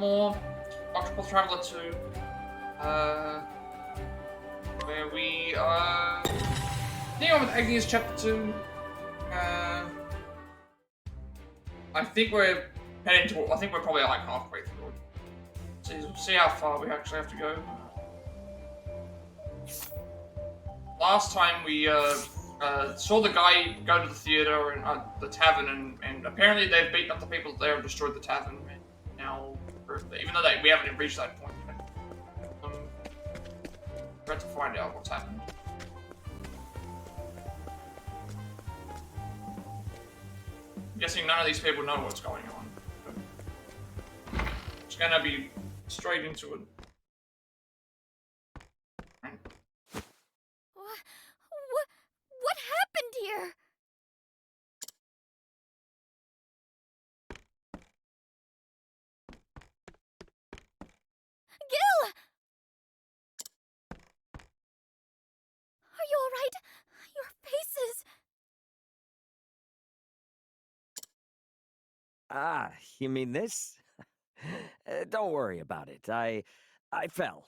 more Octopath Traveler 2, where we are dealing with Agnes Chapter 2. I think we're heading to. I think we're probably like halfway through it. See how far we actually have to go. Last time we saw the guy go to the theater and the tavern, and apparently they've beaten up the people there and destroyed the tavern. And now, even though we haven't even reached that point yet, we're about to find out what's happened. I'm guessing none of these people know what's going on. It's gonna be straight into it. What happened here? Gil! Are you alright? Your face is... Ah, you mean this? Don't worry about it. I fell.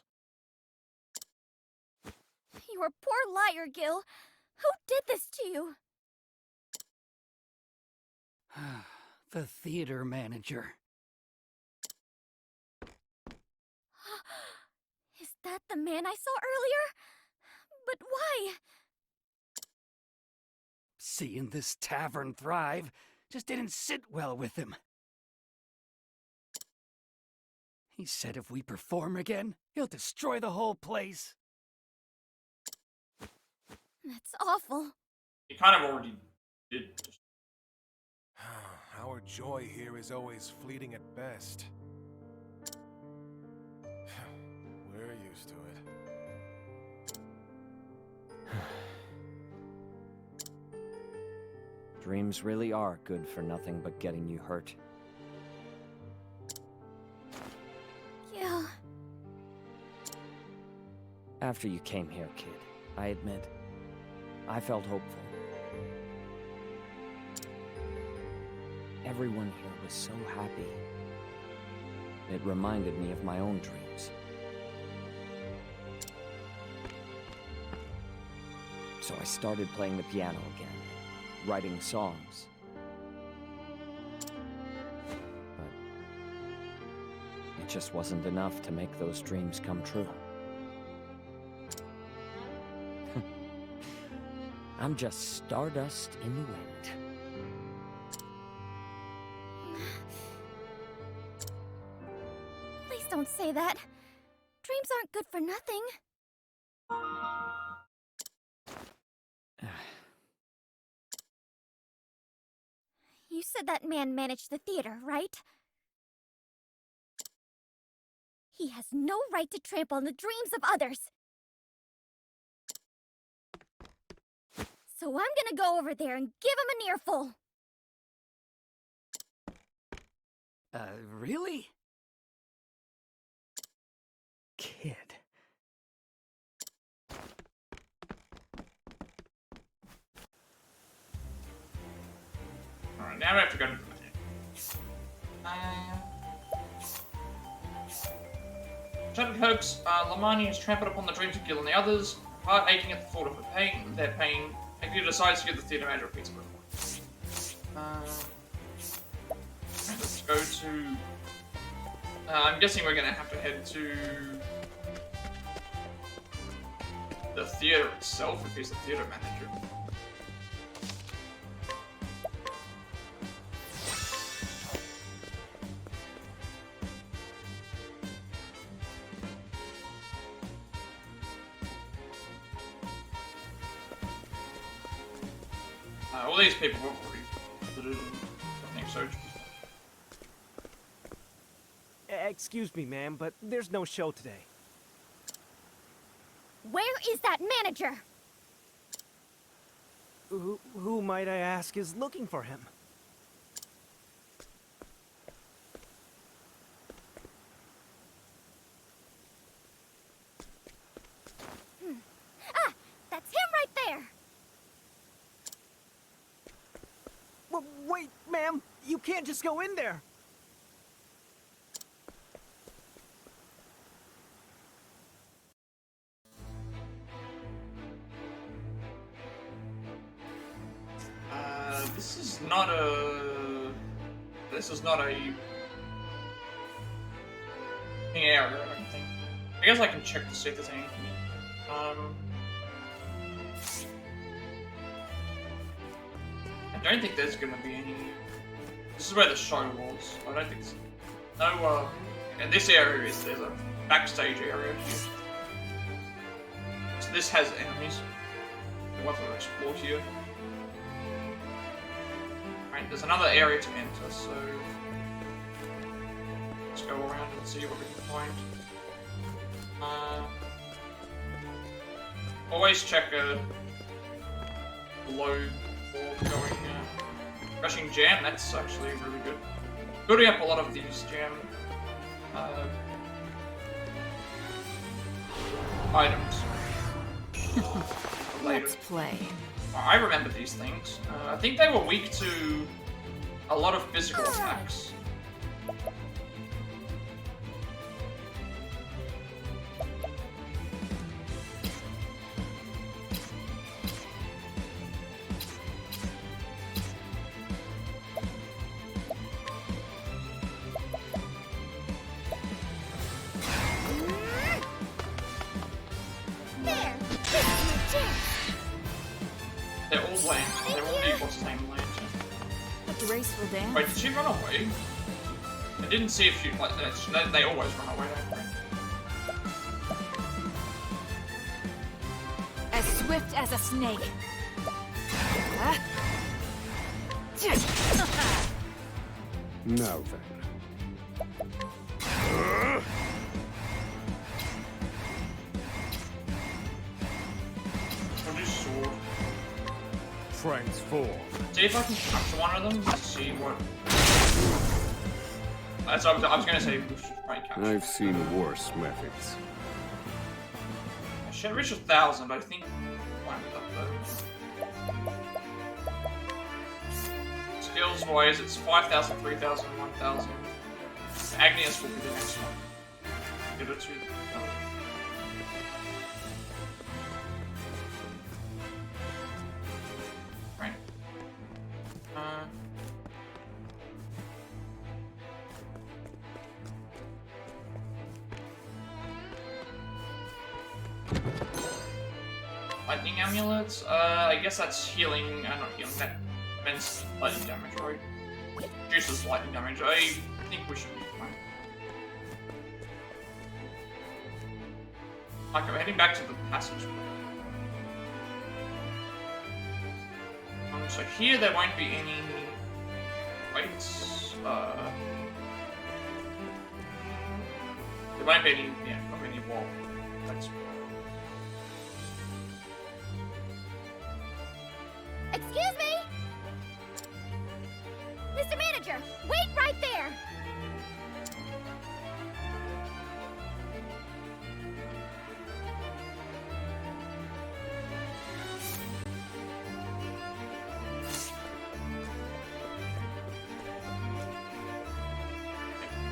You are a poor liar, Gil. Who did this to you? The theater manager. Is that the man I saw earlier? But why? Seeing this tavern thrive just didn't sit well with him. He said if we perform again, he'll destroy the whole place. That's awful. He kind of already did. Our joy here is always fleeting at best. We're used to it. Dreams really are good for nothing but getting you hurt. Gil. After you came here, kid, I admit, I felt hopeful. Everyone here was so happy. It reminded me of my own dreams. So I started playing the piano again, writing songs. But it just wasn't enough to make those dreams come true. I'm just stardust in the wind. Please don't say that. Dreams aren't good for nothing. You said that man managed the theater, right? He has no right to trample on the dreams of others. So I'm gonna go over there and give him an earful. Really? Kid. Alright, now we have to go to the Shattered hopes, Lamani has trampled upon the dreams of Gil and the others, heart aching at the thought of their pain. Hikari decides to give the theater manager a pizza. Let's go to... I'm guessing we're gonna have to head to... the theater itself, if he's the theater manager. All these people were already... I think so. Excuse me, ma'am, but there's no show today. Where is that manager? Who might I ask is looking for him? Ah, that's him right there. Wait, ma'am, you can't just go in there. not a. This is not a thing area or anything. I guess I can check to see if there's anything. I don't think there's gonna be any. This is where the show was. I don't think there's no. And this area is there's a backstage area here. So this has enemies. We'll have to explore here. Right, there's another area to enter, so let's go around and see what we can find. Always check a load or going crushing jam. That's actually really good. Building up a lot of these jam items. Let's play. I remember these things. I think they were weak to a lot of physical attacks. There! This is my chance! They're all land. They're all the what's the name land. A graceful dance. Wait, did she run away? I didn't see if she like they always run away, don't they? As swift as a snake. Now then. I'll do sword. Transform. See if I can capture one of them to see what. That's what I was gonna say. We should try and capture. I've seen worse methods. I should reach 1,000, but I think fine with that though. Skills wise, it's 5,000, 3,000, 1,000. Agnes will be the next one. Give it to you. Right. Lightning amulets? I guess that's healing, not healing, that means lightning damage, right? Reduces lightning damage. I think we should be fine. Okay, we're heading back to the passage. So here there won't be any weights. There won't be any, not any wall. That's Excuse me! Mr. Manager, wait right there!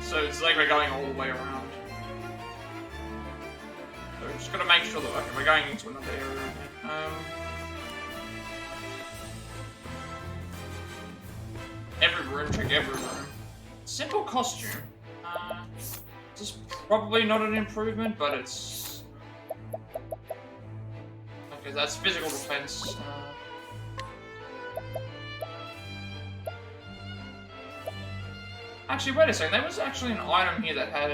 So it's like we're going all the way around. So we're just gonna make sure that we're going into another area. Every room, check every room. Simple costume. This is probably not an improvement, but it's... Okay, that's physical defense. Actually, wait a second. There was actually an item here that had...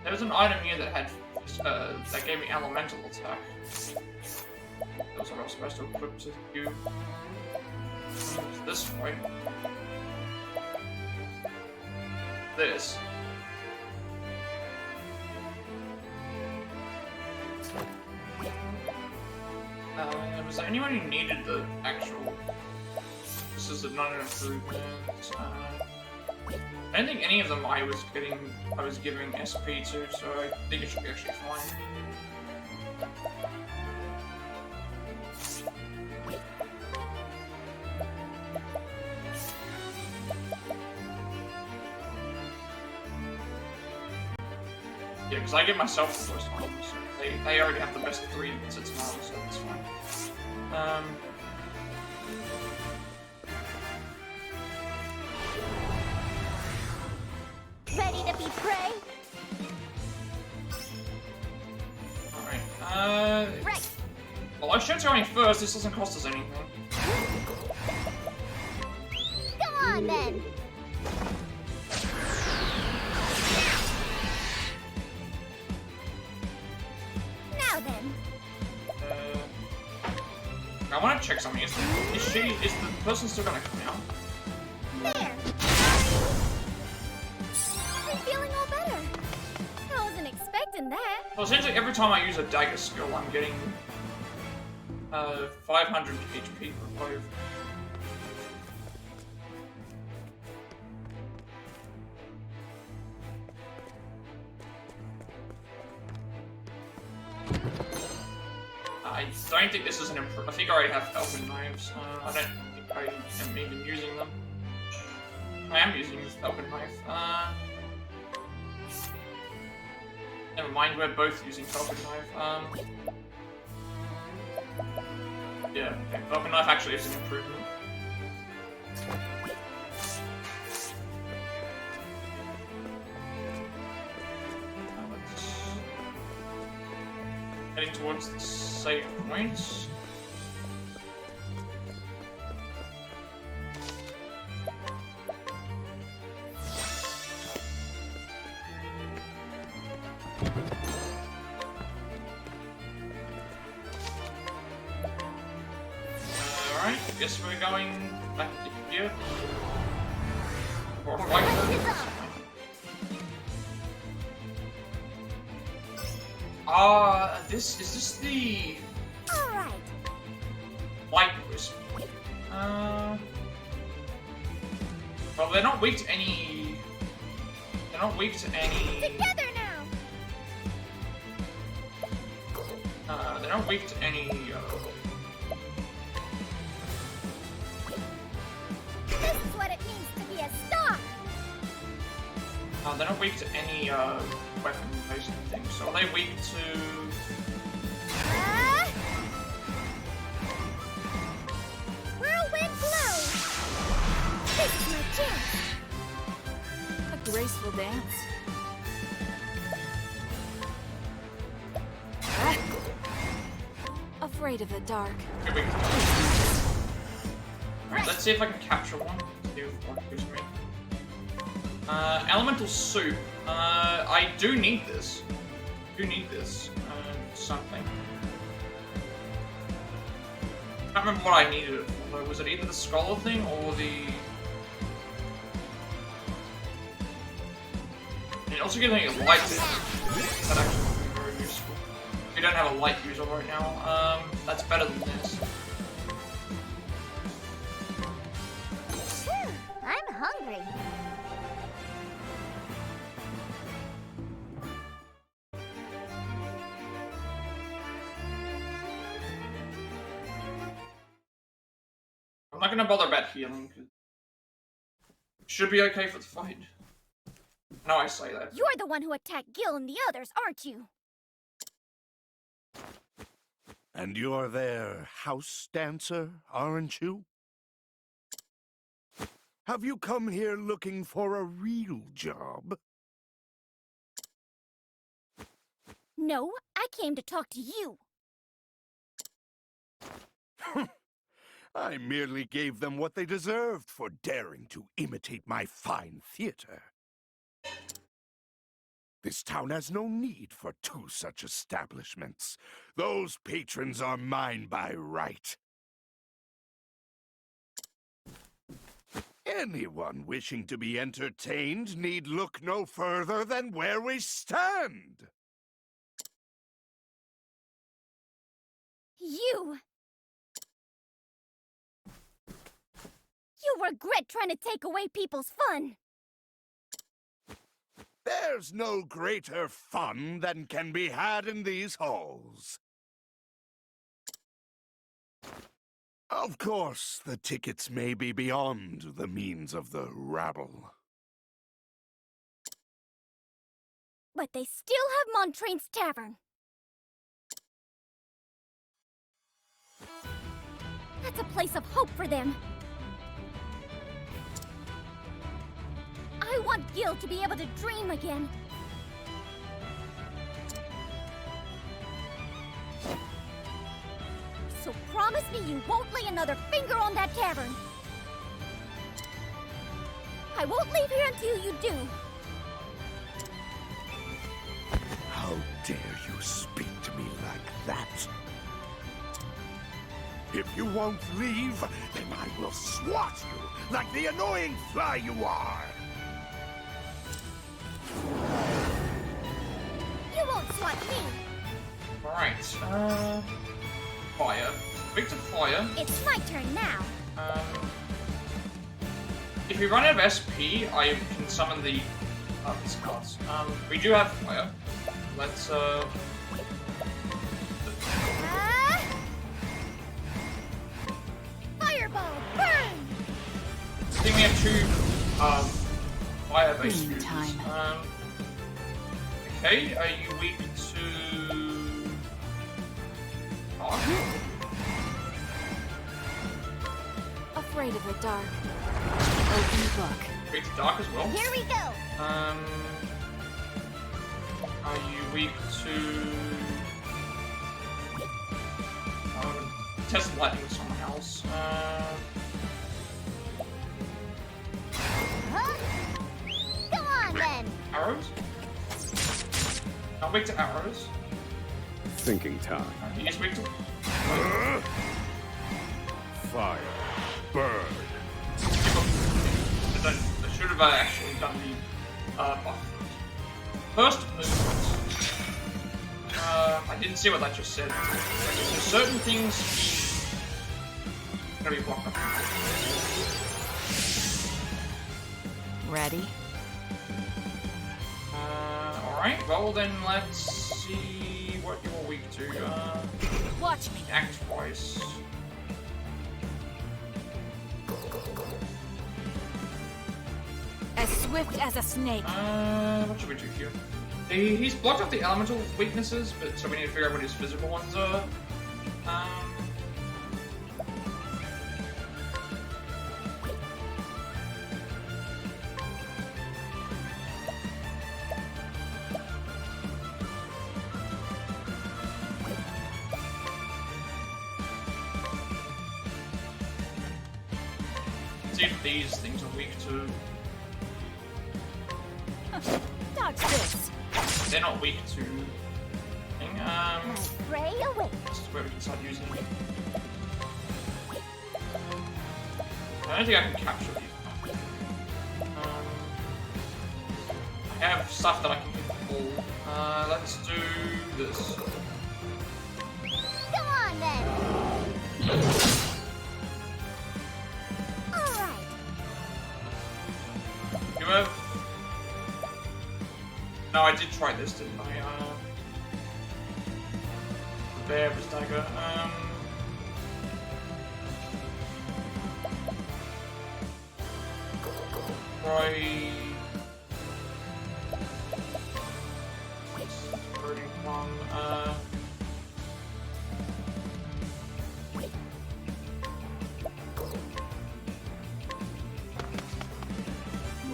There was an item here that had... that gave me elemental attack. That was what I was supposed to equip to you. This way. This. Was there anyone who needed the actual... This is not an improvement. I don't think any of them I was giving SP to, so I think it should be actually fine. Yeah, because I give myself the worst armor, so they already have the best 3 sets of armor, so that's fine. Ochette's going first. This doesn't cost us anything. Come on, then. Now then. I want to check something. Is the person still gonna come out? There. I'm feeling all better. I wasn't expecting that. Well, essentially every time I use a dagger skill, I'm getting 500 HP for both. I don't think this is an improvement. I think I already have elven knives. I don't think I am even using them. I am using this elven knife. Never mind, we're both using elven knife. Yeah, okay. Elven knife actually is an improvement. Heading towards the save points. Alright, guess we're going back to here. Or right. Is this the Alright. light wisp? Well, they're not weak to any. They're not weak to any. Together now. They're not weak to any. This is what it means to be a star. They're not weak to any weapon-based things. So are they weak to? Whirlwind blow. This is my chance. A graceful dance. Afraid of the dark. Here we go. Alright, let's see if I can capture one. See if one gives me. Elemental soup. I do need this. Something. I can't remember what I needed it for though. Was it either the scholar thing or the... It also gives me a light. That actually would be very useful. We don't have a light user right now. That's better than this. I'm hungry. I'm not gonna bother about healing, cause should be okay for the fight. No, I say that. You're the one who attacked Gil and the others, aren't you? And you're their house dancer, aren't you? Have you come here looking for a real job? No, I came to talk to you. I merely gave them what they deserved for daring to imitate my fine theater. This town has no need for two such establishments. Those patrons are mine by right. Anyone wishing to be entertained need look no further than where we stand. You regret trying to take away people's fun. There's no greater fun than can be had in these halls. Of course, the tickets may be beyond the means of the rabble. But they still have Montraine's Tavern. That's a place of hope for them. I want Gil to be able to dream again. promise me you won't lay another finger on that tavern. I won't leave here until you do. How dare you speak to me like that? If you won't leave, then I will swat you like the annoying fly you are! You won't swat me. Alright, fire. Weak to fire. It's my turn now. If we run out of SP, I can summon the this class. We do have fire. Let's Fireball, burn! I think we have two fire-based Glean fuses. time. Okay, are you weak to dark? Afraid of the dark. Open book. Weak to dark as well. Here we go. Are you weak to test lightning with someone else? Huh? Come on then. Arrows? I'm weak to arrows. Thinking time. He is weak to Fire. Burn. I should have actually done the buff first. First movement. I didn't see what that just said. So certain things gonna be blocked up. Ready? Alright, well then let's see what you're weak to. Watch me. Act twice. As swift as a snake. What should we do here? He's blocked up the elemental weaknesses, but so we need to figure out what his physical ones are. See if these things are weak to. Dodge this. They're not weak to. Thing. Pray away. This is where we can start using it. I don't think I can capture these. I have stuff that I can pull. Let's do this. Come on then. All right. You have. No, I did try this, didn't I? The bear was dagger. Try. Burning one.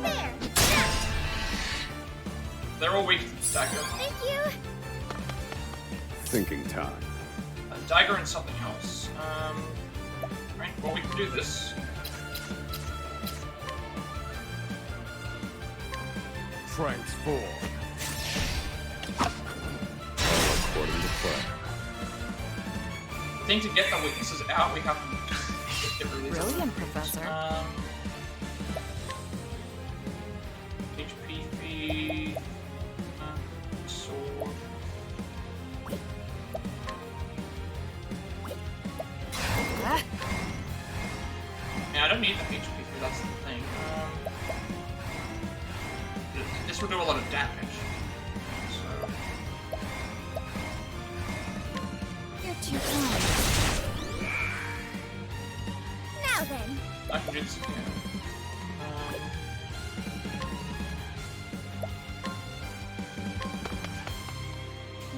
There. They're all weak to dagger. Thank you. Thinking time. Dagger and something else. Right, well we can do this. Transform. All according to plan. I think to get the weaknesses out, we have to get rid of these. Brilliant, Professor. HP fee. Sword. Ah, Yeah, I don't need the HP fee, that's the thing. This will do a lot of damage. So. you're too kind. Now then. I can do this again.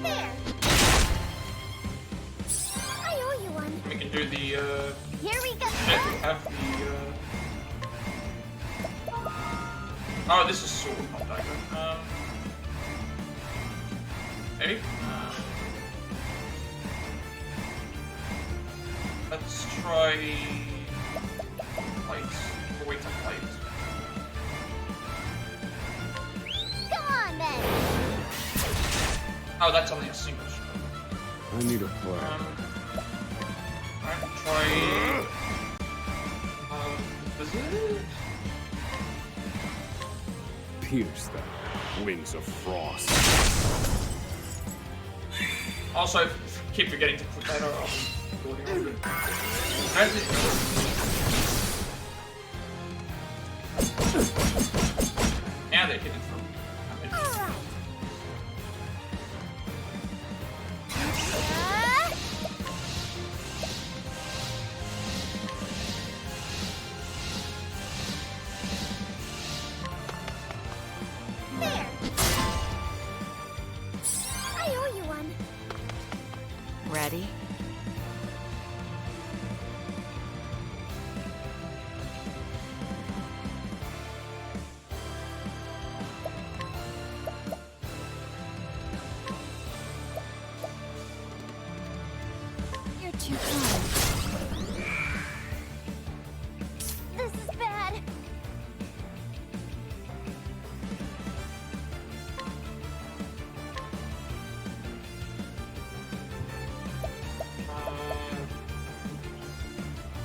There. I owe you one. We can do the, Here we go. check we have the, oh, this is sword, not dagger. Okay. Let's try plates. Or wait till plates. Come on, then. Oh, that's only a single shot. I need a plan. Alright, try. Is it? Pierce them. Wings of frost. Also, keep forgetting to put that on. Now they're hitting from. Alright. There. I owe you one. Ready? You're too kind. This is bad.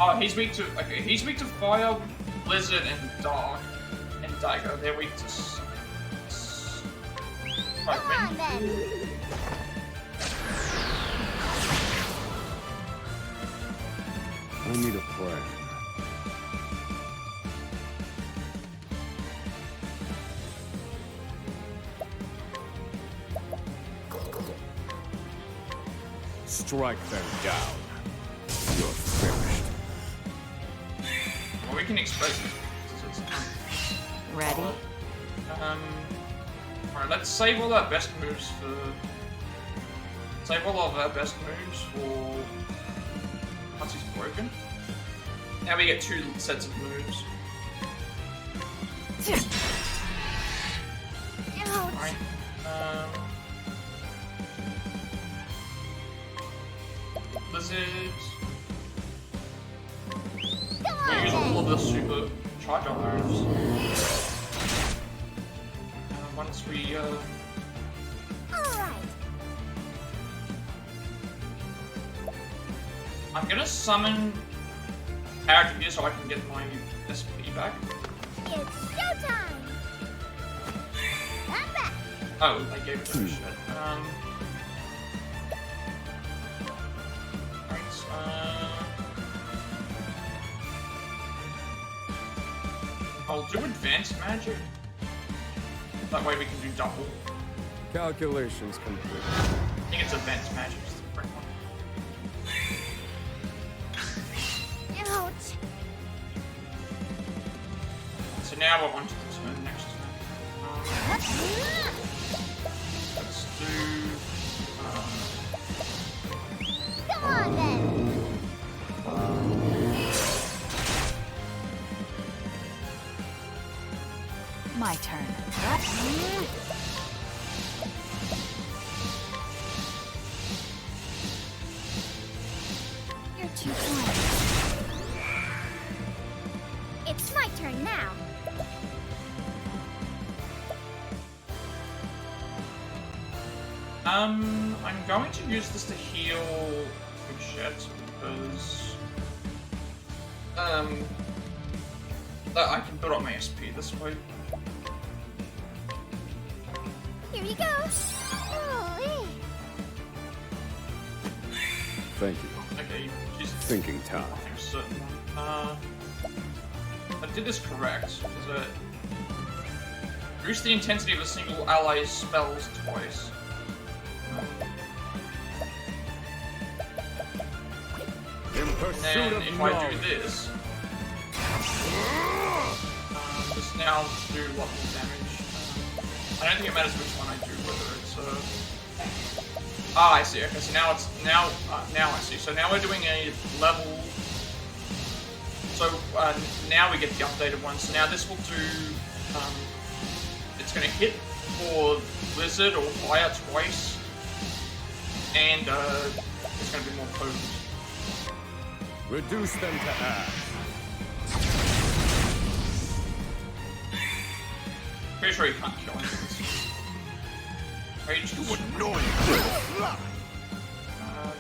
Oh, he's weak to. Okay, he's weak to fire, blizzard, and dark, and dagger. They're weak to. Right, Come on, then. I need a plan. Strike them down. You're finished. Well, we can expose it. Ready? Alright, let's save all our best moves for. Save all of our best moves for. Once he's broken. Now we get 2 sets of moves. Ouch. Alright. Blizzards. Come We on, use all then. of the super charge on moves. Once we Alright. I'm gonna summon character here so I can get my SP back. It's showtime. I'm back. Oh, I gave it to shit. Right, I'll do advanced magic. That way we can do double. Calculations complete. I think it's advanced magic. Is the correct one. Ouch. So now we're on to the turn next turn. Let's do. Come on, then. My turn. You're too kind. It's my turn now. I'm going to use this to heal Ochette because that I can build up my SP this way. Here you go. Oh, Thank you. Okay, she's Thinking time. a certain one. I did this correct. Is it reduce the intensity of a single ally's spells twice? In And pursuit then of if I do knowledge. this, just now do a lot more damage. I don't think it matters which one I do, whether it's I see. Okay, so now it's now I see. So now we're doing a level. So now we get the updated one. So now this will do. It's going to hit for Blizzard or Fire twice, and it's going to be more potent. Reduce them to ash. Pretty sure you can't kill him. Rage You annoying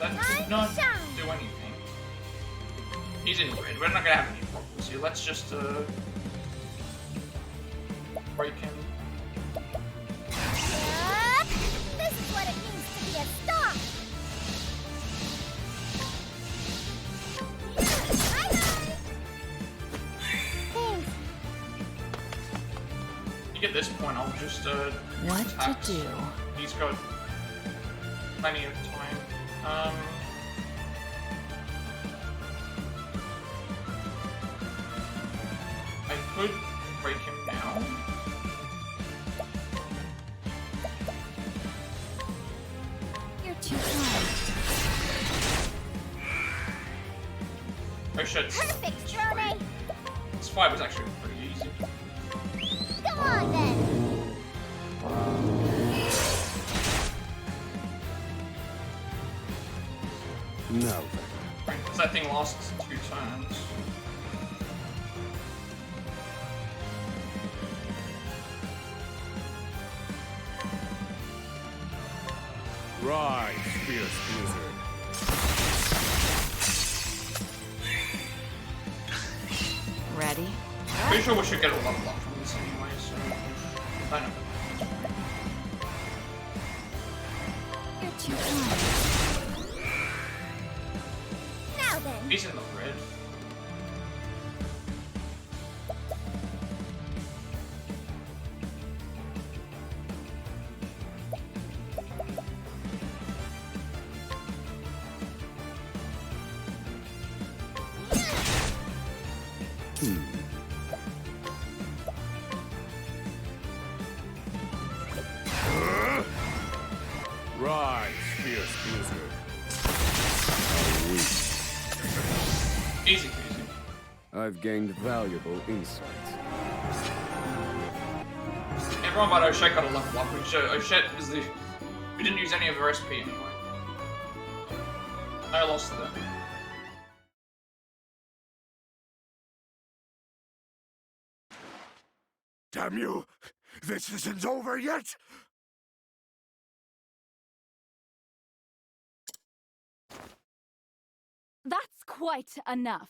that did not do anything. He's in red. We're not gonna have any problems here. Let's just break him. This is what it means to be a star! Bye-bye! Thanks. I think at this point I'll just What attack. to do? He's got plenty of time. I could break him now. You're too kind. Oh shit. Perfect, Johnny! This fight was actually pretty easy. Come on, then! Now Right, because that thing lasts 2 turns. rise, fierce blizzard. Ready? Pretty sure we should get a level up from this anyway, so I know. You're too kind. Now then! He's in the red. Rise, fierce blizzard. Easy peasy. I've gained valuable insights. Everyone but Ochette got a level up, which Ochette is the... We didn't use any of her SP anyway. I lost that. Damn you! This isn't over yet! That's quite enough.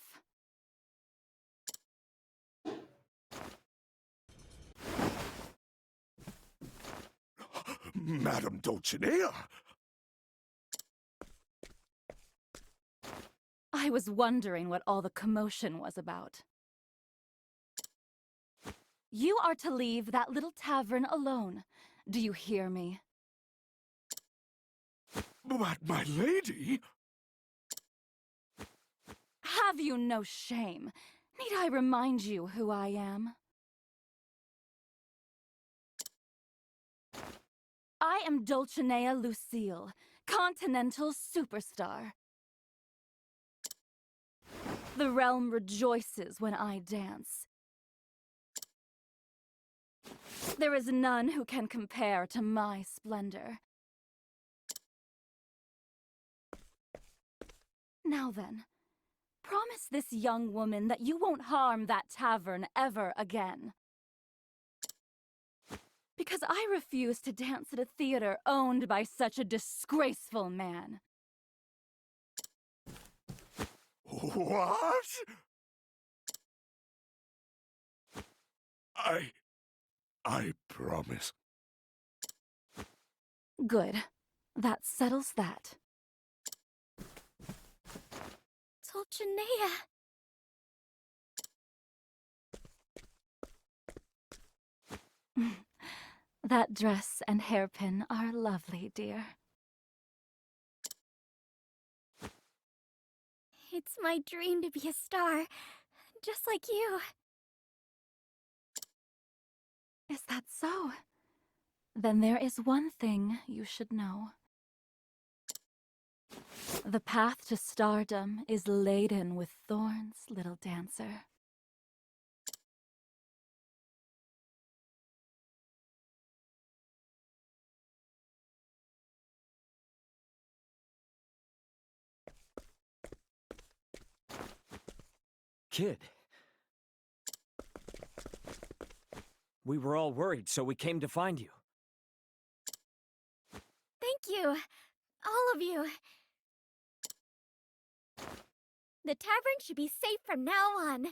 Madam Dulcinea! I was wondering what all the commotion was about. You are to leave that little tavern alone. Do you hear me? But my lady! Have you no shame? Need I remind you who I am? I am Dulcinea Lucille, continental superstar. The realm rejoices when I dance. There is none who can compare to my splendor. Now then, promise this young woman that you won't harm that tavern ever again. Because I refuse to dance at a theater owned by such a disgraceful man. What? I promise. Good. That settles that. Dulcinea! That dress and hairpin are lovely, dear. It's my dream to be a star, just like you. Is that so? Then there is one thing you should know. The path to stardom is laden with thorns, little dancer. Kid. We were all worried, so we came to find you. Thank you. All of you. The tavern should be safe from now on.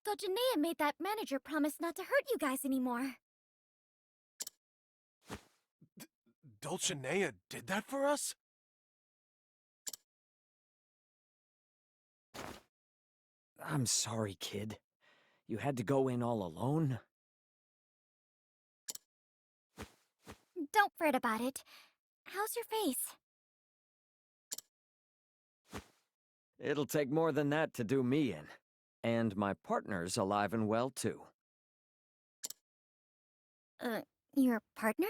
Dulcinea made that manager promise not to hurt you guys anymore. Dulcinea did that for us? I'm sorry, kid. You had to go in all alone? Don't fret about it. How's your face? It'll take more than that to do me in. And my partner's alive and well, too. Your partner?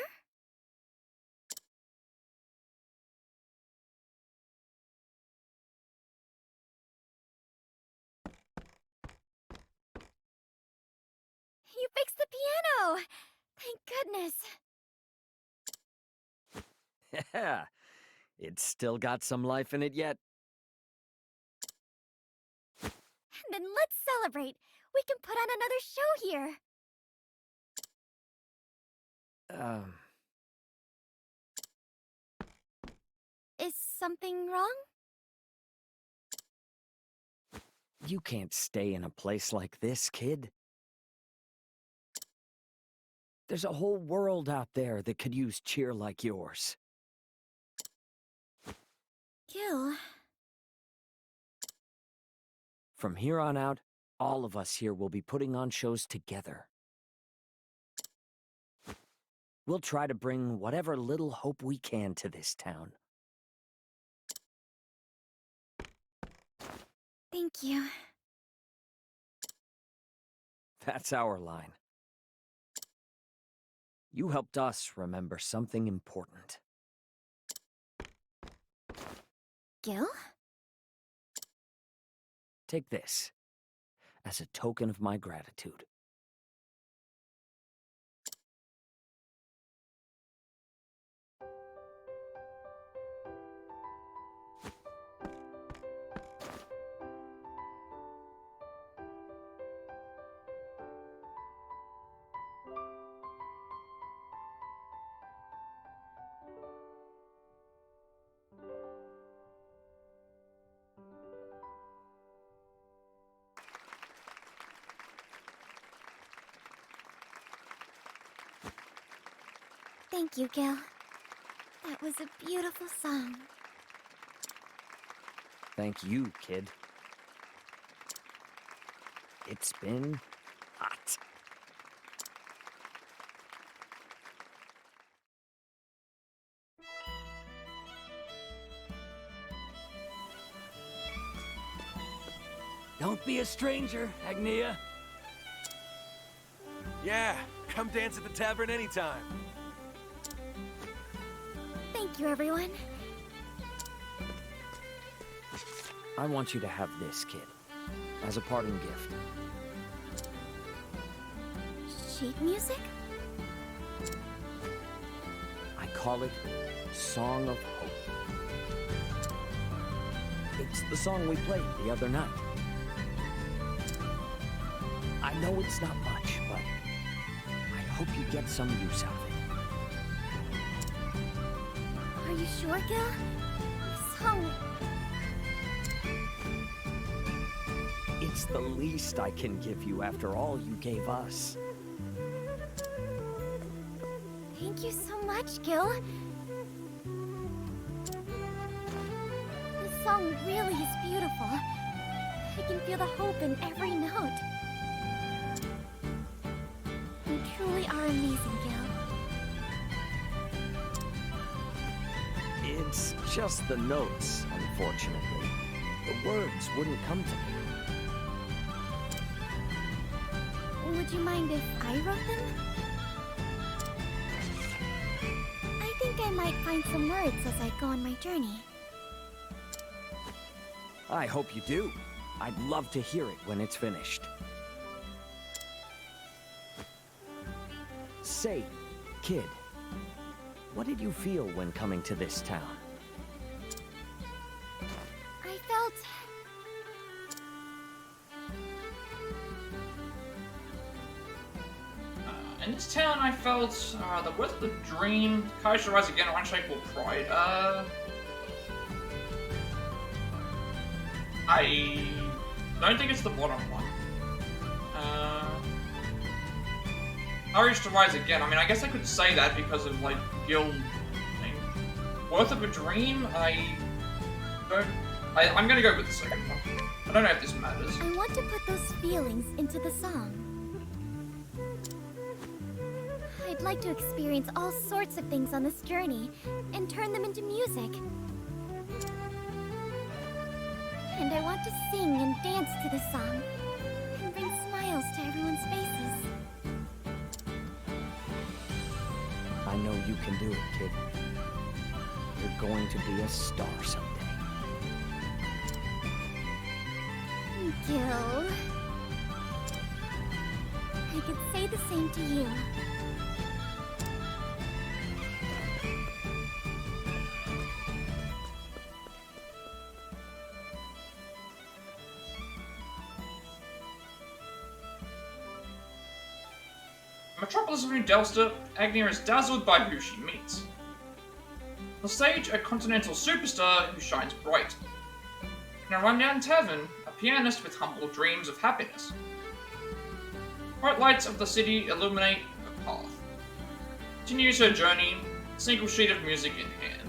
You fixed the piano! Thank goodness. Yeah, it's still got some life in it yet. Then let's celebrate. We can put on another show here. Is something wrong? You can't stay in a place like this, kid. There's a whole world out there that could use cheer like yours. Gil. From here on out, all of us here will be putting on shows together. We'll try to bring whatever little hope we can to this town. Thank you. That's our line. You helped us remember something important. Gil? Take this as a token of my gratitude. Thank you, Gil. That was a beautiful song. Thank you, kid. It's been hot. Don't be a stranger, Agnia. Yeah, come dance at the tavern anytime. Thank you, everyone. I want you to have this, kid, as a parting gift. Sheet music? I call it Song of Hope. It's the song we played the other night. I know it's not much, but I hope you get some use out of it. Are you sure, Gil? The song... It's the least I can give you after all you gave us. Thank you so much, Gil. The song really is beautiful. I can feel the hope in every note. You truly are amazing, Gil. It's just the notes, unfortunately. The words wouldn't come to me. Would you mind if I wrote them? I think I might find some words as I go on my journey. I hope you do. I'd love to hear it when it's finished. Say, kid, what did you feel when coming to this town? I felt In this town, I felt the worth of the dream. Hikari should rise again, or unshakable pride. I don't think it's the bottom one. Hikari should rise again. I mean, I guess I could say that because of like guild thing. Worth of a dream. I'm gonna go with the second one. I don't know if this matters. I want to put those feelings into the song. I'd like to experience all sorts of things on this journey and turn them into music. And I want to sing and dance to the song and bring smiles to everyone's faces. I know you can do it, kid. You're going to be a star someday. Gil, I could say the same to you. Metropolis of New Delsta, Agnia is dazzled by who she meets. On the stage, a continental superstar who shines bright. In a rundown tavern, a pianist with humble dreams of happiness. Bright lights of the city illuminate the path. Continues her journey, a single sheet of music in hand.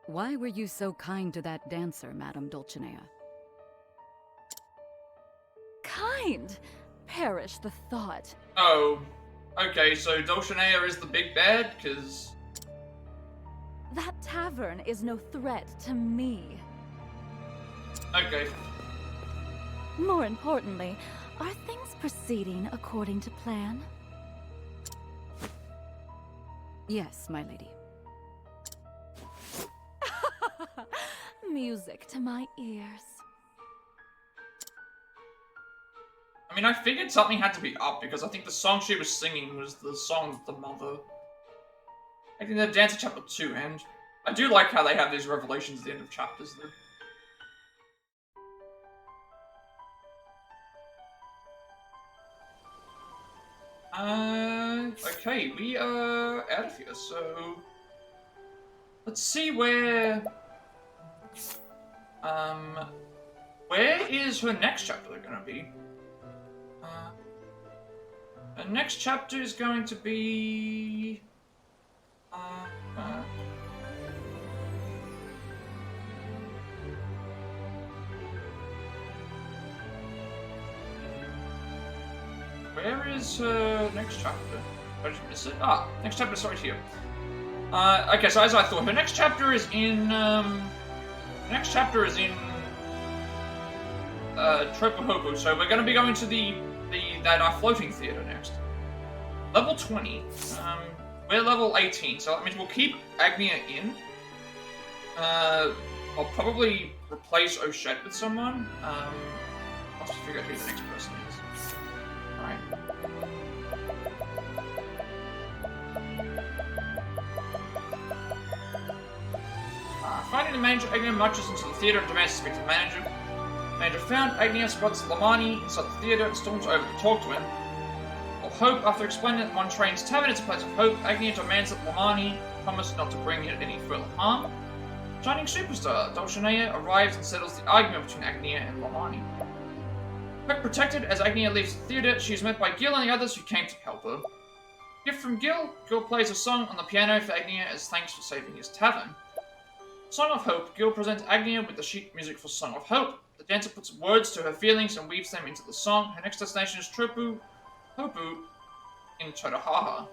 Why were you so kind to that dancer, Madame Dulcinea? Kind? Perish the thought. Oh, okay, so Dulcinea is the big bad, because... That tavern is no threat to me. Okay. More importantly, are things proceeding according to plan? Yes, my lady. Music to my ears. I mean, I figured something had to be up, because I think the song she was singing was the song of the mother. I think the dance of chapter 2, and I do like how they have these revelations at the end of chapters, though. Okay, we are out of here, so... Let's see where is her next chapter gonna be? Her next chapter is going to be... Where is her next chapter? Did I miss it? Ah, next chapter started here. Okay, so as I thought, her next chapter is in, Tropohopo, so we're gonna be going to that floating theater next. Level 20. We're level 18, so that means we'll keep Agnia in. I'll probably replace Ochette with someone. I'll have to figure out who the next person is. Alright. Finding the manager, Agnia marches into the theater and demands to speak to the manager. The manager found, Agnia spots Lamani inside the theater and storms over to talk to him. While Hope, after explaining that Montrain's tavern is a place of hope, Agnia demands that Lamani promise not to bring it any further harm. Shining superstar, Dulcinea arrives and settles the argument between Agnia and Lamani. Hope protected, as Agnia leaves the theater, she is met by Gil and the others who came to help her. Gift from Gil, Gil plays a song on the piano for Agnia as thanks for saving his tavern. Song of Hope, Gil presents Agnia with the sheet music for Song of Hope. The dancer puts words to her feelings and weaves them into the song. Her next destination is Hopu in Chotahaha.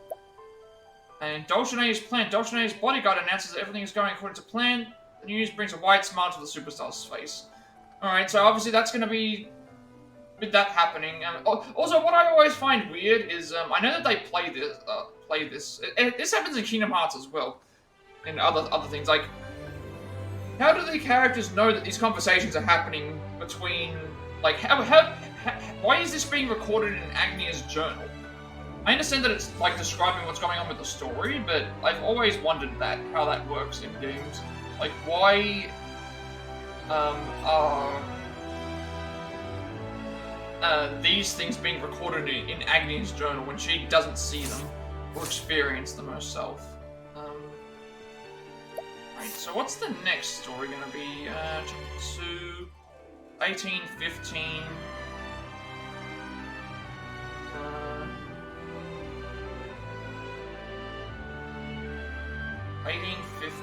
And Dulcinea's plan. Dulcinea's bodyguard announces that everything is going according to plan. The news brings a wide smile to the superstar's face. Alright, so obviously that's going to be with that happening. Also, what I always find weird is, I know that they play this. This happens in Kingdom Hearts as well. And other things, like... How do the characters know that these conversations are happening between Like, why is this being recorded in Agnia's journal? I understand that it's, like, describing what's going on with the story, but I've always wondered how that works in games. Like, why, are these things being recorded in Agnia's journal when she doesn't see them or experience them herself? Right, so what's the next story gonna be? Chapter 2, 18, 15... 18, 15...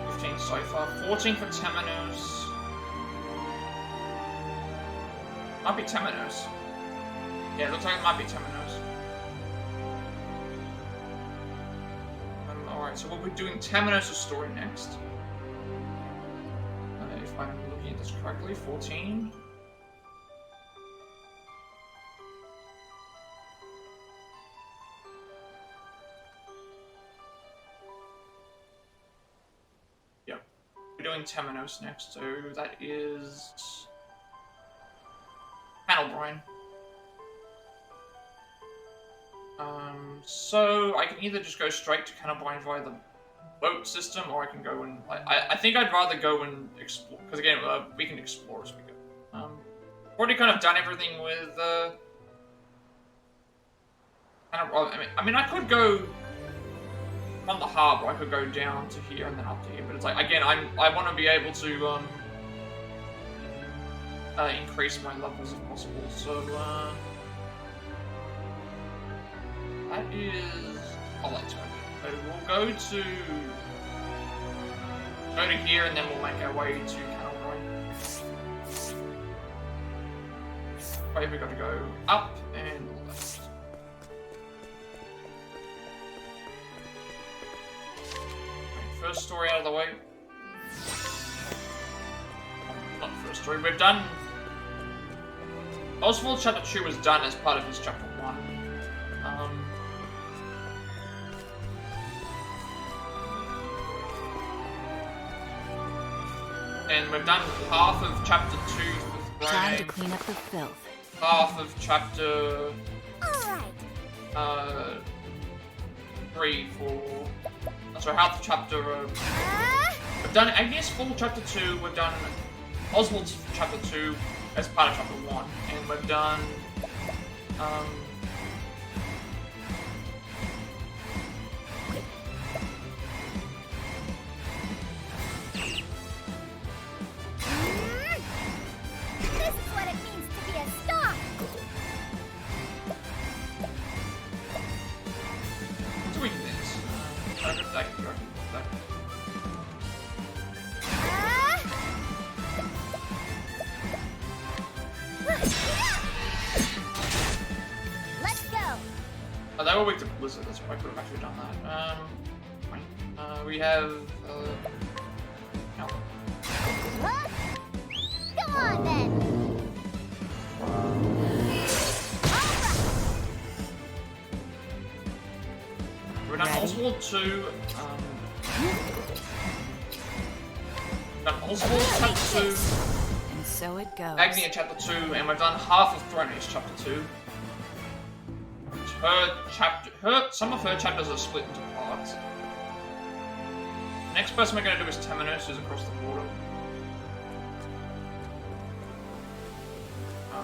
15 so far. 14 for Temenos. Might be Temenos. Yeah, it looks like it might be Temenos. Alright, so we'll be doing Temenos' story next. If I'm looking at this correctly, 14. Yep. We're doing Temenos next, so that is... Panelbrine. So I can either just go straight to Panelbrine via the boat system, or I can go and... I think I'd rather go and explore, because again, we can explore as we go. Already kind of done everything with, I mean, I could go from the harbor, I could go down to here and then up to here, but it's like, again, I want to be able to, increase my levels if possible, so, that is... Oh, that's right. So we'll go to here and then we'll make our way to Panelbrine. Wait, we got to go up and left. Okay, first story out of the way. Not first story, we've done... Oswald Chapter 2 was done as part of his Chapter 1. And we've done half of Chapter 2 with Brane. Time to clean up the filth. Half of Chapter... Alright. 3 for... Sorry, half of Chapter... We've done Agnes' full Chapter 2, we've done Oswald's Chapter 2 as part of Chapter 1, and we've done... This is what it means to be a star. doing this. Let's go. Oh, they were weak to Blizzard, that's why I could have actually done that. Fine. We have... no. Huh? Come on then. We've done Oswald 2, done Oswald Chapter 2, And so it goes. Agnia Chapter 2, and we've done half of Throne's Chapter 2. Some of her chapters are split into parts. Next person we're going to do is Temenos, who's across the border.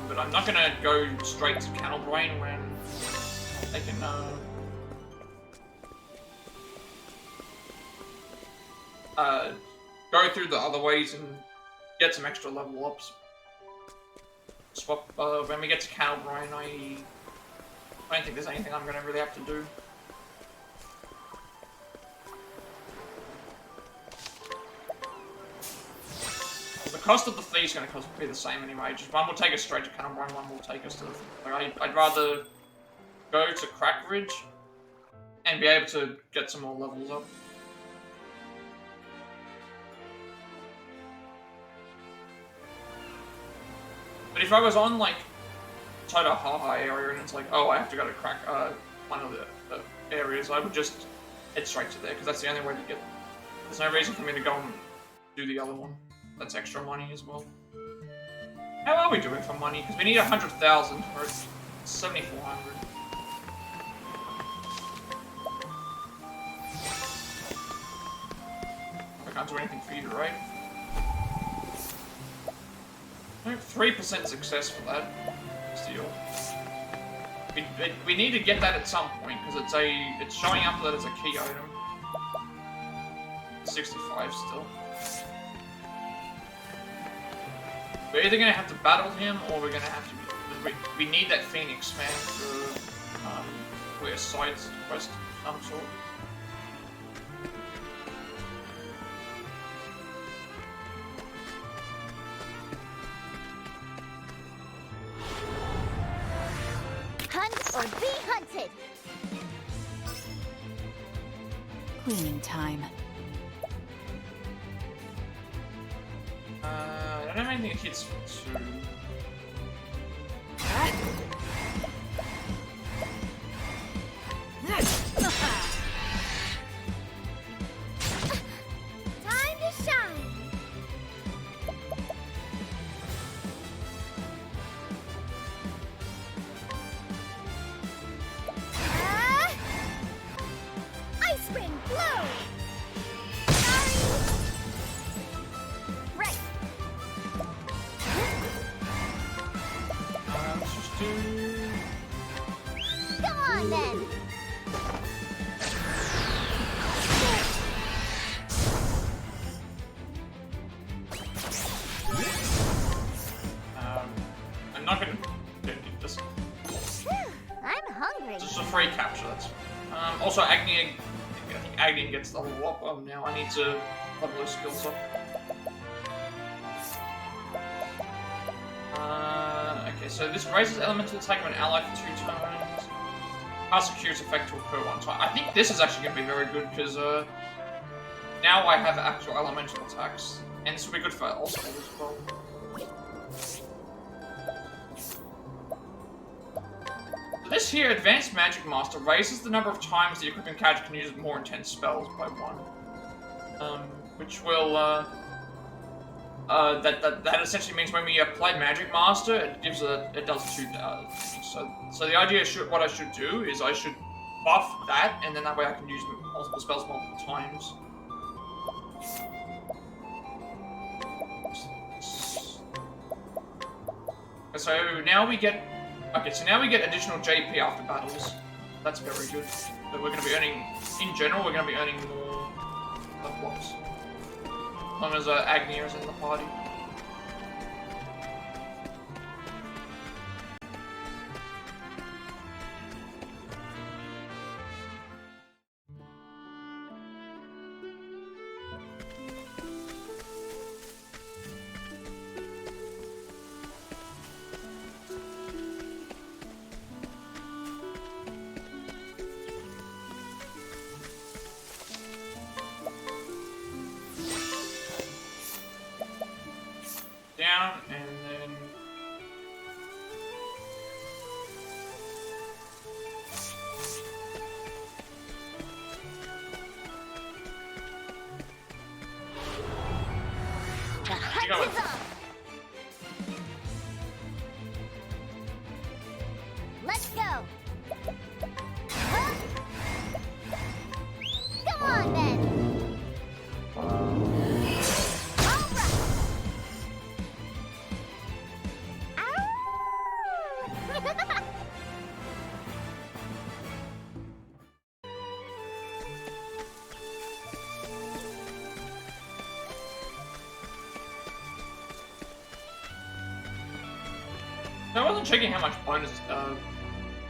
But I'm not going to go straight to Panelbrine when they can, go through the other ways and get some extra level ups. Swap, when we get to Panelbrine, I don't think there's anything I'm going to really have to do. The cost of the fee is going to be the same anyway. Just one will take us straight to Panelbrine, one will take us to the... Like, I'd rather go to Crackridge and be able to get some more levels up. But if I was on, like, Totohaha area and it's like, oh, I have to go to one of the areas, I would just head straight to there, because that's the only way to get... There's no reason for me to go and do the other one. That's extra money as well. How are we doing for money? Because we need 100,000 for 7,400. I can't do anything for you, right? 3% success for that. Steal. We need to get that at some point because it's showing up that it's a key item. 65 still. We're either gonna have to battle him or we're gonna have to. We need that Phoenix man for a side quest of some sort. Hunt or be hunted! Cleaning time. I don't have anything that hits for 2. Time to shine! Ice wind blow! Sorry! Right! Let's just do. Come on then! I'm not gonna do this. I'm hungry. This is a free capture. That's also Agni. I think Agni gets the level up. Oh, now I need to level his skills up. Okay, so this raises elemental attack of an ally for 2 turns. Cast a cure's effect to occur 1 time. I think this is actually going to be very good because now I have actual elemental attacks, and this will be good for Oswald as well. This here, Advanced Magic Master, raises the number of times the equipping character can use more intense spells by 1. Which will, that essentially means when we apply Magic Master, it does 2 So the idea what I should do is I should buff that, and then that way I can use multiple spells multiple times. So now we get... Okay, so now we get additional JP after battles. That's very good. So we're going to be earning... In general, we're going to be earning more level ups. As long as Agni is in the party. Down, and then... The You hunt got is it. on! Let's go! Huh? Come on then! I wasn't checking how much bonus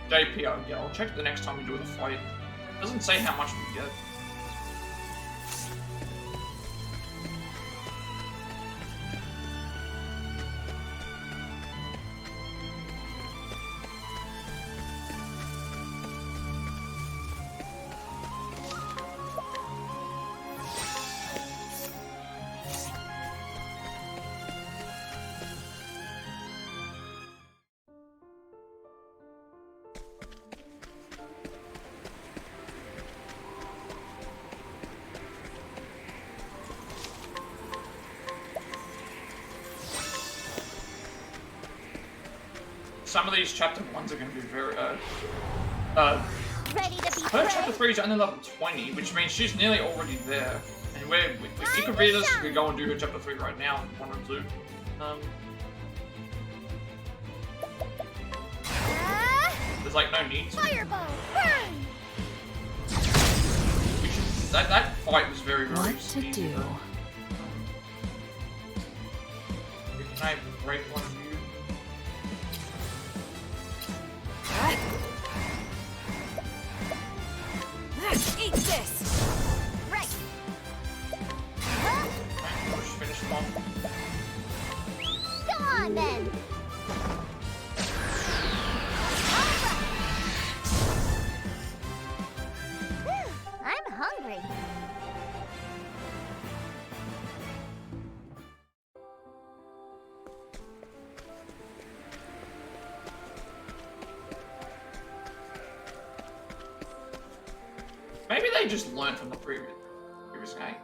JP I would get. I'll check the next time we do the fight. It doesn't say how much we get. some of these chapter 1s are going to be very, Ready to be her chapter brave? 3 is only level 20, which means she's nearly already there. And if you could read this, we could go and do her chapter 3 right now if you wanted to. There's like no need to. Fireball, burn! That fight was very What easy. to do? Can I break one of you? Eat this! Right. Okay, push, finish them off. Come on then. All right. I'm hungry. Maybe they just learned from the previous game.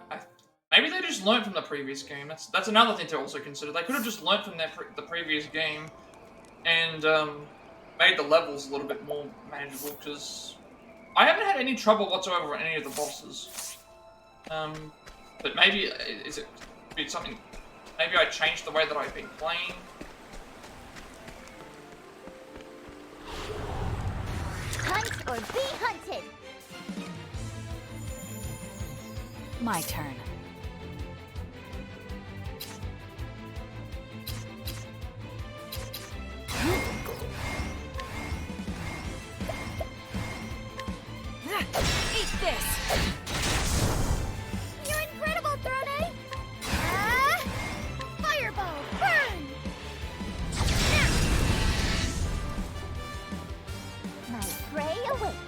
Maybe they just learned from the previous game. That's another thing to also consider. They could have just learned from the previous game and made the levels a little bit more manageable. Because I haven't had any trouble whatsoever with any of the bosses. But maybe it's something. Maybe I changed the way that I've been playing. Hunt or be hunted. My turn. Eat this! You're incredible, Throne! Fireball, burn! My prey awaits.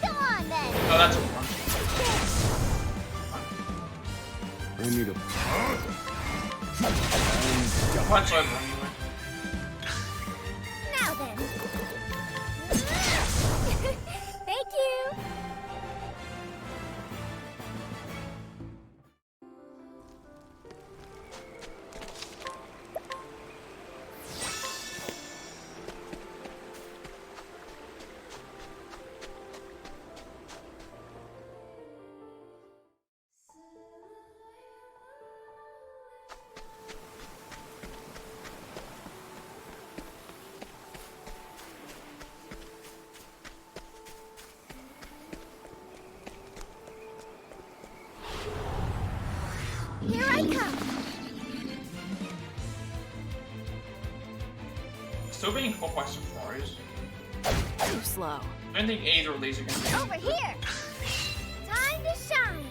Come on then! Oh, that's a run. I need a... Punch over anyway. Now then. Thank you. Here I come. Still being caught by surprise. Too slow. I don't think either of these are going to be. Over here. Time to shine.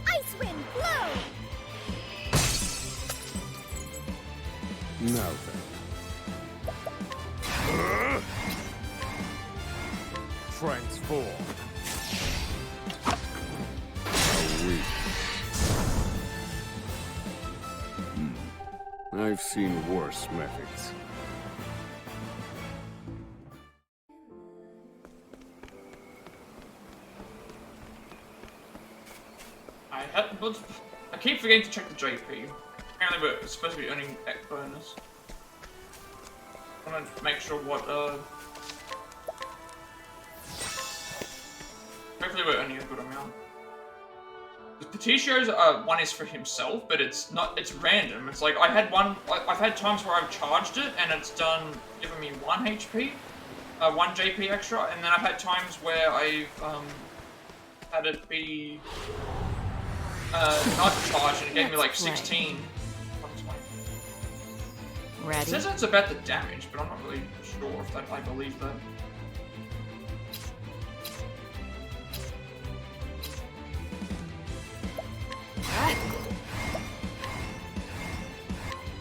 Ice wind, blow. Now then. Transform. How weak. I've seen worse methods. I keep forgetting to check the JP. Apparently we're supposed to be earning X bonus. I want to make sure what, hopefully we're earning a good amount. The Petitio's, one is for himself, but it's random. It's like, I've had times where I've charged it, and it's given me 1 HP, 1 JP extra, and then I've had times where I've, had it be, not charged, and it gave me like 16. It Ready? says it's about the damage, but I'm not really sure if I believe that.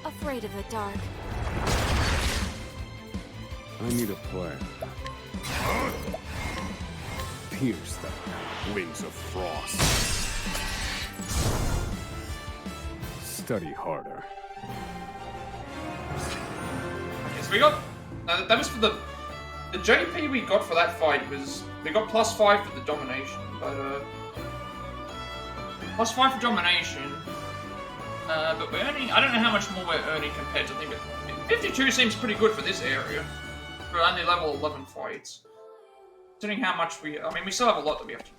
Afraid of the dark. I need a plan. Pierce them. Wings of frost. Study harder. Okay, so we got... that was for the The JP we got for that fight was we got +5 for the domination, but +5 for domination. But we're earning. I don't know how much more we're earning compared to. I think 52 seems pretty good for this area. For only level 11 fights. Considering how much we. I mean, we still have a lot that we have to.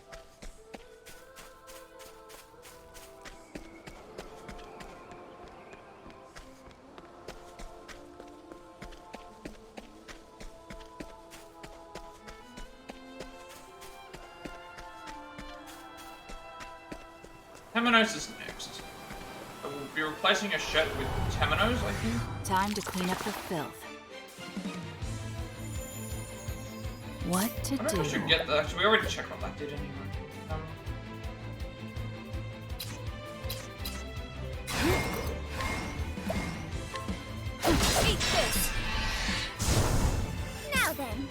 Temenos is next. We'll be replacing Ochette with Temenos, I think. Time to clean up the filth. What to I don't know if I should get that. Actually, we already checked what that did anyway. Eat this! Now then.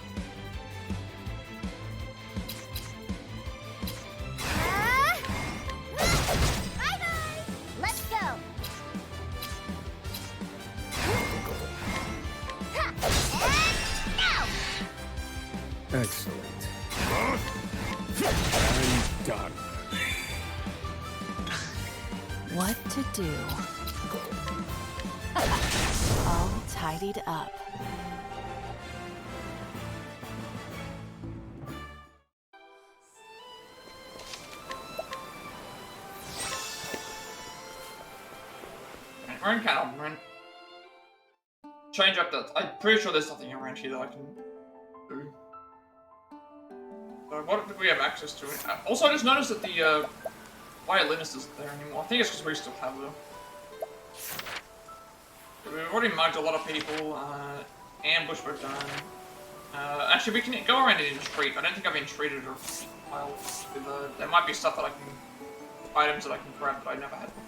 Bye-bye! Let's go! Ha! And now! Excellent. I'm done. What to do? All tidied up. We're in Cattleman. Change up that. I'm pretty sure there's something around here that I can do. What did we have access to? Also, I just noticed that the violinist isn't there anymore. I think it's because we still have her. We've already mugged a lot of people. Ambush we've done. Actually, we can go around and entreat. I don't think I've entreated her for a while. There might be stuff that I can, items that I can grab that I never had before.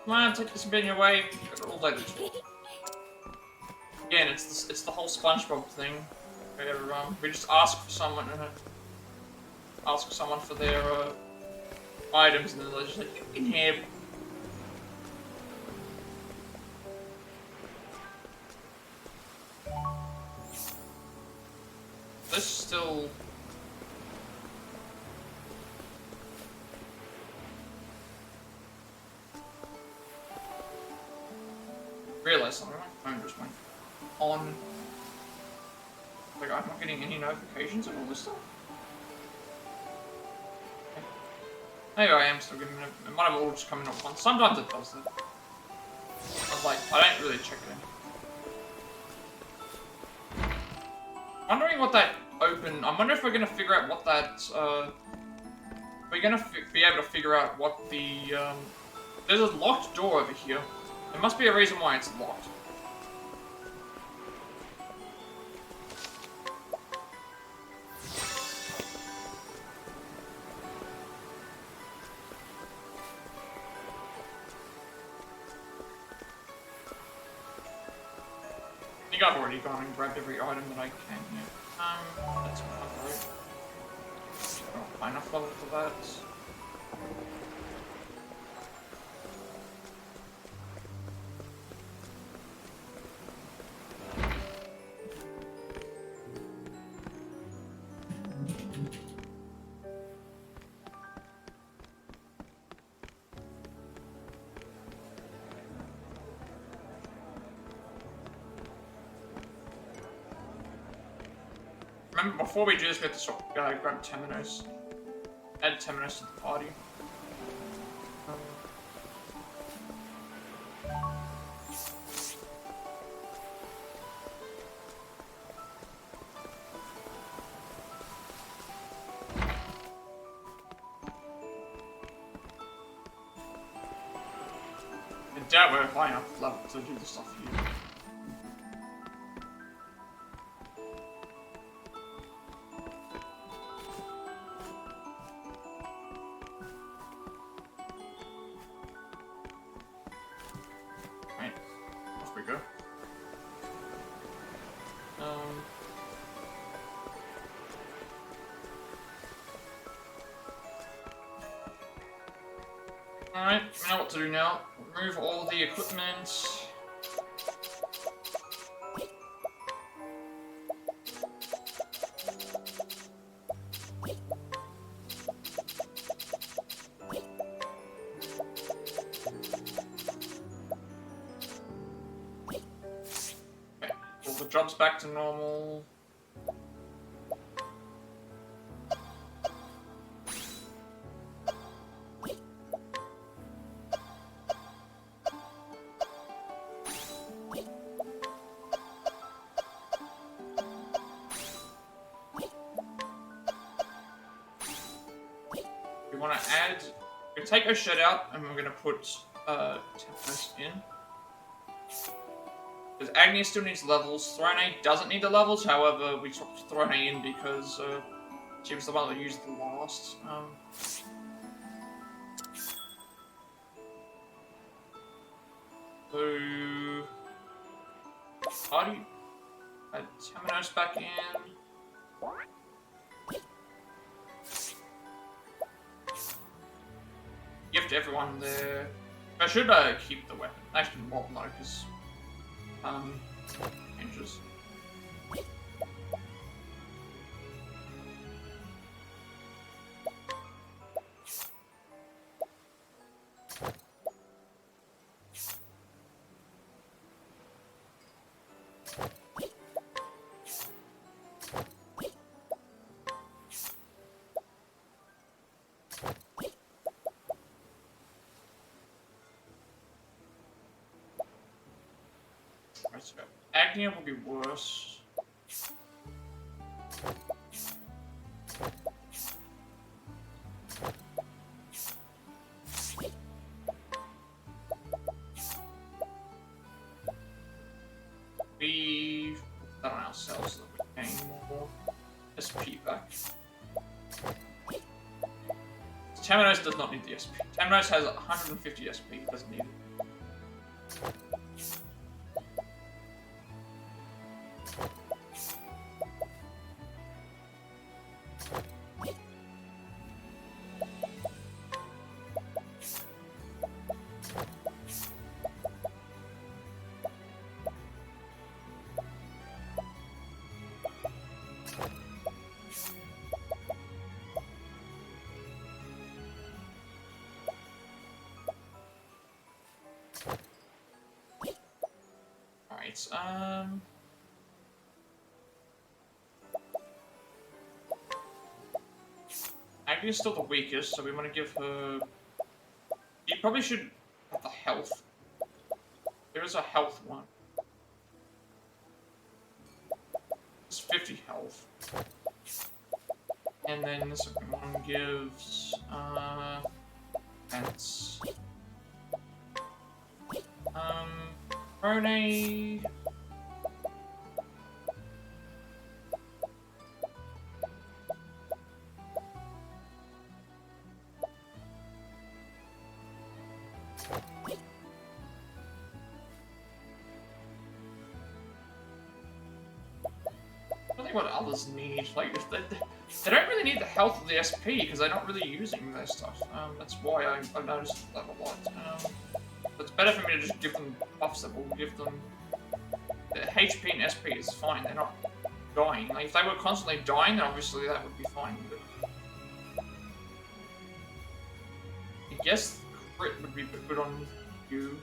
Come on, take this bin away. All day. Again, it's the whole SpongeBob thing. Where we just ask for someone for their items, and then they're just like, you can have. This still. Realize something, my phone just went on. Like, I'm not getting any notifications of all this stuff. Okay. Maybe I am still getting it. It might have all just coming up once. Sometimes it does that. But, like, I don't really check it. Wondering what that open. I wonder if we're gonna figure out what that. We're gonna be able to figure out what the. There's a locked door over here. There must be a reason why it's locked. I think I've already gone and grabbed every item that I can here. That's what I've got. I don't find enough level for that. Remember, before we do this, we have to grab Temenos. Add Temenos to the party. I doubt we're high enough level to do the stuff here. Alright, I know what to do now. Remove all the equipment. Okay, all the jobs back to normal. We want to add. We take Ochette out, and we're going to put Tempest in. Because Agni still needs levels. Throne doesn't need the levels. However, we took Throne in because she was the one that used the last. So, how do you add Temenos back in? Gift everyone there. I should keep the weapon. Actually, more no, because changes. Agni will be worse. We put that on ourselves so that we gain more SP back. Temenos does not need the SP. Temenos has 150 SP, it doesn't need it. Agni is still the weakest, so we want to give her... You probably should have the health. There is a health one. It's 50 health. And then the second one gives... Defense. Rone... What others need, like, if they don't really need the health of the SP because they're not really using their stuff. That's why I noticed that a lot. It's better for me to just give them buffs that will give them HP and SP is fine. They're not dying. Like, if they were constantly dying, then obviously that would be fine. But I guess crit would be good on you.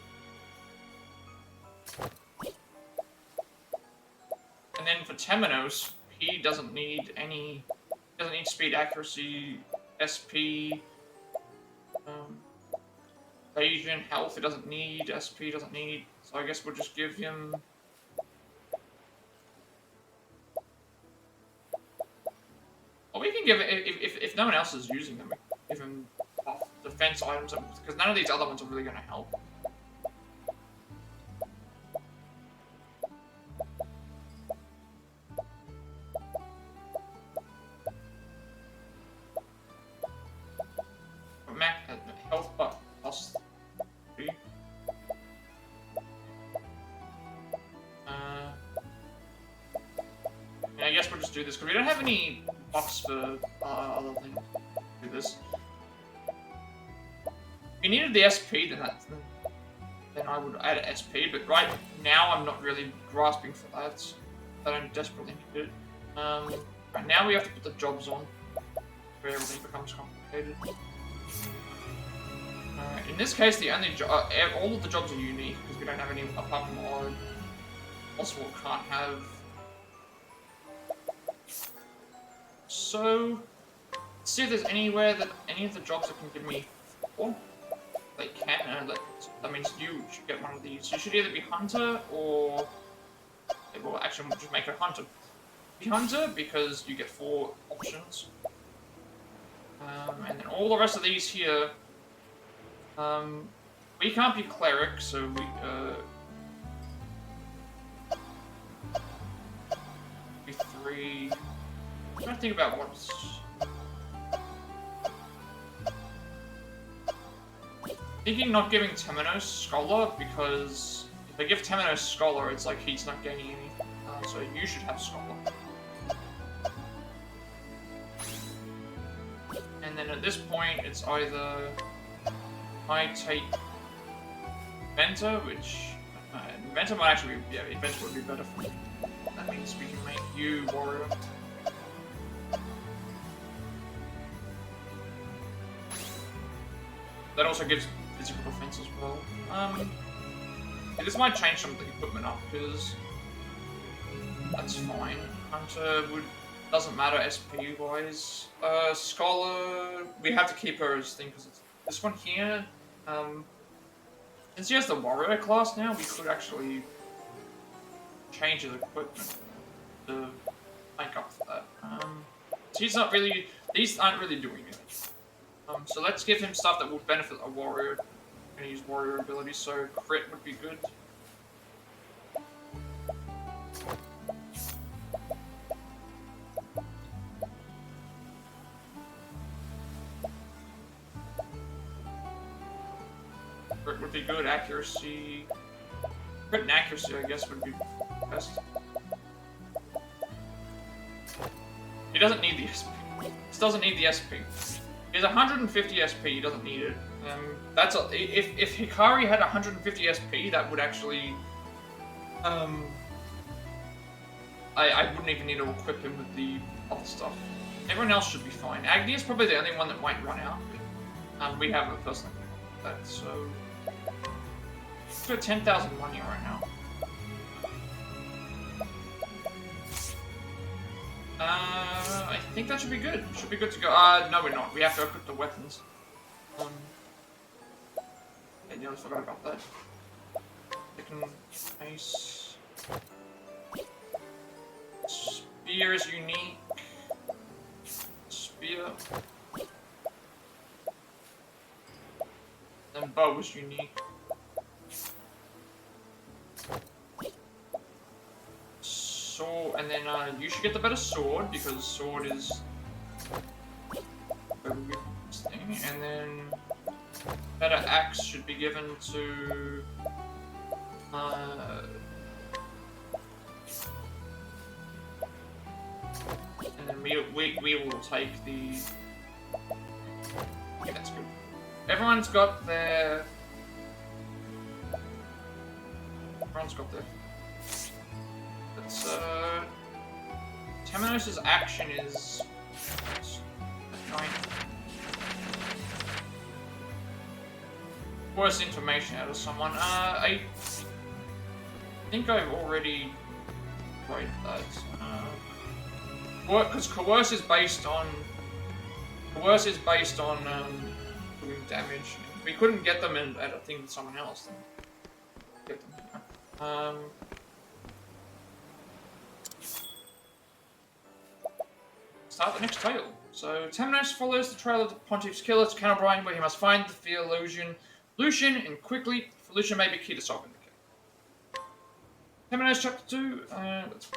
And then for Temenos, he doesn't need any. Doesn't need speed, accuracy, SP, evasion, health. It doesn't need SP. Doesn't need. So I guess we'll just give him. Or we can give it if no one else is using them. We can give him defense items because none of these other ones are really going to help. Health buff plus 3. Yeah, I guess we'll just do this because we don't have any buffs for other things. Do this. If you needed the SP, then I would add SP, but right now I'm not really grasping for that. I don't desperately need it. Right now we have to put the jobs on, where everything becomes complicated. In this case, the only all of the jobs are unique, because we don't have any apart from Odd. Oswald can't have. So, let's see if there's anywhere that any of the jobs that can give me 4. They can, that means you should get one of these. You should either be Hunter or... Well, actually, we'll just make it Hunter. Be Hunter, because you get 4 options. And then all the rest of these here... we can't be Cleric, so we, be 3... I'm trying to think about what's... Thinking not giving Temenos Scholar, because if I give Temenos Scholar, it's like he's not gaining anything. So you should have Scholar. And then at this point, it's either I take Inventor, which... Inventor might actually be... Yeah, Inventor would be better for me. That means we can make you Warrior. That also gives physical defense as well. Yeah, this might change some of the equipment up, because that's fine. Hunter doesn't matter SP wise. Scholar, we have to keep her as thing, because it's this one here. Since he has the warrior class now, we could actually change his equipment to make up for that. He's not really, these aren't really doing it. So let's give him stuff that will benefit a warrior. I'm gonna use warrior abilities, so crit would be good. Crit would be good, accuracy... Crit and accuracy, I guess, would be best. He doesn't need the SP. This doesn't need the SP. He has 150 SP, he doesn't need it. That's if Hikari had 150 SP, that would actually... I wouldn't even need to equip him with the other stuff. Everyone else should be fine. Agni is probably the only one that might run out. We have a person like that, so... Let's do 10,000 money right now. I think that should be good. Should be good to go. No, we're not. We have to equip the weapons. I nearly forgot about that. Second ace. Spear is unique. Spear. And bow is unique. Sword, and then you should get the better sword, because sword is a good thing, and then better axe should be given to and then we will take the... Yeah, that's good. Everyone's got their... It's, Temenos' action is... annoying. Worse information out of someone. I think I've already wrote that. Because coerce is based on doing damage. If we couldn't get them at a thing with someone else, then get them here. Start the next tale. So, Temenos follows the trail of the Pontiff's killer to Canobrine, where he must find the theologian Lucian, and quickly, for Lucian may be key to solving the case. Temenos Chapter 2, let's...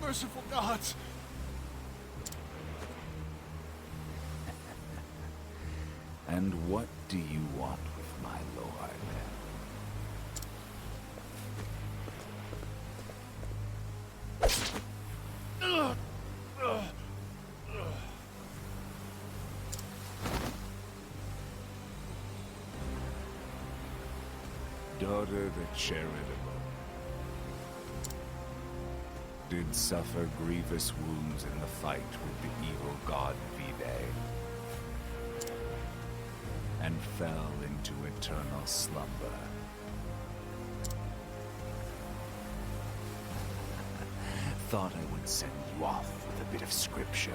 Merciful gods, And what do you want with my lord? Daughter the charitable did suffer grievous wounds in the fight with the evil god Vide, and fell into eternal slumber. Thought I would send you off with a bit of scripture.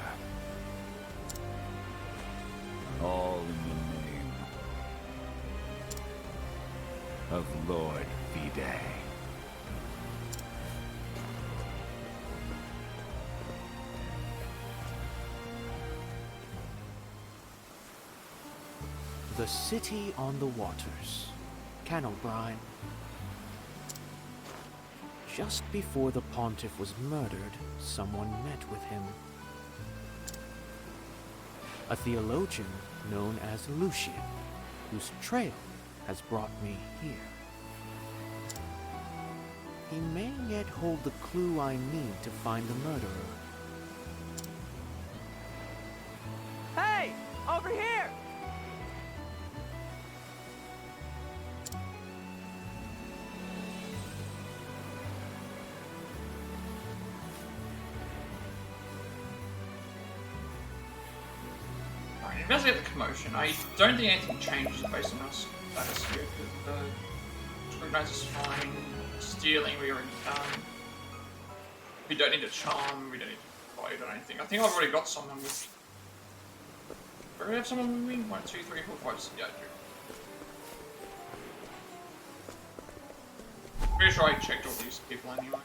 All in the name of Lord Vide. The city on the waters. Canalbrine. Just before the pontiff was murdered, someone met with him. A theologian known as Lucian, whose trail has brought me here. He may yet hold the clue I need to find the murderer. Hey! Over here! Alright, investigate the commotion. I don't think anything changes based on our status here, because the scrutinize is fine. Stealing, we already done. We don't need a charm, we don't need to fight or anything. I think I've already got someone with. Do we have someone with me? 1, 2, 3, 4, 5, 6. Yeah, I do. Pretty sure I checked all these people anyway.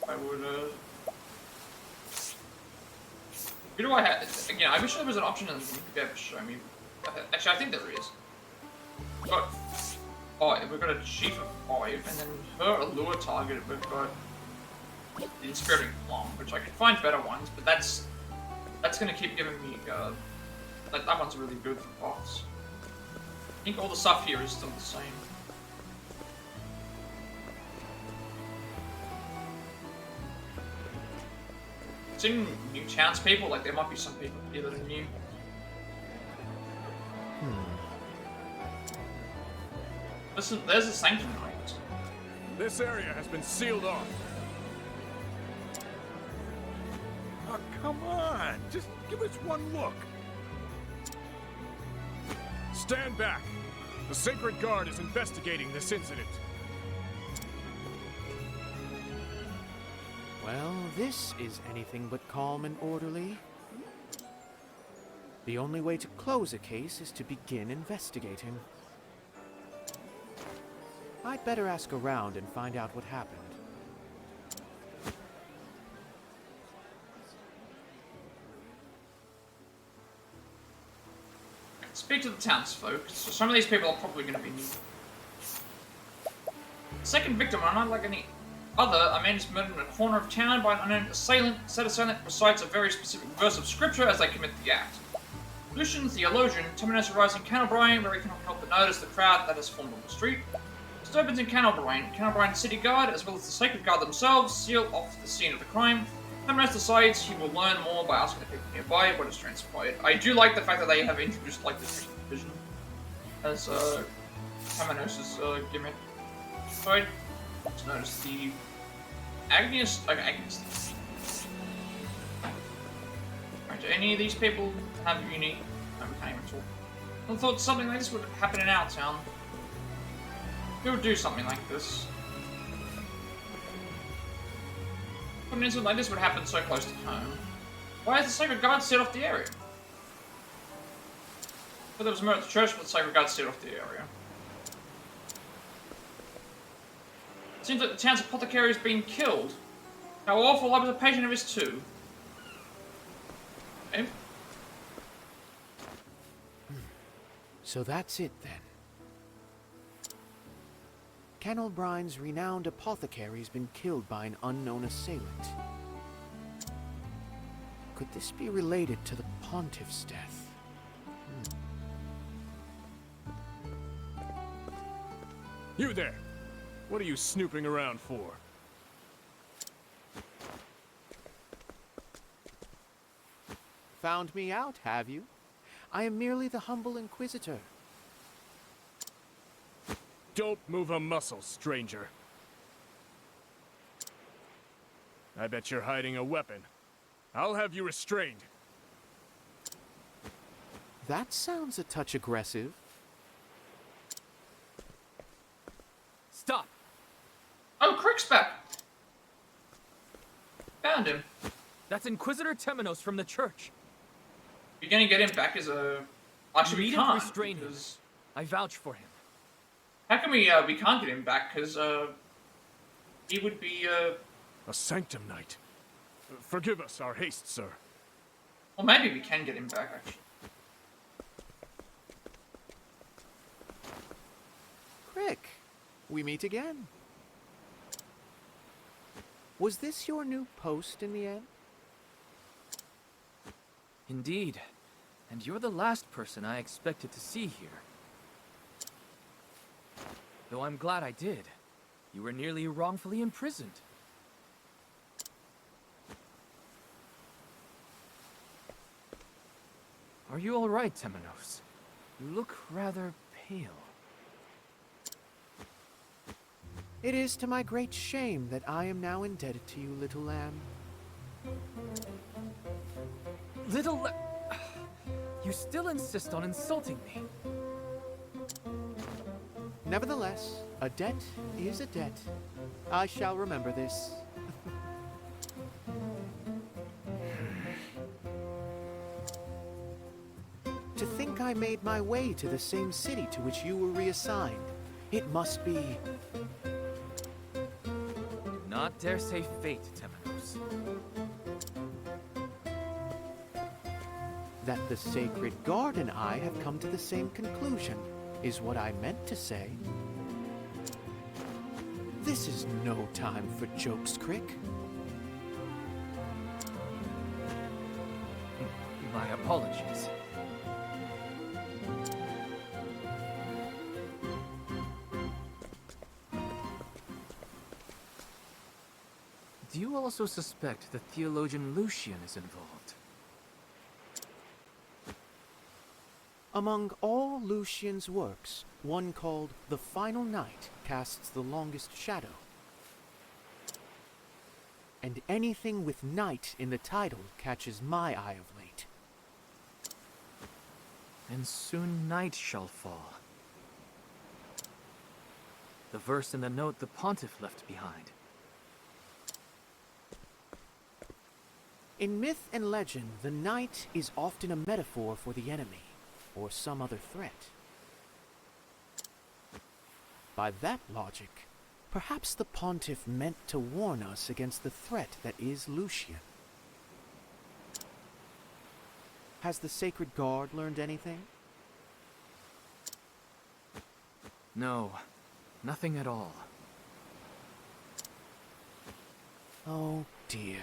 I would, Who do I have? Again, I wish there was an option in the game to be able to show me. Actually, I think there is. We've got 5. We've got a chief of 5, and then her allure target. We've got the inspiriting plum, which I can find better ones, but that's gonna keep giving me. Like that one's really good for bots. I think all the stuff here is still the same. Seeing new townspeople, like there might be some people here that are new. Listen, there's a Sanctum Knight. This area has been sealed off. Oh, come on. Just give us one look. Stand back. The Sacred Guard is investigating this incident. Well, this is anything but calm and orderly. The only way to close a case is to begin investigating. I'd better ask around and find out what happened. Speak to the townsfolk. So some of these people are probably going to be new. Second victim, unlike any other, a man is murdered in a corner of town by an unknown assailant. Said assailant recites a very specific verse of scripture as they commit the act. Lucian, theologian, Terminus arrives in Canalbrine, where he cannot help but notice the crowd that has formed on the street. Disturbance in Canalbrine City Guard, as well as the Sacred Guard themselves, seal off the scene of the crime. Terminus decides he will learn more by asking the people nearby what has transpired. I do like the fact that they have introduced like this vision as Terminus's gimmick. Right. Let's notice the Agnes. Okay, Agnes. Right, do any of these people have unique? No, we can't even talk. I thought something like this would happen in our town. Who would do something like this? An incident like this would happen so close to home. Why has the Sacred Guard set off the area? But there was a murder at the church, but the Sacred Guard set off the area. It seems like the town's apothecary has been killed. How awful, I was a patient of his too. Okay. So that's it then. Canalbrine's renowned apothecary has been killed by an unknown assailant. Could this be related to the Pontiff's death? You there! What are you snooping around for? Found me out, have you? I am merely the humble inquisitor. Don't move a muscle, stranger. I bet you're hiding a weapon. I'll have you restrained. That sounds a touch aggressive. Stop! Oh, Crick's back. Found him. That's Inquisitor Temenos from the church. You're gonna get him back as a... Actually, we You needn't can't. restrain him. Because... I vouch for him. How can we can't get him back? Because, he would be, A Sanctum Knight. Forgive us our haste, sir. Well, maybe we can get him back, actually. Crick, we meet again. Was this your new post in the end? Indeed. And you're the last person I expected to see here. Though I'm glad I did. You were nearly wrongfully imprisoned. Are you all right, Temenos? You look rather pale. It is to my great shame that I am now indebted to you, little lamb. You still insist on insulting me. Nevertheless, a debt is a debt. I shall remember this. To think I made my way to the same city to which you were reassigned. It must be... Do not dare say fate, Temenos. That the Sacred Guard and I have come to the same conclusion, is what I meant to say. This is no time for jokes, Crick. My apologies. Do you also suspect the theologian Lucian is involved? Among all Lucian's works, one called The Final Night casts the longest shadow. And anything with night in the title catches my eye of late. And soon night shall fall. The verse in the note the pontiff left behind. In myth and legend, the night is often a metaphor for the enemy, or some other threat. By that logic, perhaps the pontiff meant to warn us against the threat that is Lucian. Has the Sacred Guard learned anything? No, nothing at all. Oh dear,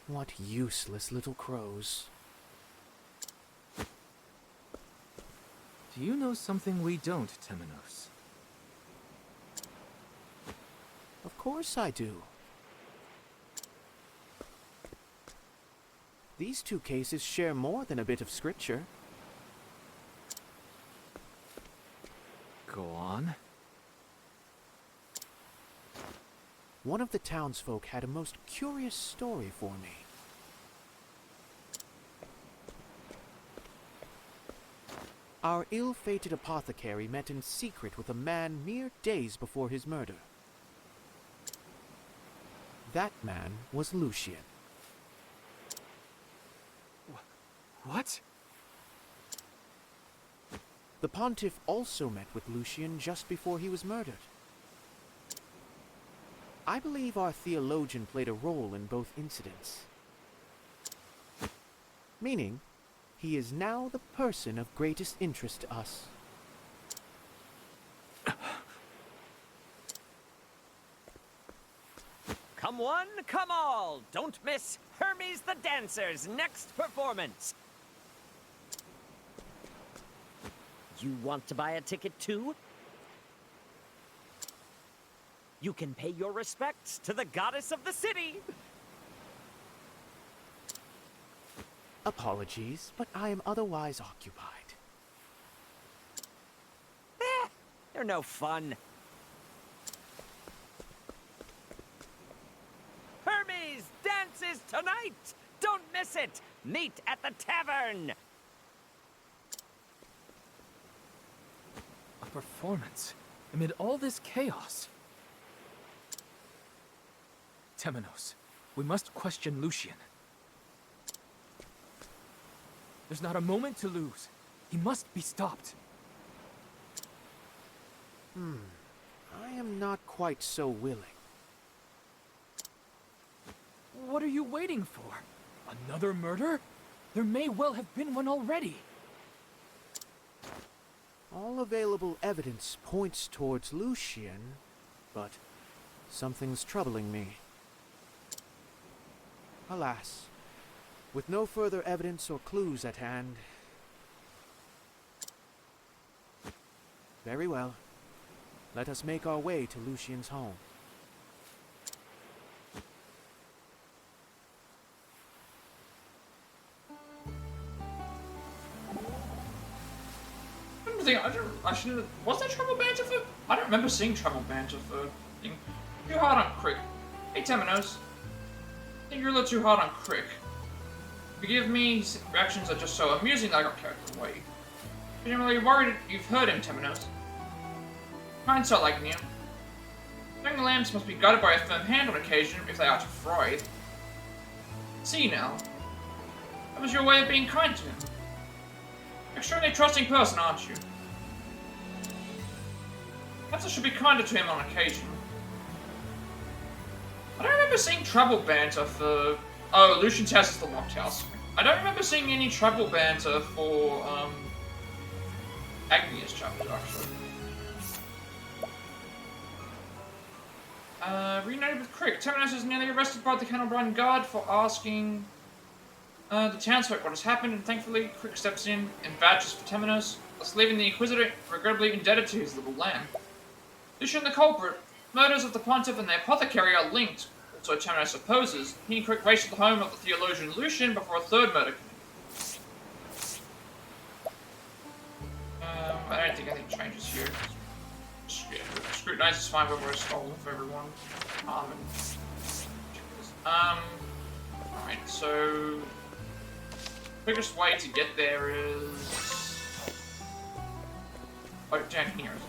what useless little crows. Do you know something we don't, Temenos? Of course I do. These two cases share more than a bit of scripture. Go on. One of the townsfolk had a most curious story for me. Our ill-fated apothecary met in secret with a man mere days before his murder. That man was Lucian. What? The pontiff also met with Lucian just before he was murdered. I believe our theologian played a role in both incidents. Meaning, he is now the person of greatest interest to us. Come one, come all! Don't miss Hermes the Dancer's next performance! You want to buy a ticket too? You can pay your respects to the goddess of the city. Apologies, but I am otherwise occupied. They're no fun. Hermes dances tonight! Don't miss it! Meet at the tavern! A performance amid all this chaos. Temenos, we must question Lucian. There's not a moment to lose. He must be stopped. I am not quite so willing. What are you waiting for? Another murder? There may well have been one already. All available evidence points towards Lucian, but something's troubling me. Alas, with no further evidence or clues at hand. Very well. Let us make our way to Lucian's home. Was there trouble banter for? I don't remember seeing trouble banter for. Too hard on Crick. Hey Temenos. I think you're a little too hard on Crick. Forgive me, his reactions are just so amusing that I got carried away. Generally worried you've hurt him, Temenos. Kind's not liking you. Young lambs must be guided by a firm hand on occasion if they are to fry. See now. That was your way of being kind to him. Extremely trusting person, aren't you? Perhaps I should be kinder to him on occasion. I don't remember seeing trouble banter for... Oh, Lucian's house is the locked house. I don't remember seeing any trouble banter for, Agnia's chapter, actually. Reunited with Crick. Temenos is nearly arrested by the Candlebrine Guard for asking the townsfolk what has happened, and thankfully Crick steps in and vouches for Temenos, thus leaving the Inquisitor regrettably indebted to his little lamb. Lucian the culprit. Murders of the Pontiff and the Apothecary are linked, so Temenos supposes. He and Crick race to the home of the theologian Lucian before a third murder committed. I don't think anything changes here. Scrutinize is fine, but we're stolen for everyone. Alright, so... quickest way to get there is... oh, down here, isn't it?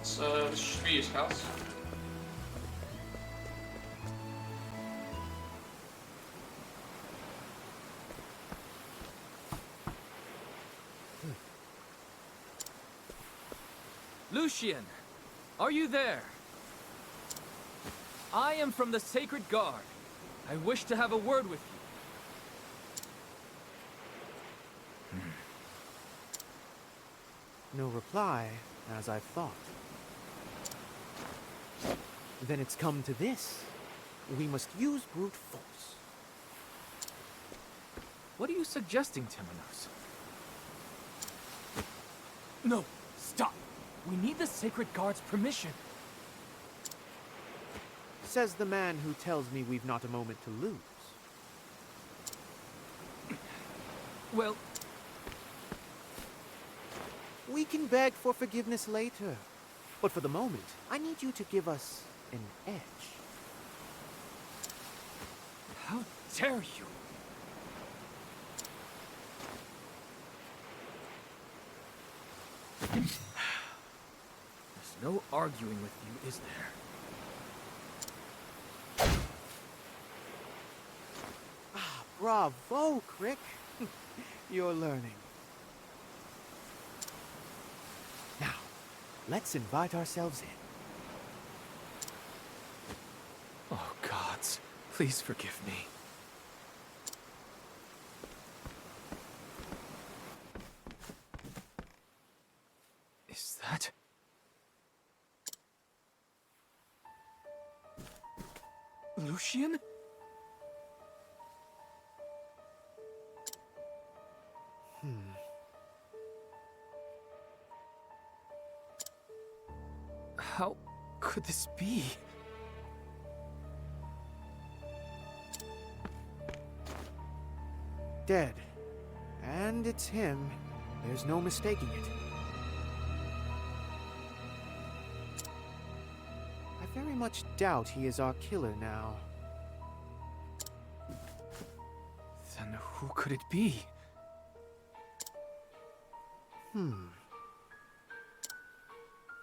So, this should be his house. Lucian, are you there? I am from the Sacred Guard. I wish to have a word with you. No reply, as I thought. Then it's come to this. We must use brute force. What are you suggesting, Temenos? No, stop! We need the Sacred Guard's permission. Says the man who tells me we've not a moment to lose. Well... we can beg for forgiveness later. But for the moment, I need you to give us an edge. How dare you! There's no arguing with you, is there? Ah, bravo, Crick. You're learning. Now, let's invite ourselves in. Oh, gods, please forgive me. Is that... Lucian? How could this be? Dead. And it's him. There's no mistaking it. I very much doubt he is our killer now. Then who could it be?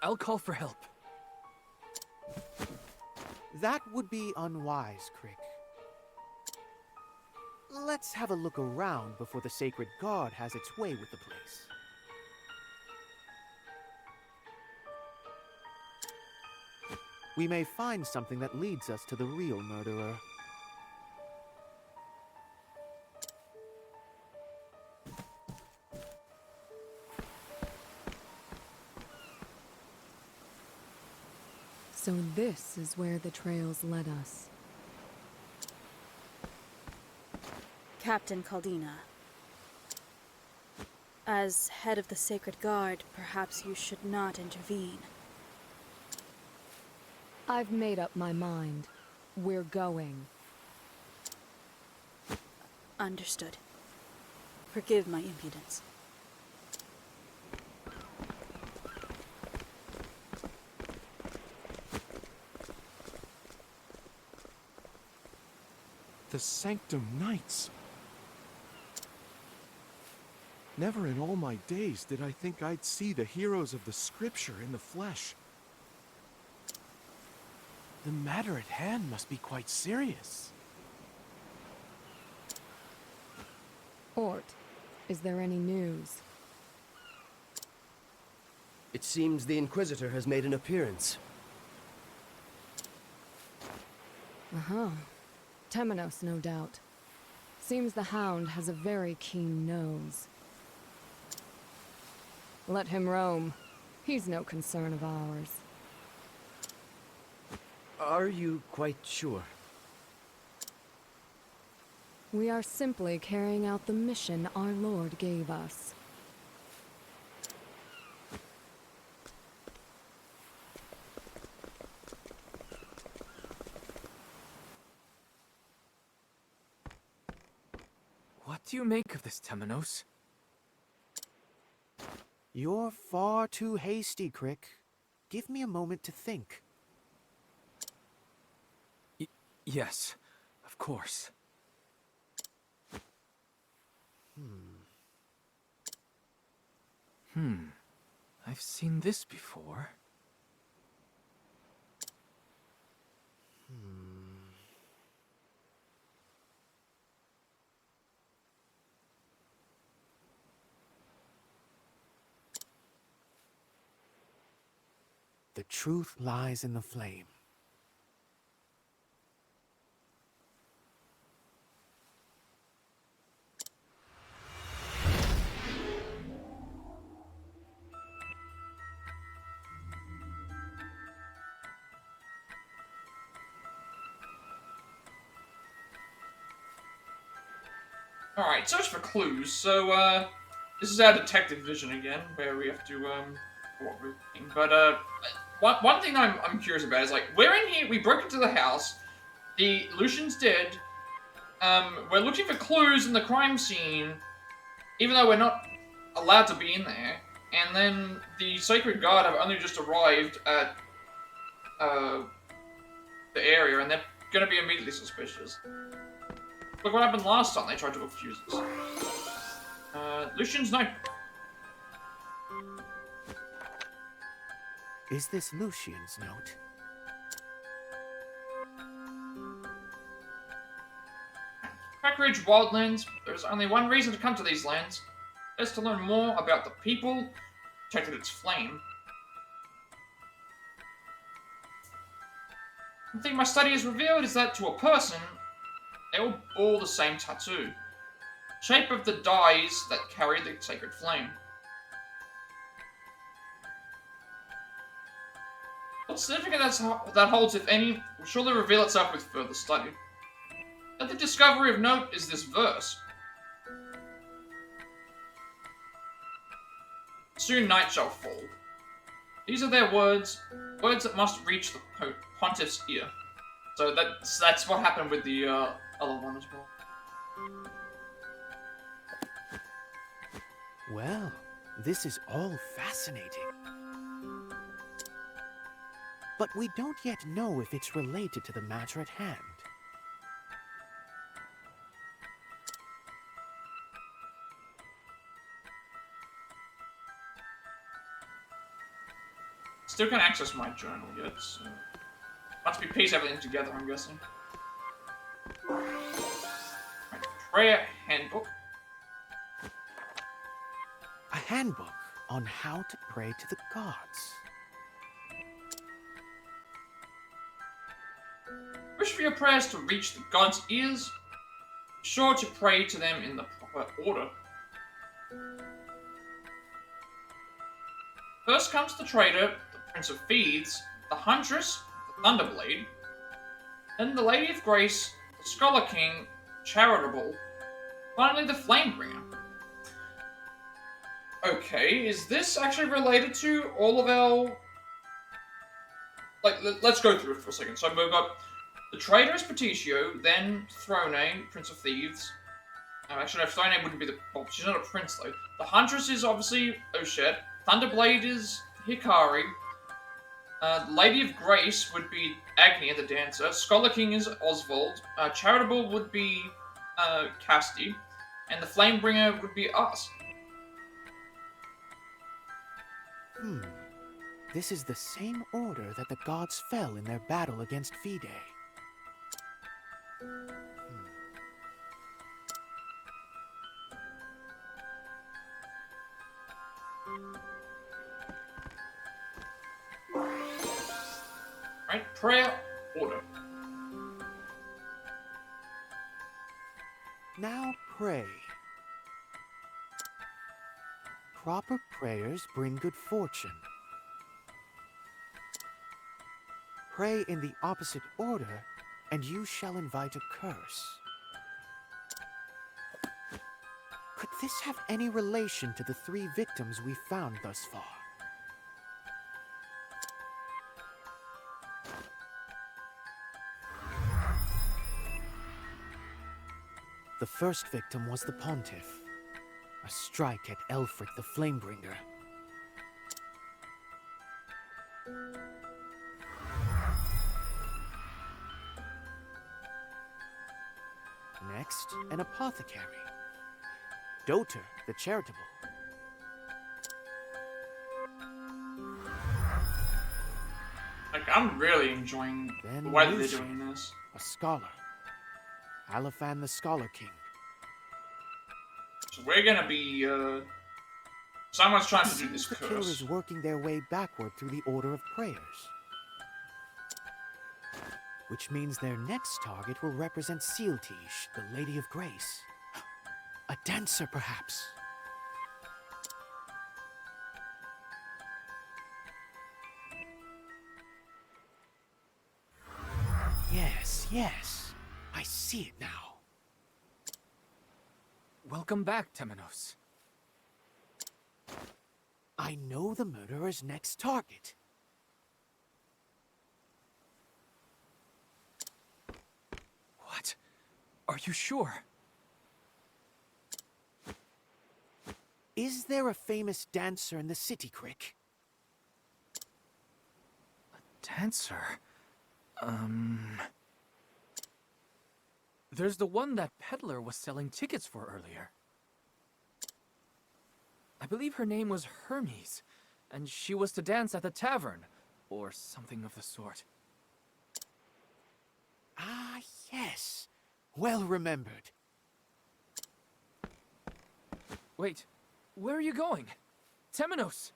I'll call for help. That would be unwise, Crick. Let's have a look around before the Sacred Guard has its way with the place. We may find something that leads us to the real murderer. So this is where the trails led us. Captain Caldina. As head of the Sacred Guard, perhaps you should not intervene. I've made up my mind. We're going. Understood. Forgive my impudence. The Sanctum Knights. Never in all my days did I think I'd see the heroes of the scripture in the flesh. The matter at hand must be quite serious. Ort, is there any news? It seems the Inquisitor has made an appearance. Uh-huh. Temenos, no doubt. Seems the Hound has a very keen nose. Let him roam. He's no concern of ours. Are you quite sure? We are simply carrying out the mission our Lord gave us. What do you make of this, Temenos? You're far too hasty, Crick. Give me a moment to think. Yes, of course. I've seen this before. The truth lies in the flame. Alright, search for clues. So, this is our detective vision again, where we have to, what we're looking. But, one thing I'm curious about is, like, we're in here, we broke into the house, the Lucian's dead, we're looking for clues in the crime scene, even though we're not allowed to be in there, and then the Sacred Guard have only just arrived at, the area, and they're gonna be immediately suspicious. Look what happened last time they tried to accuse us. Lucian's note. Is this Lucian's note? Crackridge Wildlands. There's only one reason to come to these lands. It's to learn more about the people. Protected its flame. One thing my study has revealed is that to a person, they all bore the same tattoo. Shape of the dyes that carry the sacred flame. What significance that holds, if any, will surely reveal itself with further study. But the discovery of note is this verse. Soon night shall fall. These are their words. Words that must reach the pontiff's ear. So that's what happened with the other one as well. Well, this is all fascinating. But we don't yet know if it's related to the matter at hand. Still can't access my journal yet, so... Once we piece everything together, I'm guessing. Right, prayer handbook. A handbook on how to pray to the gods. Wish for your prayers to reach the gods' ears. Be sure to pray to them in the proper order. First comes the trader, the Prince of Thieves, the Huntress, the Thunderblade, then the Lady of Grace, the Scholar King, Charitable, finally the Flamebringer. Okay, is this actually related to all of our... Like, let's go through it for a second. So we've got the trader is Petitio, then Throne, Prince of Thieves. Actually, no, Throne wouldn't be the... Well, she's not a prince, though. The Huntress is obviously Ochette. Thunderblade is Hikari. Lady of Grace would be Agnia, the dancer. Scholar King is Oswald. Charitable would be Castti. And the Flamebringer would be us. This is the same order that the gods fell in their battle against Fide. Right, prayer order. Now pray. Proper prayers bring good fortune. Pray in the opposite order, and you shall invite a curse. Could this have any relation to the 3 victims we found thus far? The first victim was the Pontiff, a strike at Elfric the Flamebringer. Next, an apothecary, Doter the Charitable. Like, I'm really enjoying the way that they're doing this. A scholar, Aliphan the Scholar King. So we're gonna be, someone's trying to do this The curse. killers working their way backward through the order of prayers. Which means their next target will represent Sealtish, the Lady of Grace. A dancer, perhaps. Yes. I see it now. Welcome back, Temenos. I know the murderer's next target. What? Are you sure? Is there a famous dancer in the city, Crick? A dancer? There's the one that peddler was selling tickets for earlier. I believe her name was Hermes, and she was to dance at the tavern, or something of the sort. Ah, yes. Well remembered. Wait, where are you going? Temenos!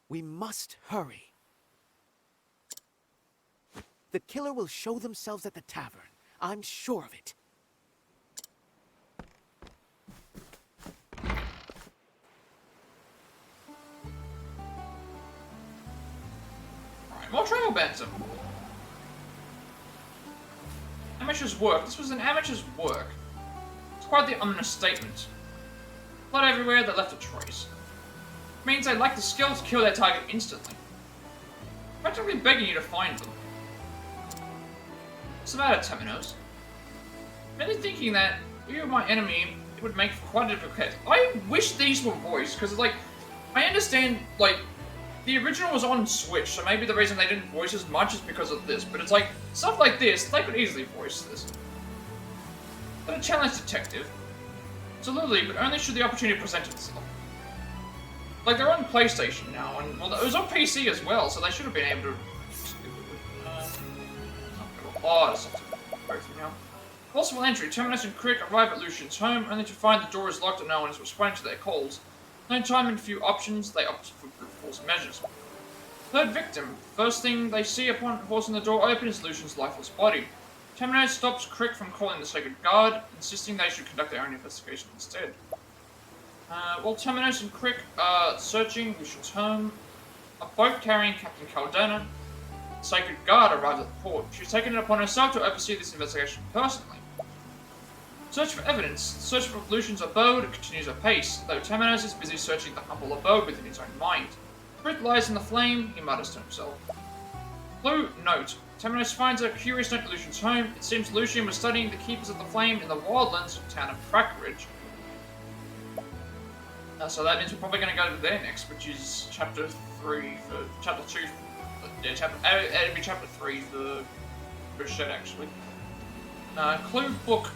We must hurry. The killer will show themselves at the tavern. I'm sure of it. Alright, more travel banter. Amateur's work. This was an amateur's work. It's quite the understatement. Blood everywhere that left a trace. means they lack the skill to kill their target instantly. Practically begging you to find them. What's the matter, Temenos? Merely thinking that you were my enemy, it would make for quite a difficult case. I wish these were voiced, because, like, I understand, like, the original was on Switch, so maybe the reason they didn't voice as much is because of this, but it's like, stuff like this, they could easily voice this. But a challenge detective. Absolutely, but only should the opportunity present itself. Like, they're on PlayStation now, and, well, it was on PC as well, so they should have been able to... Both now. Possible entry. Terminus and Crick arrive at Lucian's home, only to find the door is locked and no one is responding to their calls. No time and few options, they opt for brute force measures. Third victim. First thing they see upon forcing the door open is Lucian's lifeless body. Terminus stops Crick from calling the Sacred Guard, insisting they should conduct their own investigation instead. While Terminus and Crick are searching Lucian's home, a boat carrying Captain Caldana, the Sacred Guard, arrives at the port. She's taken it upon herself to oversee this investigation personally. Search for evidence. The search for Lucian's abode continues apace, though Terminus is busy searching the humble abode within his own mind. Truth lies in the flame, he mutters to himself. Clue note. Terminus finds a curious note to Lucian's home. It seems Lucian was studying the Keepers of the Flame in the wildlands town of Crackeridge. So that means we're probably going to go to there next, which is chapter 3 for... chapter 2... yeah, it'd be chapter 3 for Ochette, actually. Clue book.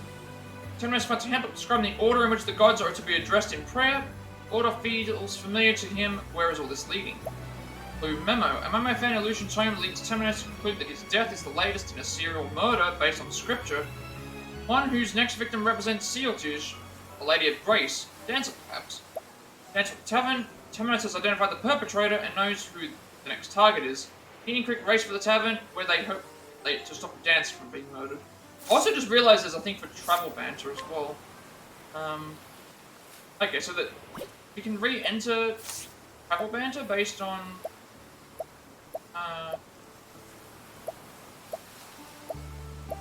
Terminus finds a handbook describing the order in which the gods are to be addressed in prayer. Order feels familiar to him. Where is all this leading? Clue memo. A memo found in Lucian's home leads Terminus to conclude that his death is the latest in a serial murder based on scripture. One whose next victim represents Sealtish, a lady of grace. Dancer, perhaps. Dancer at the tavern. Terminus has identified the perpetrator and knows who the next target is. He and Crick race for the tavern, where they hope to stop a dancer from being murdered. I also just realised there's a thing for travel banter as well. Okay, so that you can re-enter travel banter based on...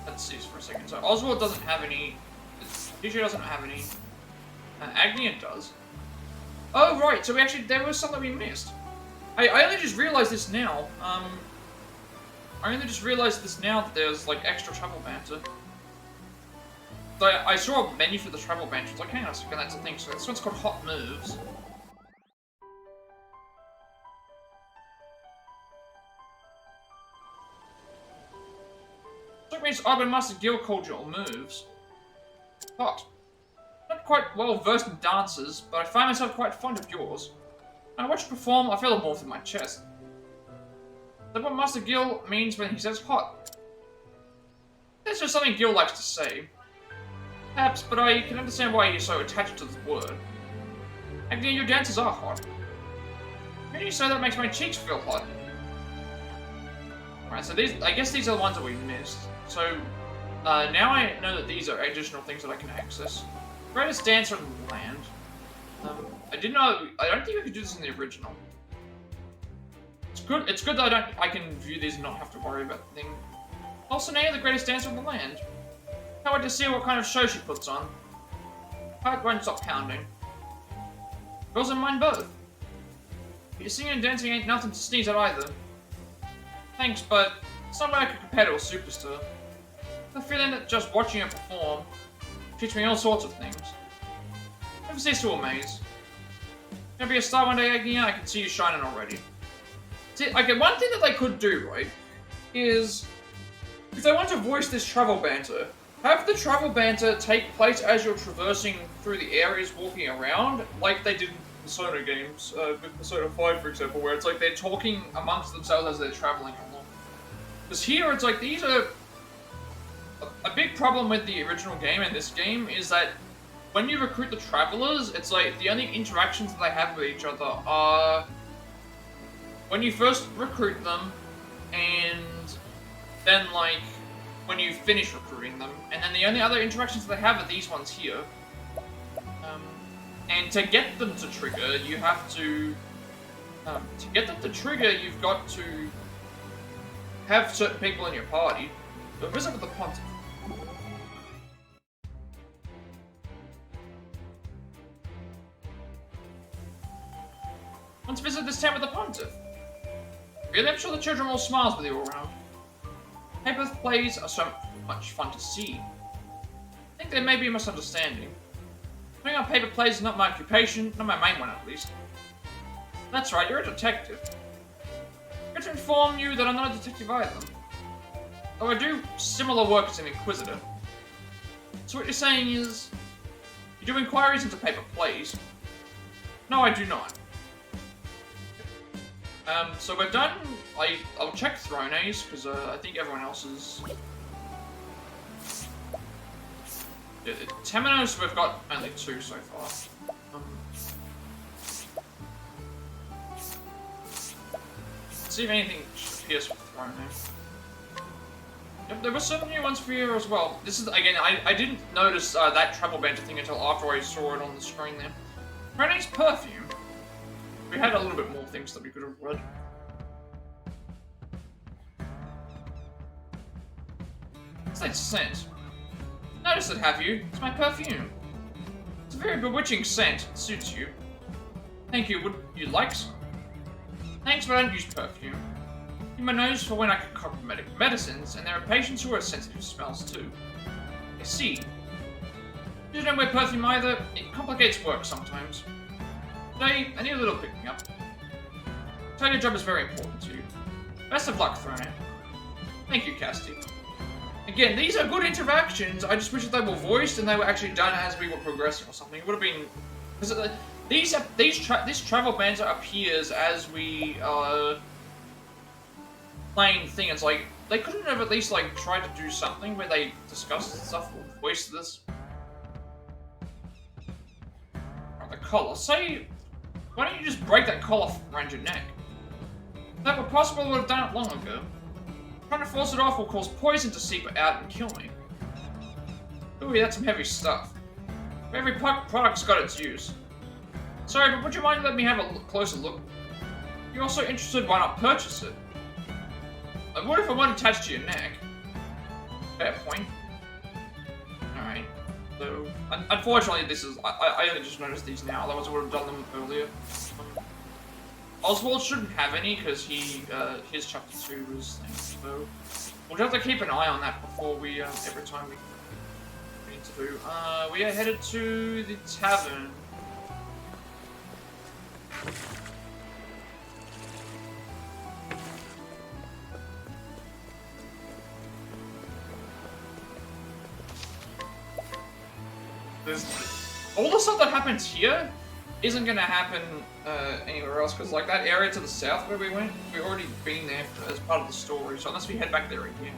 let's see for a second. So Oswald doesn't have any... Usually doesn't have any. Agnia does. Oh, right, so we actually... there was something we missed. I only just realised this now. I only just realised this now that there's, like, extra travel banter. So I saw a menu for the travel banter. It's like, hang on a second, that's a thing. So this one's called Hot Moves. So it means I've been Master Gil called your moves. Hot. Not quite well versed in dances, but I find myself quite fond of yours. When I watch you perform, I feel a warmth in my chest. That's what Master Gil means when he says hot. That's just something Gil likes to say. Perhaps, but I can understand why he's so attached to this word. Agnia, your dances are hot. When you say that makes my cheeks feel hot. Alright, so these, I guess these are the ones that we missed. So, now I know that these are additional things that I can access. Greatest dancer in the land. I didn't know, I don't think I could do this in the original. It's good that I can view these and not have to worry about the thing. Also, now you're the greatest dancer in the land. Can't wait to see what kind of show she puts on. Heart won't stop pounding. Girls and mine both. Your singing and dancing ain't nothing to sneeze at either. Thanks, but it's not like I could compare to a superstar. The feeling that just watching her perform teach me all sorts of things. Never cease to amaze. Gonna be a star one day, Agnia. I can see you shining already. See, okay, one thing that they could do, right, is if they want to voice this travel banter, have the travel banter take place as you're traversing through the areas, walking around, like they did in Persona games, with Persona 5, for example, where it's like they're talking amongst themselves as they're traveling along. Because here, it's like these are... A big problem with the original game and this game is that when you recruit the travelers, it's like the only interactions that they have with each other are when you first recruit them, and then like when you finish recruiting them, and then the only other interactions they have are these ones here. And to get them to trigger, you have to get them to trigger, you've got to have certain people in your party. So visit with the Pontiff. Once visit this town with the pontiff. Really, I'm sure the children will smiles with you all around. Paper plays are so much fun to see. I think there may be a misunderstanding. Putting on paper plays is not my occupation, not my main one at least. That's right, you're a detective. I'm here to inform you that I'm not a detective either. Though I do similar work as an inquisitor. So what you're saying is, you do inquiries into paper plays? No, I do not. So we're done. I'll check Thrones, because I think everyone else is... Yeah, Temenos, we've got only 2 so far. Let's see if anything appears with Thrones. Yep, there were some new ones for you as well. This is, again, I didn't notice that travel banter thing until after I saw it on the screen there. Thrones perfume. We had a little bit more things that we could have read. What's that scent? Notice it, have you? It's my perfume. It's a very bewitching scent. It suits you. Thank you. Would you like some? Thanks, but I don't use perfume. In my nose for when I concoct medicines, and there are patients who are sensitive to smells too. I see. You don't wear perfume either. It complicates work sometimes. Today, I need a little picking up. Tell your job is very important to you. Best of luck, Throne. Thank you, Castti. Again, these are good interactions. I just wish that they were voiced and they were actually done as we were progressing or something. It would have been... Because this travel banter appears as we playing thing. It's like, they couldn't have at least like tried to do something where they discussed stuff or voiced this. The collar. Say, why don't you just break that collar around your neck? If that were possible, I would have done it long ago. Trying to force it off will cause poison to seep out and kill me. Ooh, that's some heavy stuff. Every product's got its use. Sorry, but would you mind letting me have a closer look? If you're also interested, why not purchase it? I would if it weren't attached to your neck. Fair point. Alright. So, unfortunately, this is... I only just noticed these now, otherwise I would have done them earlier. Oswald shouldn't have any, because he, his chapter 2 was things, so... We'll have to keep an eye on that before we, every time we need to do. We are headed to the tavern. All the stuff that happens here isn't gonna happen anywhere else, because like that area to the south where we went, we've already been there as part of the story, so unless we head back there again.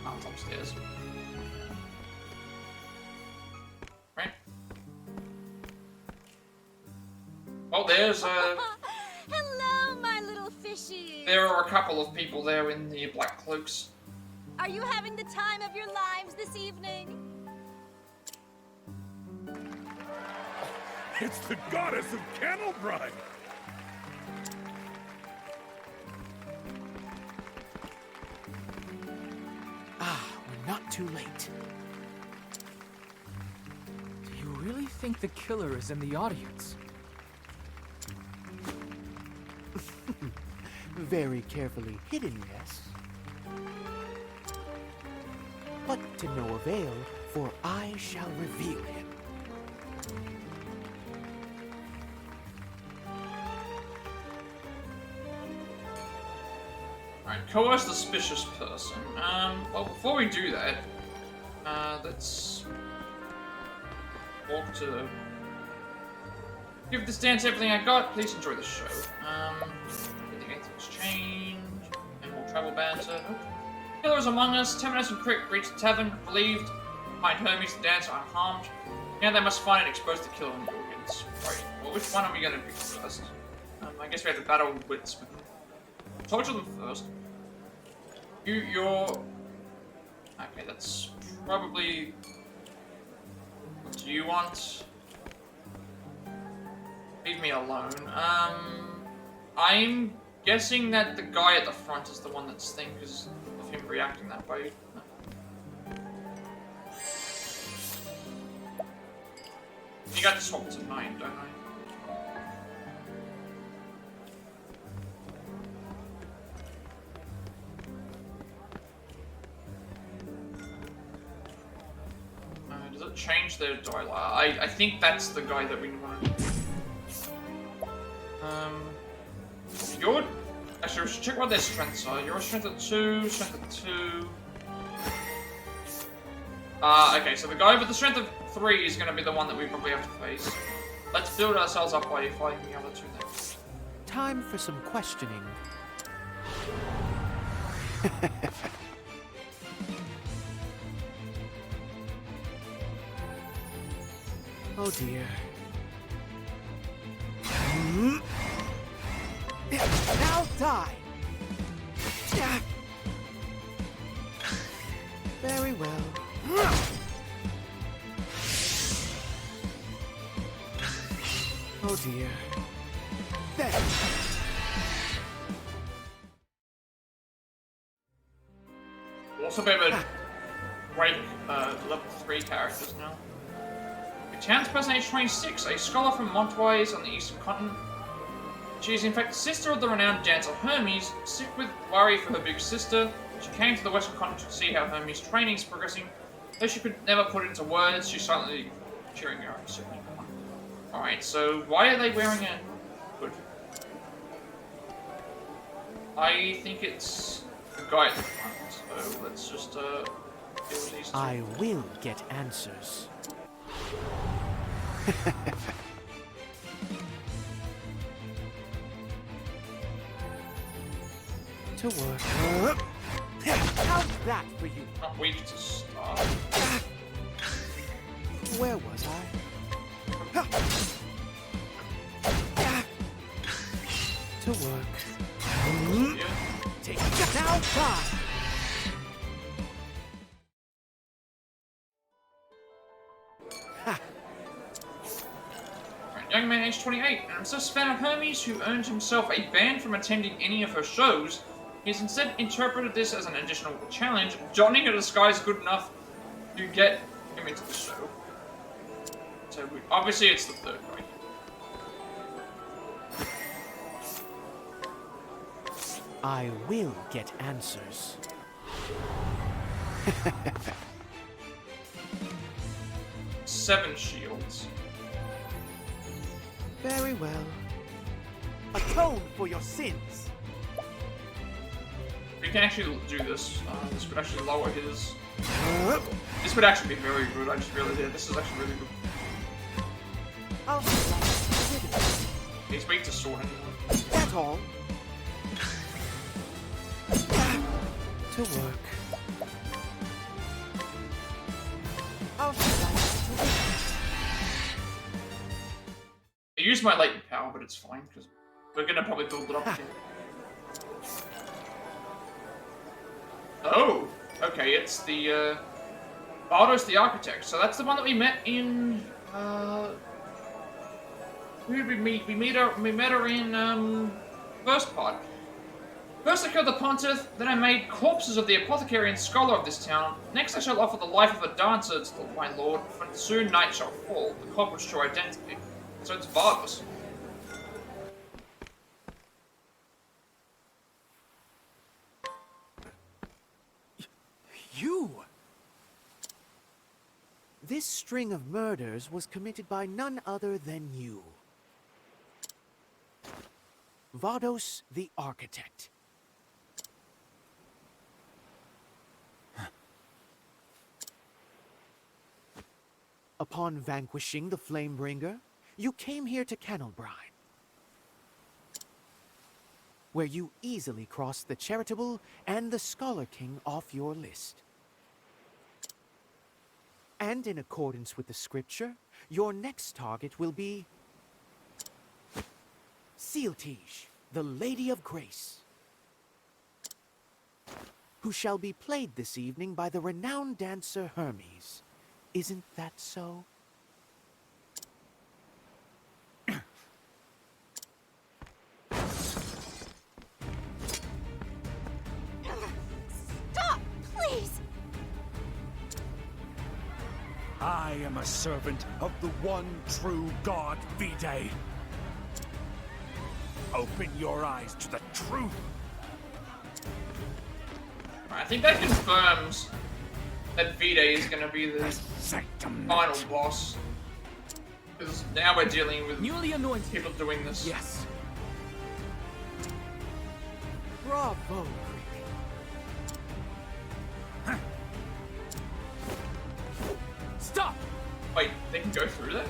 Oh, it's upstairs. Right. Oh, there's Hello, my little fishies. There are a couple of people there in the black cloaks. Are you having the time of your lives this evening? It's the goddess of Kennelbride! Ah, we're not too late. Do you really think the killer is in the audience? Very carefully hidden, yes. But to no avail, for I shall reveal him. Alright, coerce the suspicious person. Well, before we do that, let's walk to... Give this dance everything I got. Please enjoy the show. Exchange, and more travel banter. Nope. Killers among us. Temenos and Crick reach the tavern, relieved. Find Hermes the dancer unharmed. Now they must find and expose the killer in the organs. Right. Well, which one are we going to pick first? I guess we have to battle wits with them. Torture them first. You're... Okay, that's probably... What do you want? Leave me alone. I'm guessing that the guy at the front is the one that's thing because of him reacting that way. You got to swap to 9, don't I? Does it change their dialogue? I think that's the guy that we want to... Your... Actually, we should check what their strengths are. Your strength at 2, strength at 2... okay, so the guy with the strength of 3 is going to be the one that we probably have to face. Let's build ourselves up by fighting the other 2 things. Time for some questioning. Oh dear. Now die! Very well. Oh dear. There. Also be able to rank level 3 characters now. A townsperson age 26, a scholar from Montwise on the eastern continent. She is in fact the sister of the renowned dancer Hermes. Sick with worry for her big sister, she came to the western continent to see how Hermes' training is progressing. Though she could never put it into words, she's silently cheering her on. Alright, so why are they wearing a hood? I think it's the guy at the front, so let's just deal with these two. I will get answers. To work. How's that for you? Not weak to start. Where was I? To work. Yeah. Take it now, die! Young man aged 28, an obsessed fan of Hermes who earned himself a ban from attending any of her shows. He's instead interpreted this as an additional challenge, donning a disguise good enough to get him into the show. So obviously it's the third guy. I will get answers. 7 shields. Very well. Atone for your sins. We can actually do this. This would actually lower his... This would actually be very good. I just realized this is actually really good. I'll He's weak to sword anyway. That's all. To work. I'll I used my latent power, but it's fine, because we're gonna probably build it up again. Oh! Okay, it's the, Bardos the Architect. So that's the one that we met in, who did we meet? We met her in, first part. First I killed the Pontiff, then I made corpses of the apothecary and scholar of this town. Next I shall offer the life of a dancer to my lord, for soon night shall fall, the culprit's true identity. So it's Bardos. You! This string of murders was committed by none other than you. Bardos the Architect. Upon vanquishing the Flamebringer, you came here to Kennelbrine, where you easily crossed the Charitable and the Scholar King off your list. And in accordance with the scripture, your next target will be Sealtige, the Lady of Grace, who shall be played this evening by the renowned dancer Hermes. Isn't that so? Stop! I am a servant of the one true God, Vide. Open your eyes to the truth. I think that confirms that Vide is going to be the final boss. Because now we're dealing with newly anointed people doing this. Yes. Bravo, Creek. Stop! Wait, they can go through there?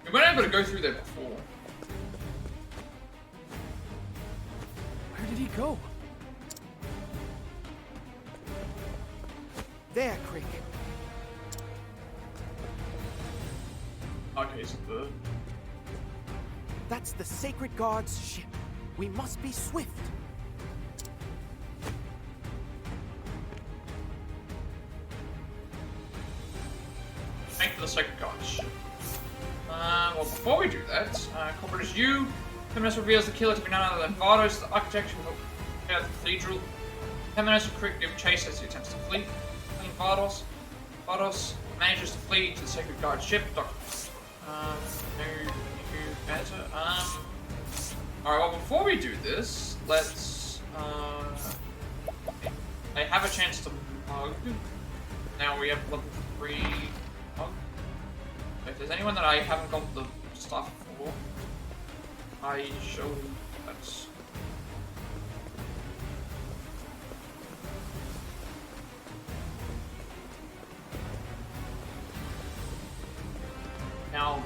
We weren't able to go through there before. Where did he go? There, Creek. Okay, so the... That's the Sacred Guard's ship. We must be swift. Thank for the Sacred Guard's ship. Well, before we do that, Corporate is you. Terminus reveals the killer to be none other than Vardos, the architect who helped prepare the cathedral. Terminus and Crick give chase as he attempts to flee. Vardos manages to flee to the Sacred Guard ship. Alright, well, before we do this, let's, I have a chance to mug. Now we have level 3 mug. If there's anyone that I haven't got the stuff for, I shall, let's... Now,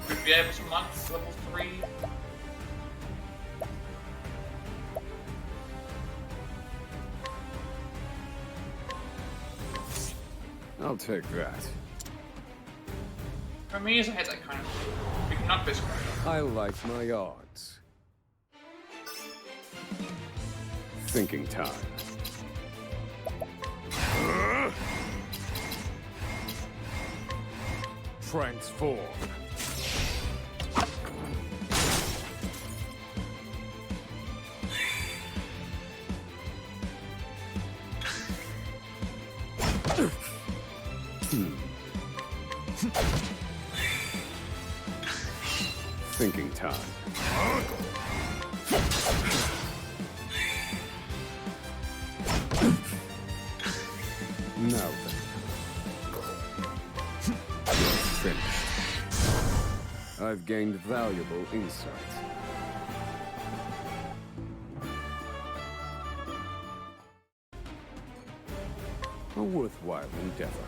would be able to mug level 3. I'll take that. For me, as I had that kind of... We can knock this guy off. I like my odds. Thinking time. Transform. Thinking time. Now then. Finished. I've gained valuable insight. A worthwhile endeavor.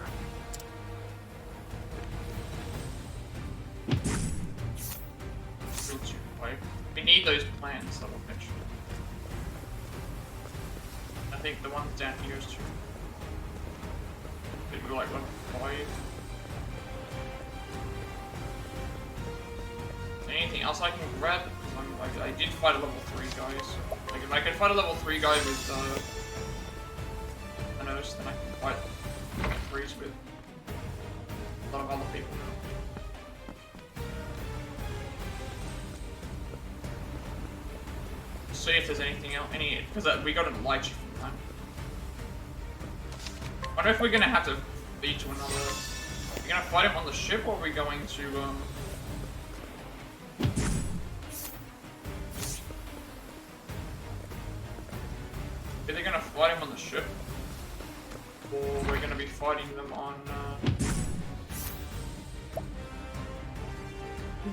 We need those plans that were mentioned. I think the ones down here is true. Maybe like level 5. Anything else I can grab? Because I did fight a level 3 guy, so like if I can fight a level 3 guy with Thanos, then I can fight level 3s with a lot of other people. See if there's anything else, because we got a light shift from time. I wonder if we're gonna have to beat to another. Are we gonna fight him on the ship, or are we going to Are they gonna fight him on the ship, or we're gonna be fighting them on?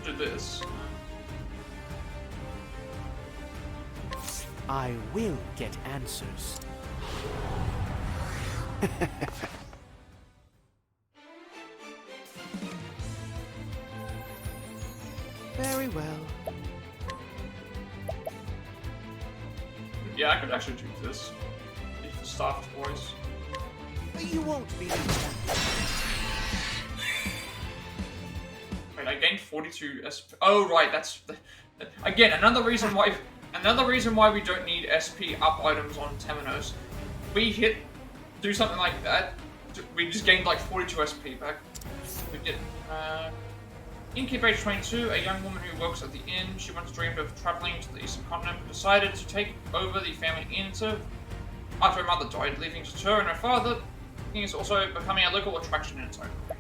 Do this. I will get answers. Very well. Yeah, I could actually do this. If the staff voice. You won't believe that. Wait, I gained 42 SP. Oh, right, that's again another reason why. Another reason why we don't need SP up items on Temenos. We do something like that, we just gained like 42 SP back. We did. Incubate 22, a young woman who works at the inn. She once dreamed of traveling to the eastern continent, but decided to take over the family inn after her mother died, leaving to her and her father thing is also becoming a local attraction in its own way.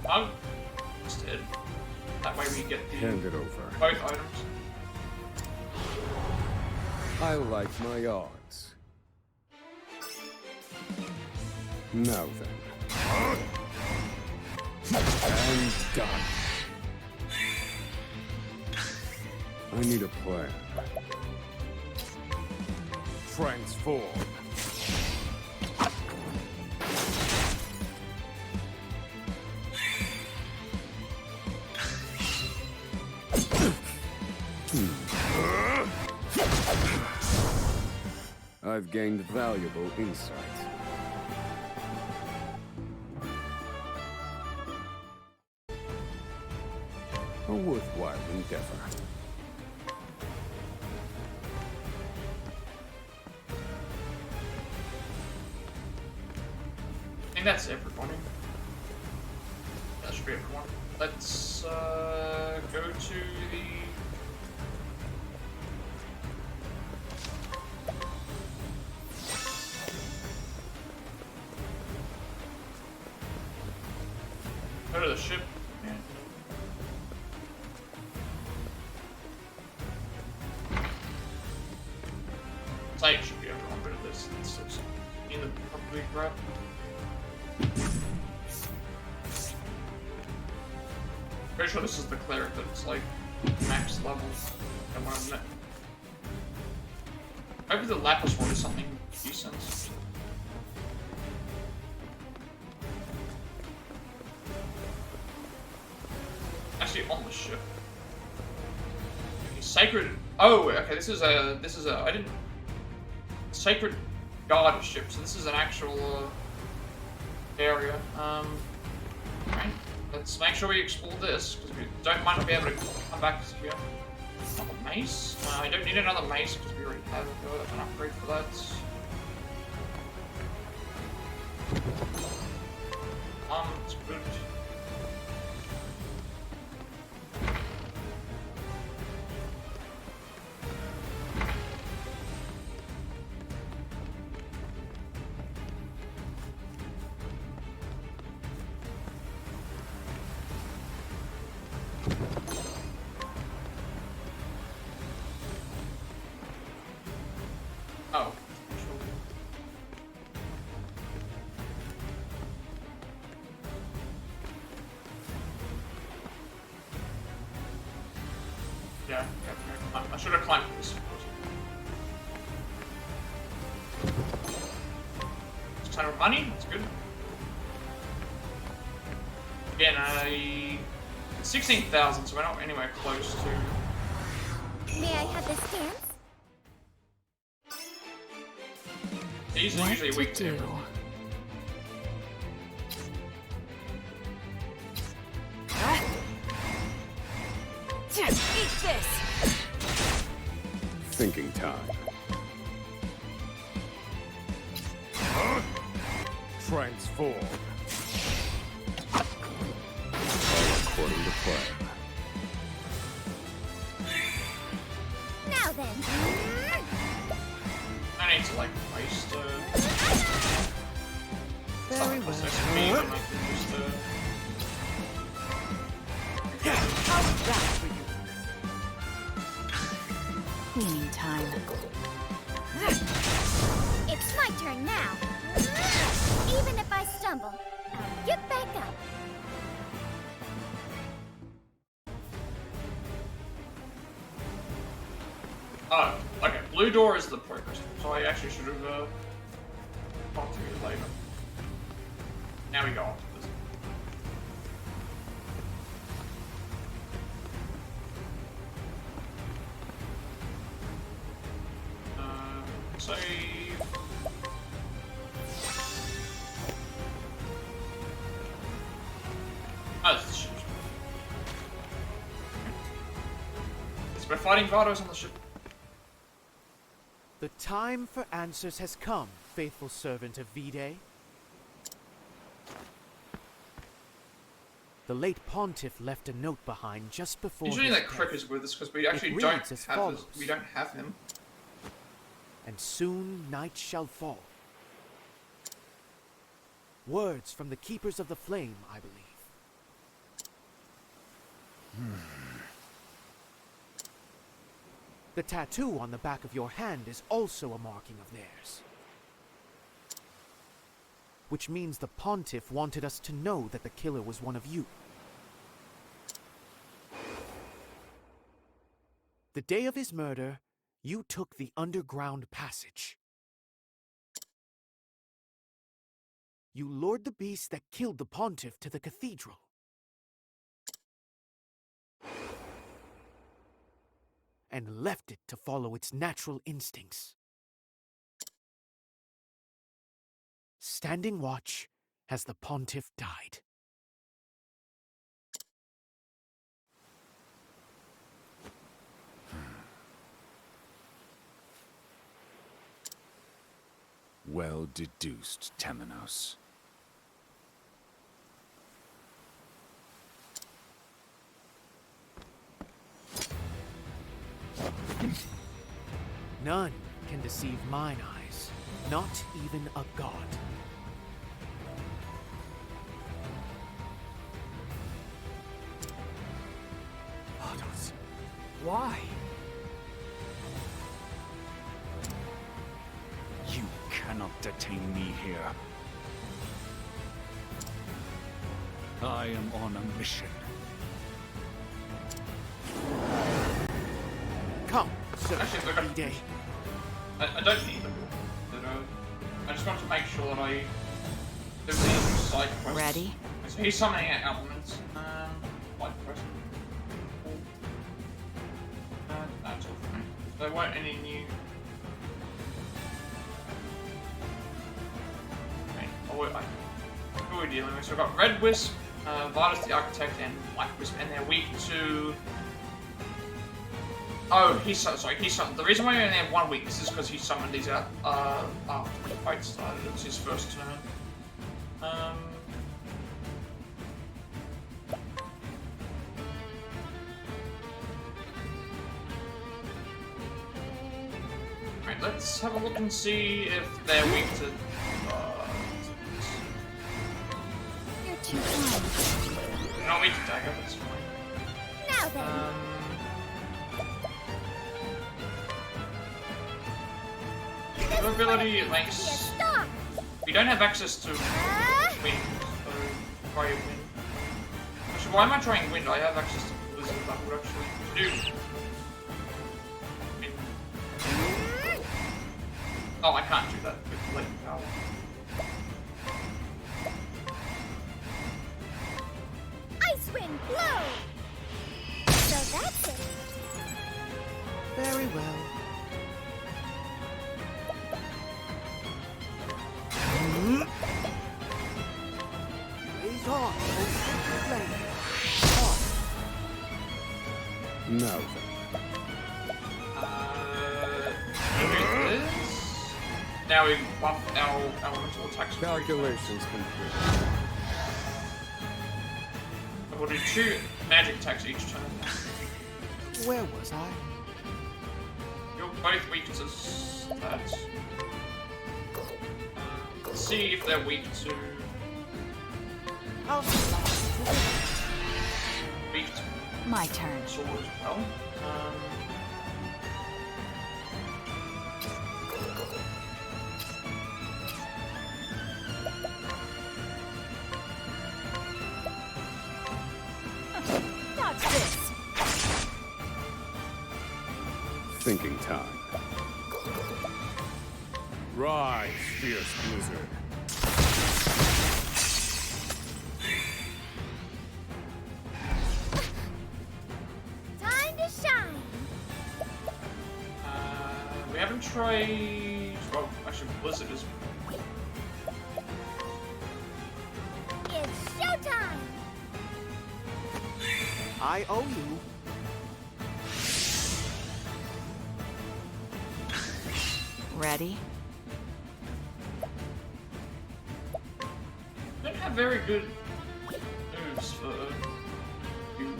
Mug instead. That way we get the Hand it over. both items. I like my odds. Now then. And done. I need a plan. Transform. I've gained valuable insight. A worthwhile endeavor. I think that's everybody. That should be everyone. Let's go to the... Go to the ship. Yeah. Site should be everyone, but this is in the probably grab. Pretty sure this is the cleric that's like max levels. Come on, isn't it? Maybe the lapis one is something decent. Actually, on the ship. Okay, sacred. Oh, okay. This is a. I didn't. Sacred guard ship. So this is an actual area. Okay. Let's make sure we explore this because we might not be able to come back here. Another mace. I don't need another mace because we already have an upgrade for that. It's good. Oh. Yeah, I should have climbed this. It's kind of money, that's good. Again, 16,000, so we're not anywhere close to. May I have this dance? These are usually weak to everyone. Eat this! Thinking time. Transform. All according to plan. Now then. I need to like waste Very well. speed and I can just How's that for you? Meantime. It's my turn now. Even if I stumble, I'll get back up. Oh, okay. Blue door is the progress, so I actually should have talked to you later. Now we go on to this. Save. Oh, this is the ship. So we're fighting Vados on the ship. The time for answers has come, faithful servant of V-Day. The late pontiff left a note behind just before Usually his that Crick death. is with us because we actually It don't reads as have follows. we don't have him. And soon night shall fall, Words from the Keepers of the Flame, I believe. The tattoo on the back of your hand is also a marking of theirs. Which means the Pontiff wanted us to know that the killer was one of you. The day of his murder, you took the underground passage. You lured the beast that killed the Pontiff to the cathedral. And left it to follow its natural instincts. Standing watch as the Pontiff died. Well deduced, Temenos. None can deceive mine eyes, not even a god. Vados. Why? You cannot detain me here. I am on a mission. Come, sir. Actually, Any day. I don't need them. But, I just want to make sure that I do these side quests. Ready? So he's summoning elements. Light quest. That's all for me. There weren't any new. Okay, who are we dealing with? So we've got Red Wisp, Vados the Architect, and Black Wisp, and they're weak to. Oh, he summoned. The reason why we only have 1 weakness is because he summoned these out after the fight started. It's his first turn. Right, let's have a look and see if they're weak to. You're too kind. They're not weak to dagger, that's fine. Now then. Ability links. We don't have access to wind, so try wind. Actually, why am I trying wind? I have access to blizzard. That would actually do. Wind. Oh, I can't do that with lightning power. Ice wind, blow. So that's it. Very well. Raise on, O sacred flame. On. No. Here it is. Now we buff our elemental attacks. Calculations complete. We'll do 2 magic attacks each turn. Where was I? You're both weak to stats. Let's see if they're weak to. Weak to my turn. Sword as well. Watch this. Thinking time. Rise, fierce blizzard. Time to shine. We haven't tried. Well, actually, blizzard is. It's showtime. I owe you. Ready? Don't have very good moves for you.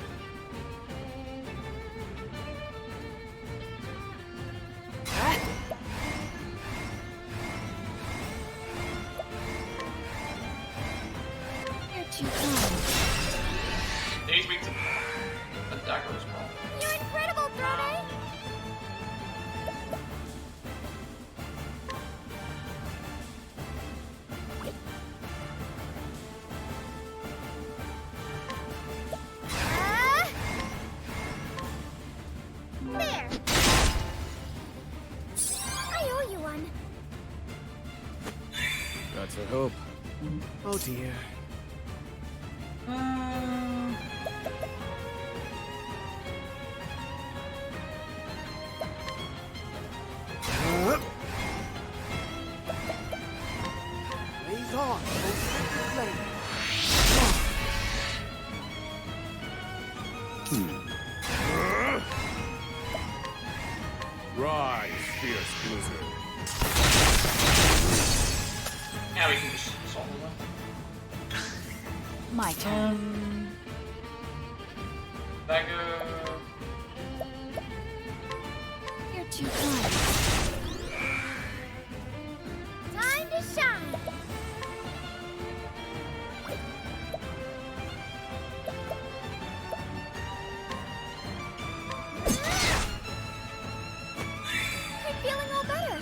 fun. That's a hope. Oh dear. Blaze on, O sacred flame. Rise, fierce blizzard. Yeah, we can just solve them. My turn. Dagger. You're too kind. Time to shine. I'm feeling all better.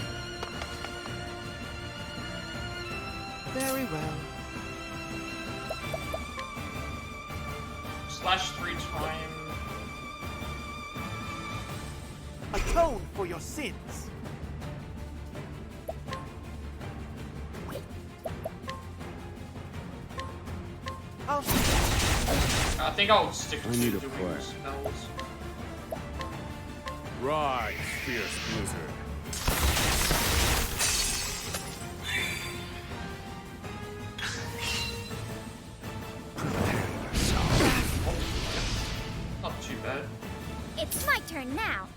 Very well. Slash 3 times. Atone for your sins. I think I'll stick to need a doing play. spells. Rise, fierce blizzard. Not too bad. It's my turn now.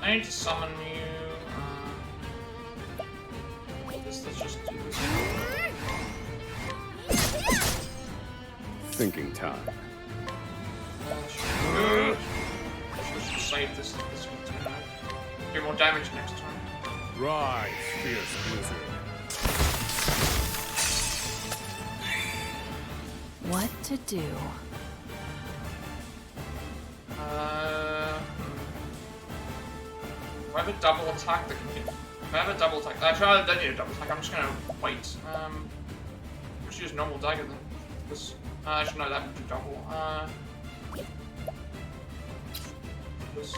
I need to summon you. Let's just do this. Thinking time. Let's just save this container. Do more damage next time. Rise, fierce blizzard. What to do? Do I have a double attack that can get... If I have a double attack... Actually, I don't need a double attack. I'm just gonna wait. Just use normal dagger then. This... actually, no, that would do double. This...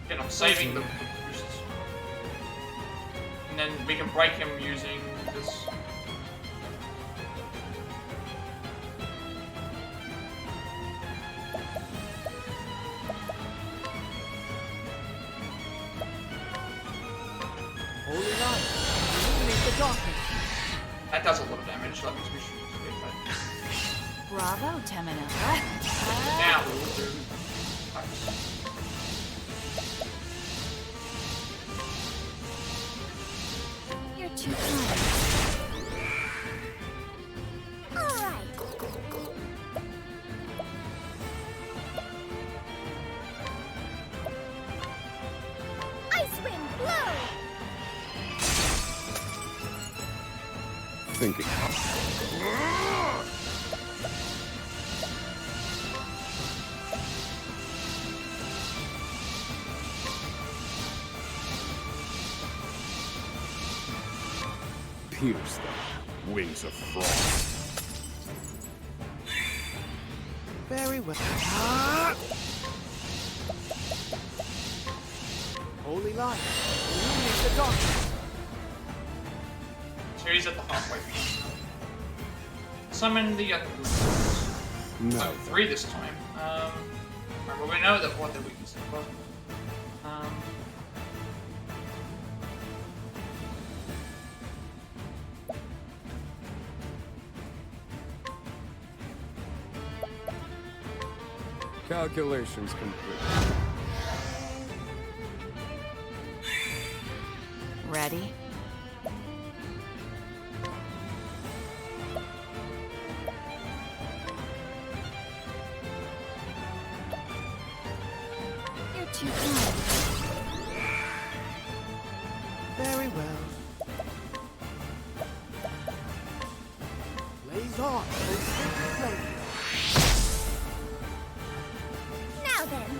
Again, I'm saving the boosts. And then we can break him using this... Holy light, illuminate the darkness. That does a lot of damage, that makes me shoot. Bravo, Temino. Now we'll do... You're too kind. Alright. Ice wind, blow! Thinking. Pierce them, wings of frost. Very well. Holy light, illuminate the darkness. So he's at the halfway point. Summon the other No. Oh, 3 this time. Right, well, we know that what the weaknesses were. Calculations complete. Ready? You're too kind. Very well. Blaze on, O sacred flame. Now then.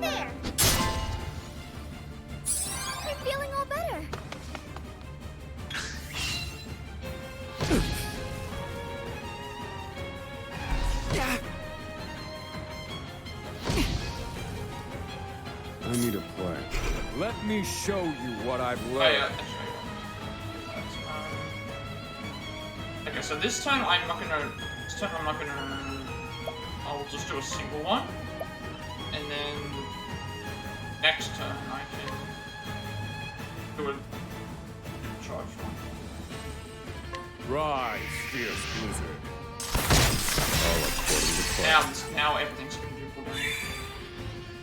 There. I'm feeling all better. me show you what I've Oh, learned. yeah. Okay, so this turn I'm not gonna. I'll just do a single one, and then next turn I can do a charge one. Rise, fierce blizzard. All according to plan. Now everything's gonna do for me.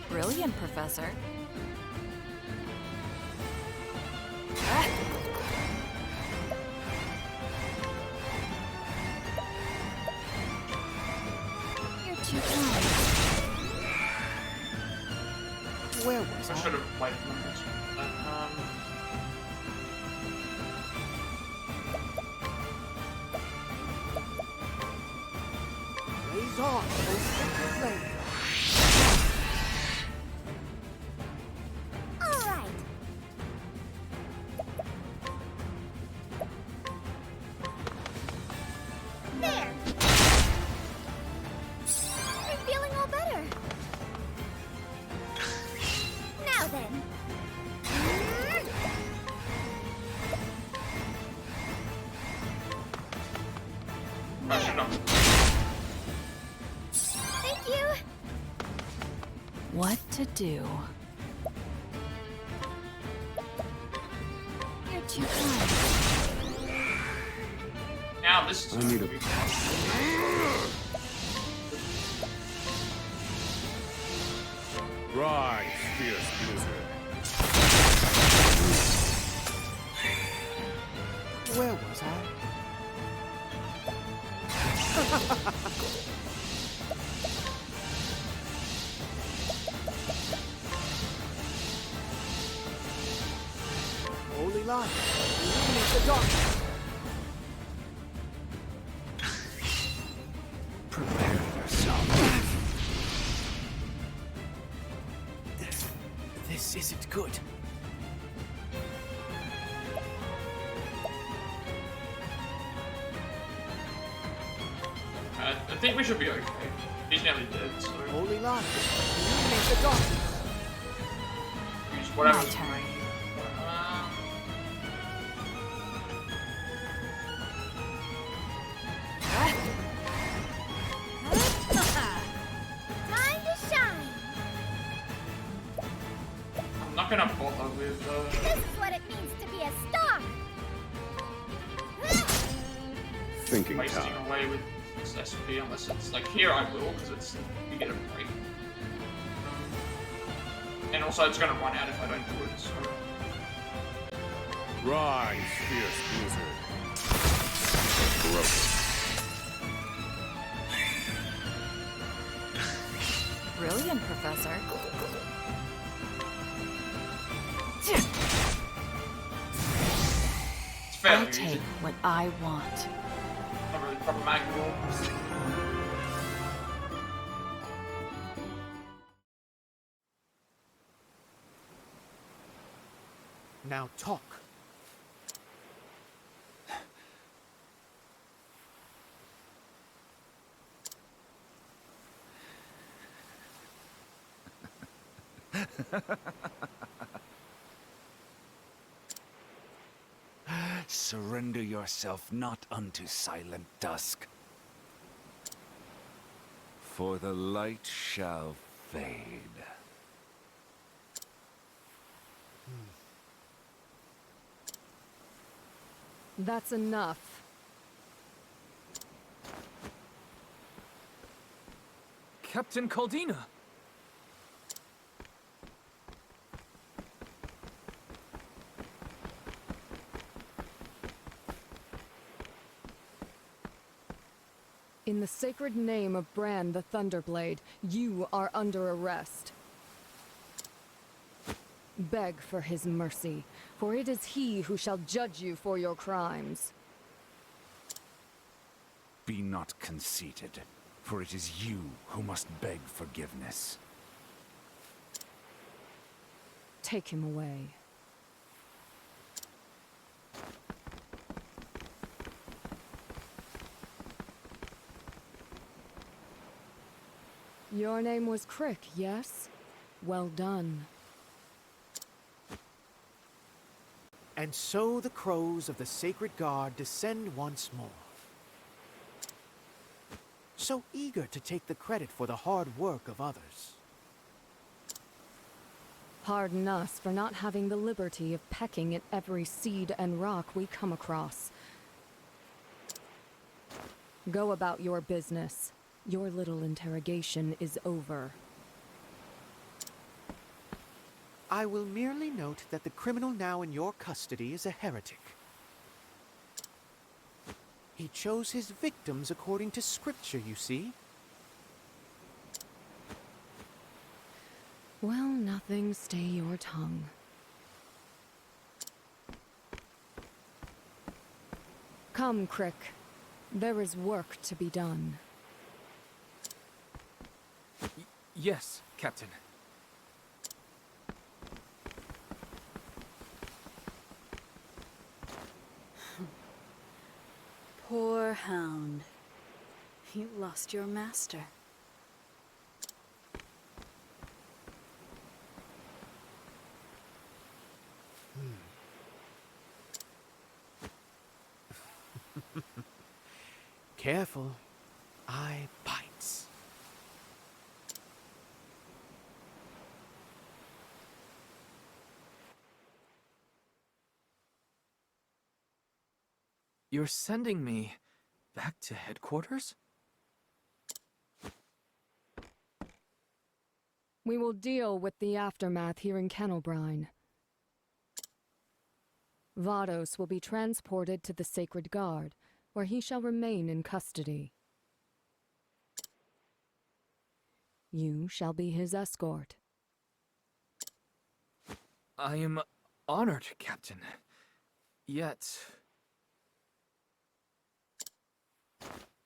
Brilliant, Professor. You're too kind. Where was I I? should have played this one. Blaze on, O sacred flame. All right. There. I'm feeling all better. Now then. I should have. Thank you. What to do? You're too kind. Now this is. I need a. Rise, fierce blizzard. Where was I? Holy light, illuminate the darkness. Prepare yourself. This isn't good. I think we should be okay. He's nearly dead, so Holy light, illuminate the darkness. use whatever's My turn. remaining. Time to shine. I'm not gonna bother with This is what it means to be a star. Thinking wasting time. away with this SP unless it's like here I will because it's you get a break. And also it's gonna run out if I don't do it. So Rise, fierce blizzard. Provoke. Brilliant, Professor. it's fairly I'll easy. take what I want. Not really problematic at all. Now talk. Surrender yourself not unto silent dusk. For the light shall fade. That's enough. Captain Caldina! In the sacred name of Bran the Thunderblade, you are under arrest. Beg for his mercy, for it is he who shall judge you for your crimes. Be not conceited, for it is you who must beg forgiveness. Take him away. Your name was Crick, yes? Well done. And so the crows of the Sacred Guard descend once more. So eager to take the credit for the hard work of others. Pardon us for not having the liberty of pecking at every seed and rock we come across. Go about your business. Your little interrogation is over. I will merely note that the criminal now in your custody is a heretic. He chose his victims according to scripture, you see. Well, nothing, stay your tongue. Come, Crick. There is work to be done. Yes, Captain. Poor hound. You lost your master. Careful. Eye bites. You're sending me back to headquarters? We will deal with the aftermath here in Kennelbrine. Vados will be transported to the Sacred Guard, where he shall remain in custody. You shall be his escort. I am honored, Captain. Yet...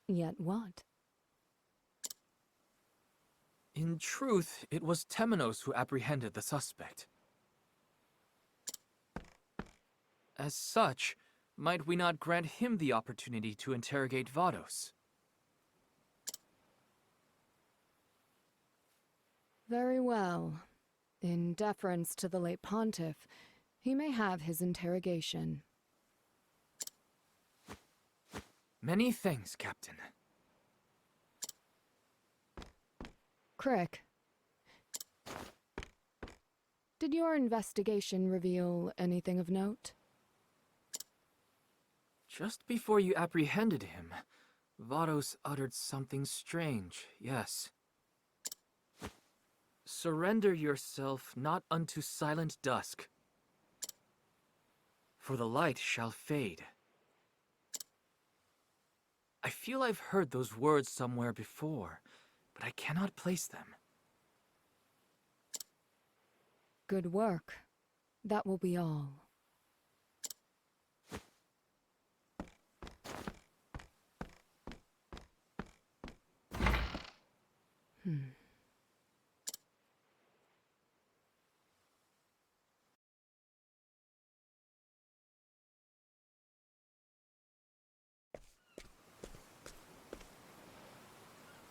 Yet what? In truth, it was Temenos who apprehended the suspect. As such, might we not grant him the opportunity to interrogate Vados? Very well. In deference to the late pontiff, he may have his interrogation. Many thanks, Captain. Crick. Did your investigation reveal anything of note? Just before you apprehended him, Vados uttered something strange, yes. Surrender yourself not unto silent dusk, for the light shall fade. I feel I've heard those words somewhere before, but I cannot place them. Good work. That will be all.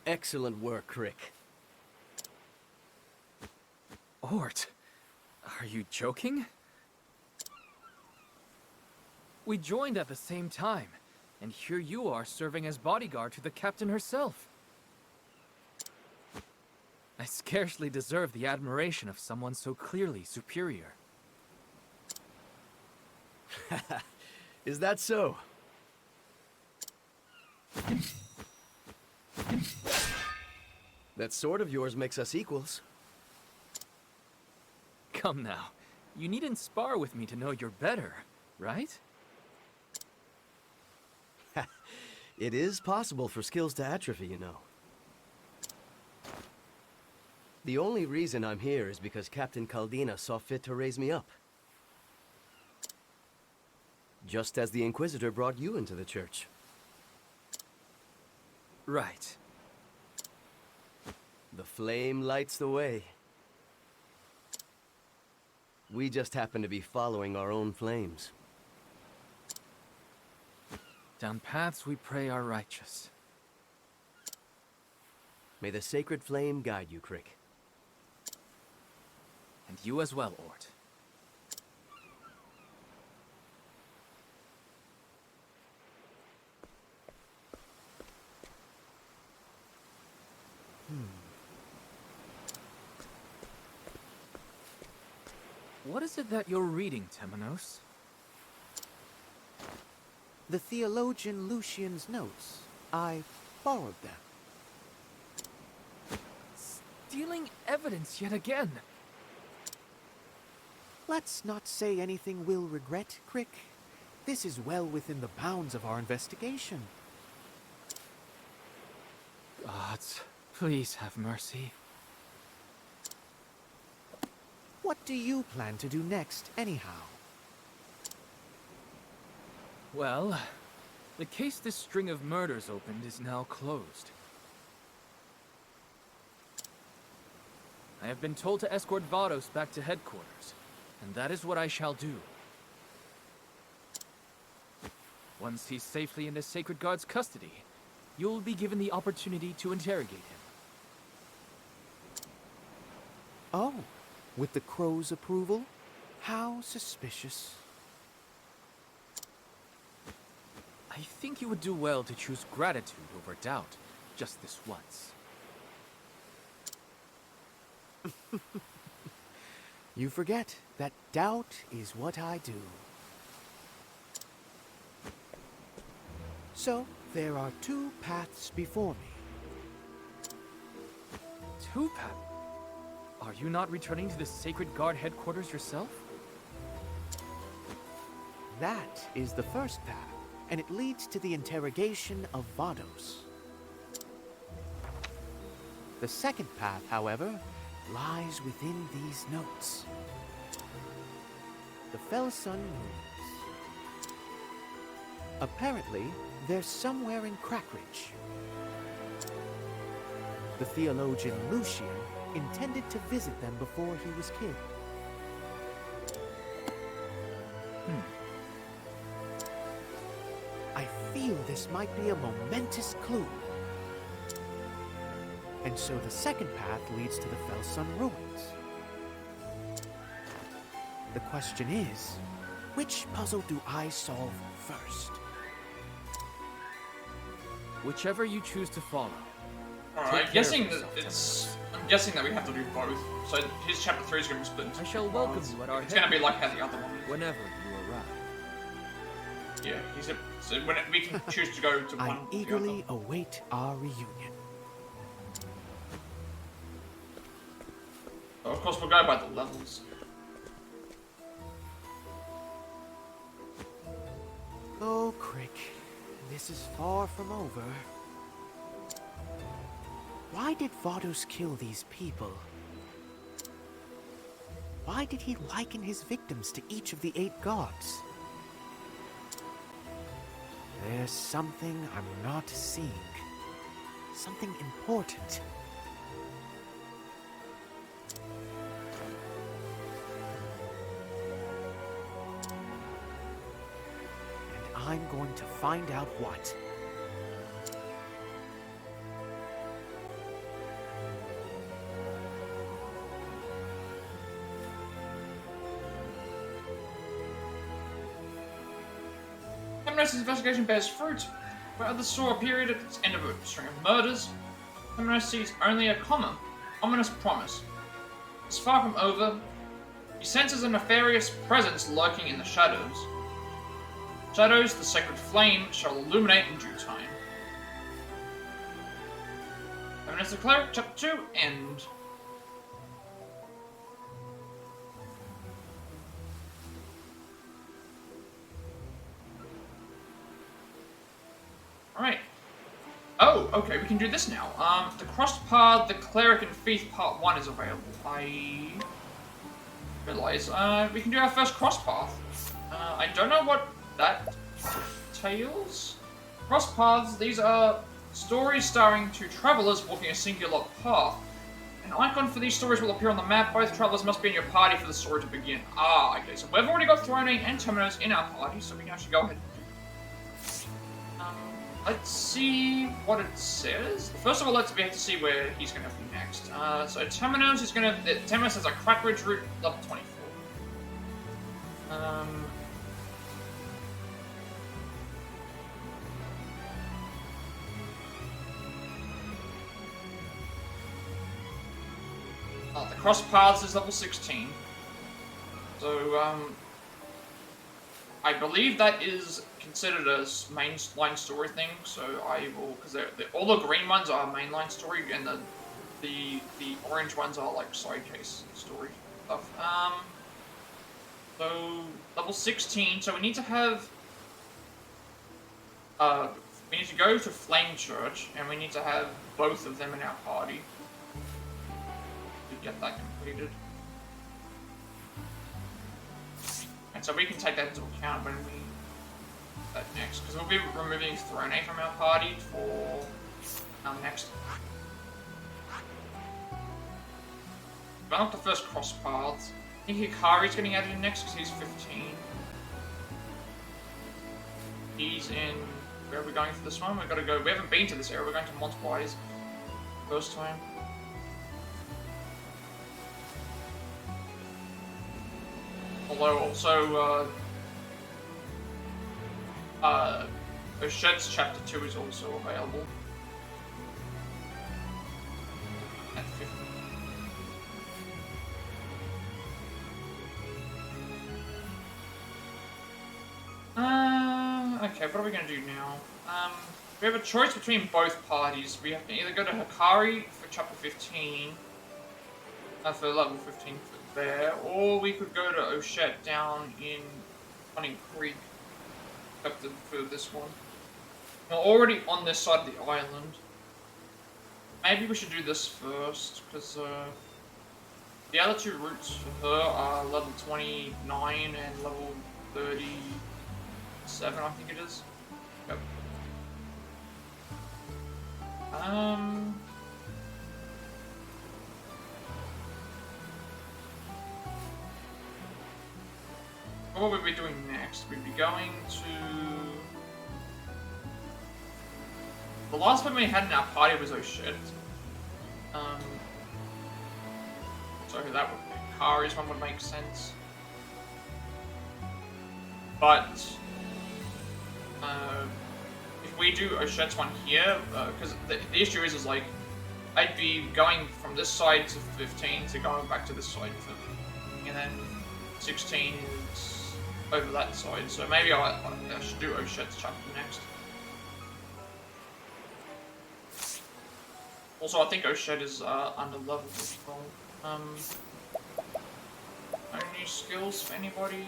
Excellent work, Crick. Ort, are you joking? We joined at the same time, and here you are serving as bodyguard to the captain herself. I scarcely deserve the admiration of someone so clearly superior. Is that so? That sword of yours makes us equals. Come now, you needn't spar with me to know you're better, right? It is possible for skills to atrophy, you know. The only reason I'm here is because Captain Caldina saw fit to raise me up. Just as the Inquisitor brought you into the church. Right. The flame lights the way. We just happen to be following our own flames. Down paths we pray are righteous. May the sacred flame guide you, Crick. And you as well, Ort. What is it that you're reading, Temenos? The theologian Lucian's notes. I borrowed them. Stealing evidence yet again. Let's not say anything we'll regret, Crick. This is well within the bounds of our investigation. Gods, please have mercy. What do you plan to do next, anyhow? Well, the case this string of murders opened is now closed. I have been told to escort Vados back to headquarters, and that is what I shall do. Once he's safely in the Sacred Guard's custody, you'll be given the opportunity to interrogate him. Oh, with the Crow's approval? How suspicious. I think you would do well to choose gratitude over doubt, just this once. You forget that doubt is what I do. So, there are two paths before me. Two paths? Are you not returning to the Sacred Guard headquarters yourself? That is the first path, and it leads to the interrogation of Vados. The second path, however, lies within these notes. The Felsun ruins. Apparently, they're somewhere in Crackridge. The theologian Lucian intended to visit them before he was killed. I feel this might be a momentous clue. And so the second path leads to the Felsun ruins. The question is, which puzzle do I solve first? Whichever you choose to follow. Alright, I'm guessing that we have to do both. So his chapter 3 is going to be split into I shall two welcome parts. you at our It's going to be like how the other one is. whenever you arrive. Yeah, so when we can choose to go to one I or the eagerly other. await our reunion. So of course, we'll go by the levels. Oh, Crick, this is far from over. Why did Vados kill these people? Why did he liken his victims to each of the 8 gods? There's something I'm not seeing. Something important. And I'm going to find out what. Temenos' investigation bears fruit. Where others saw a period at its end of a string of murders, Temenos sees only a comma, ominous promise. It's far from over. He senses a nefarious presence lurking in the shadows. Shadows, the sacred flame, shall illuminate in due time. Temenos the Cleric, Chapter 2, end. Alright. Oh, okay, we can do this now. The Crossed Path, the Cleric and Thief Part 1 is available. I realize, we can do our first Crossed Path. I don't know what that entails. Crossed Paths, these are stories starring 2 travelers walking a singular path. An icon for these stories will appear on the map. Both travelers must be in your party for the story to begin. Ah, okay, so we've already got Throne and Temenos in our party, so we can actually go ahead and let's see what it says. First of all, we have to see where he's going to be next. So Temenos is going to... Temenos has a Crackridge route, level 24. The Cross Paths is level 16. So So, I believe that is considered a mainline story thing, so I will, because all the green ones are mainline story, and the orange ones are like side case story stuff. So level 16, so we need to have, we need to go to Flame Church, and we need to have both of them in our party to get that completed. And so we can take that into account when we do that next, because we'll be removing Throne from our party for our next. Unlock the first cross paths. I think Hikari's getting added in next because he's 15. He's in. Where are we going for this one? We've got to go. We haven't been to this area. We're going to Montwise first time. Although also, Ochette's Chapter 2 is also available. At 50. Okay, what are we gonna do now? We have a choice between both parties. We have to either go to Hikari for Chapter 15, for level 15 for there, or we could go to Ochette down in Hunting Creek for this one. We're already on this side of the island. Maybe we should do this first, because the other two routes for her are level 29 and level 37, I think it is. Yep. What would we be doing next? We'd be going to... The last one we had in our party was Ochette. So that would... Hikari's one would make sense. But... if we do Ochette's one here, because the issue is like, I'd be going from this side to 15 to going back to this side to 15, and then 16 is over that side, so maybe I should do Ochette's chapter next. Also, I think Ochette is under level as well. No new skills for anybody.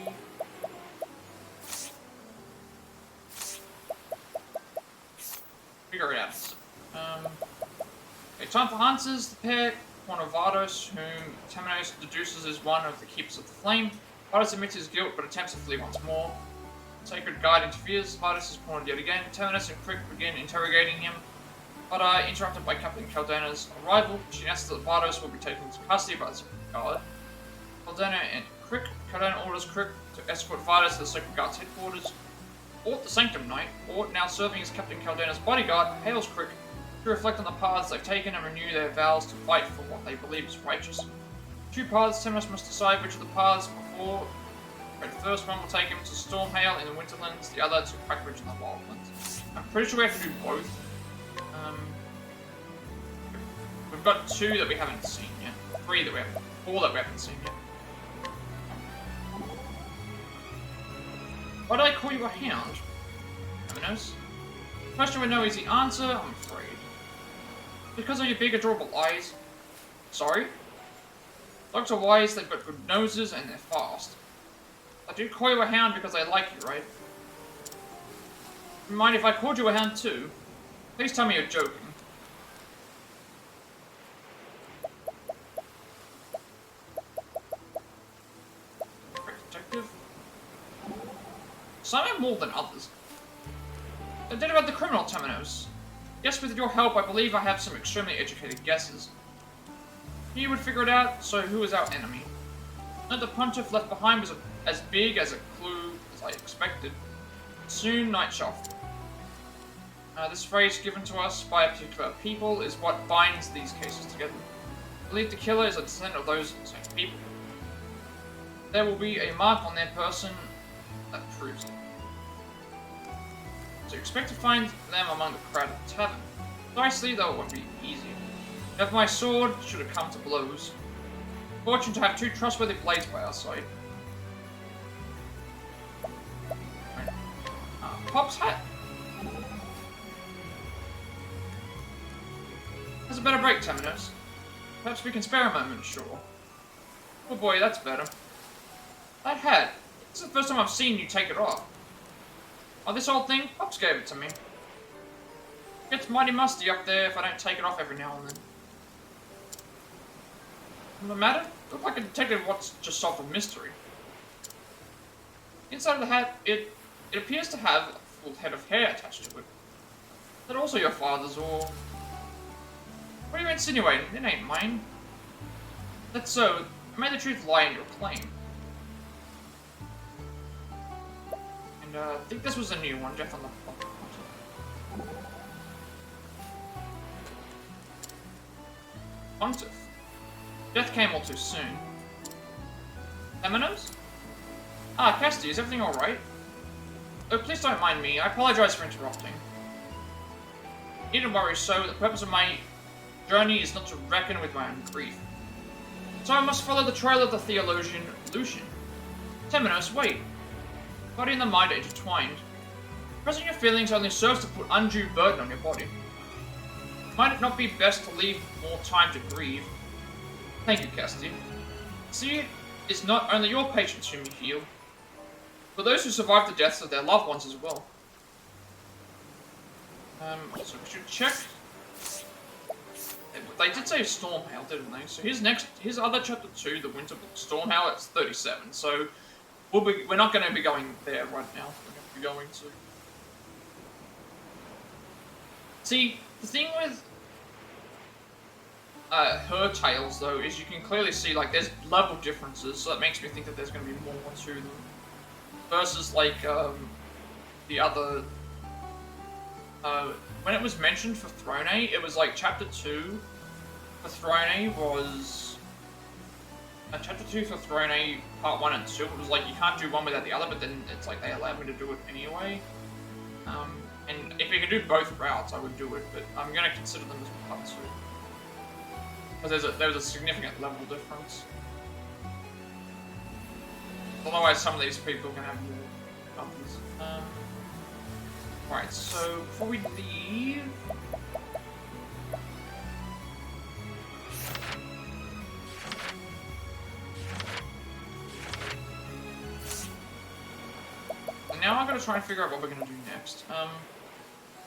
Figure it out. Okay, time for hunters. The pair, one of Vardos, whom Temenos deduces is one of the keepers of the flame. Vardos admits his guilt, but attempts to flee once more. Sacred Guide interferes. Vardos is cornered yet again. Temenos and Crick begin interrogating him, but are interrupted by Captain Caldena's arrival. She announces that Vardos will be taken into custody by the Sacred Guard. Caldena and Crick. Caldena orders Crick to escort Vardos to the Sacred Guard's headquarters. Ort, the Sanctum Knight, Ort, now serving as Captain Caldena's bodyguard, hails Crick to reflect on the paths they've taken and renew their vows to fight for what they believe is righteous. Two paths, Temenos must decide which of the paths before. The first one will take him to Stormhail in the Winterlands, the other to Quackridge in the Wildlands. I'm pretty sure we have to do both. We've got 2 that we haven't seen yet. 4 that we haven't seen yet. Why did I call you a hound? Temenos? Question with no easy answer, I'm afraid. Because of your big adorable eyes. Sorry? Dogs are wise, they've got good noses, and they're fast. I do call you a hound because I like you, right? Mind if I called you a hound too? Please tell me you're joking. Detective? Some have more than others. They're dead about the criminal, Temenos. Yes, with your help, I believe I have some extremely educated guesses. You would figure it out, so who is our enemy? Not the pontiff left behind was as big as a clue as I expected. Soon, night shall fall. This phrase given to us by a particular people is what binds these cases together. I believe the killer is a descendant of those same people. There will be a mark on their person that proves it. So expect to find them among the crowd at the tavern. Precisely, though it won't be easy. Have my sword should it come to blows. Fortunate to have 2 trustworthy blades by our side. Pop's hat. That's a better break, Terminus. Perhaps we can spare a moment, sure. Oh boy, that's better. That hat. This is the first time I've seen you take it off. Oh, this old thing? Pops gave it to me. It gets mighty musty up there if I don't take it off every now and then. Doesn't matter? Look like a detective wants to solve a mystery. Inside of the hat, it appears to have a full head of hair attached to it. Is that also your father's, or... What are you insinuating? It ain't mine. That's so. May the truth lie in your claim. And, I think this was a new one, Death on the Plat. Pontiff. Death came all too soon. Temenos? Ah, Castti, is everything alright? Oh, please don't mind me. I apologize for interrupting. Needn't worry, so the purpose of my journey is not to reckon with my own grief. So I must follow the trail of the theologian Lucian. Temenos, wait. Body and the mind are intertwined. Pressing your feelings only serves to put undue burden on your body. Might it not be best to leave more time to grieve? Thank you, Castti. See, it's not only your patients whom you heal, but those who survive the deaths of their loved ones as well. So we should check. They did say Stormhail, didn't they? So his other chapter 2, the Winter Book, Stormhail, it's 37. So we're not going to be going there right now. We're going to be going to. See, the thing with her tales, though, is you can clearly see, like, there's level differences, so that makes me think that there's going to be more to them. Versus, like, the other... when it was mentioned for Throne, it was, like, Chapter 2 for Throne was... Chapter 2 for Throne, Part 1 and 2, it was like, you can't do one without the other, but then it's like, they allowed me to do it anyway. And if you can do both routes, I would do it, but I'm going to consider them as Part 2. Because there was a significant level difference. Otherwise, some of these people can have more bumpers. Right, so before we leave... Now I'm going to try and figure out what we're going to do next.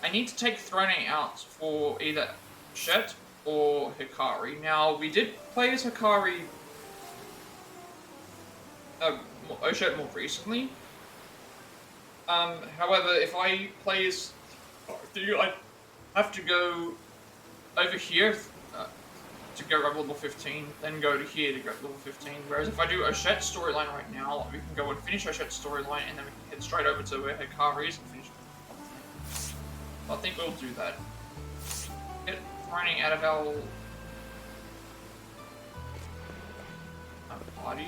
I need to take Throne out for either Ochette or Hikari. Now, we did play as Hikari... Ochette more recently. However, if I play as... I have to go over here to go level 15, then go to here to go level 15. Whereas if I do Ochette's storyline right now, we can go and finish Ochette's storyline, and then we can head straight over to where Hikari is and finish it. I think we'll do that. Get running out of our party.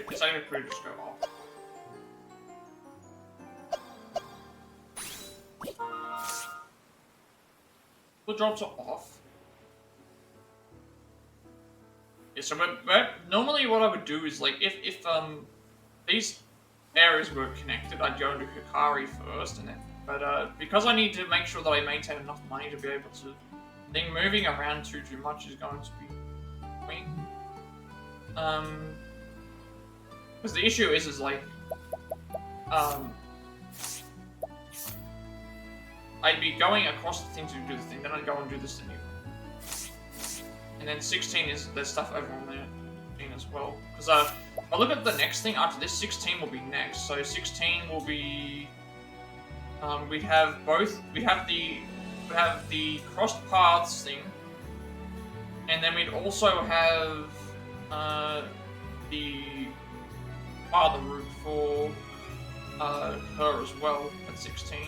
It's actually pretty just go off. The drops are off. Yeah, so normally what I would do is, like, if these areas were connected, I'd go into Hikari first, and then, but because I need to make sure that I maintain enough money to be able to, I think moving around too much is going to be weak. Because the issue is like, I'd be going across the thing to do the thing, then I'd go and do this anyway. And then 16 is, there's stuff over on there as well. Because if I look at the next thing after this, 16 will be next. So 16 will be We have both. We have the crossed paths thing, and then we'd also have the father route for her as well at 16,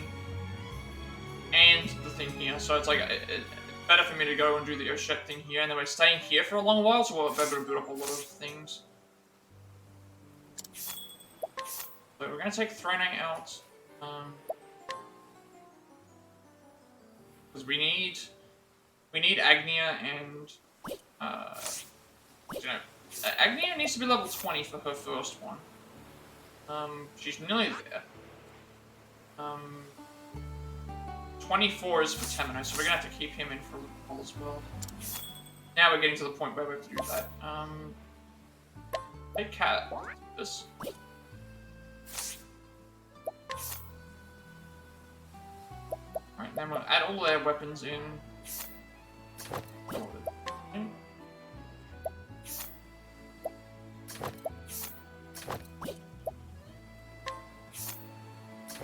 and the thing here. So it's like it's better for me to go and do the Ochette thing here, and then we're staying here for a long while, so we'll be able to build up a lot of things. So we're gonna take Thronang out. Because we need Agnia and you know, Agnia needs to be level 20 for her first one. She's nearly there. 24 is for Temino, so we're gonna have to keep him in for a little while as well. Now we're getting to the point where we have to do that. Hey cat, this. Alright, then we'll add all their weapons in.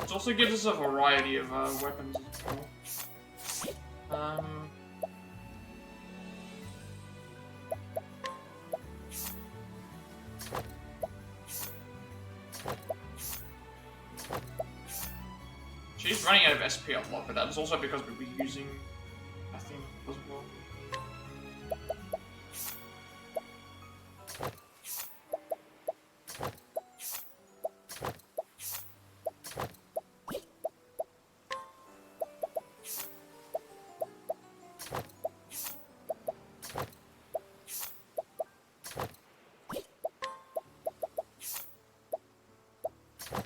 It also gives us a variety of weapons as well. She's running out of SP a lot, but that is also because we'll be using a thing as well.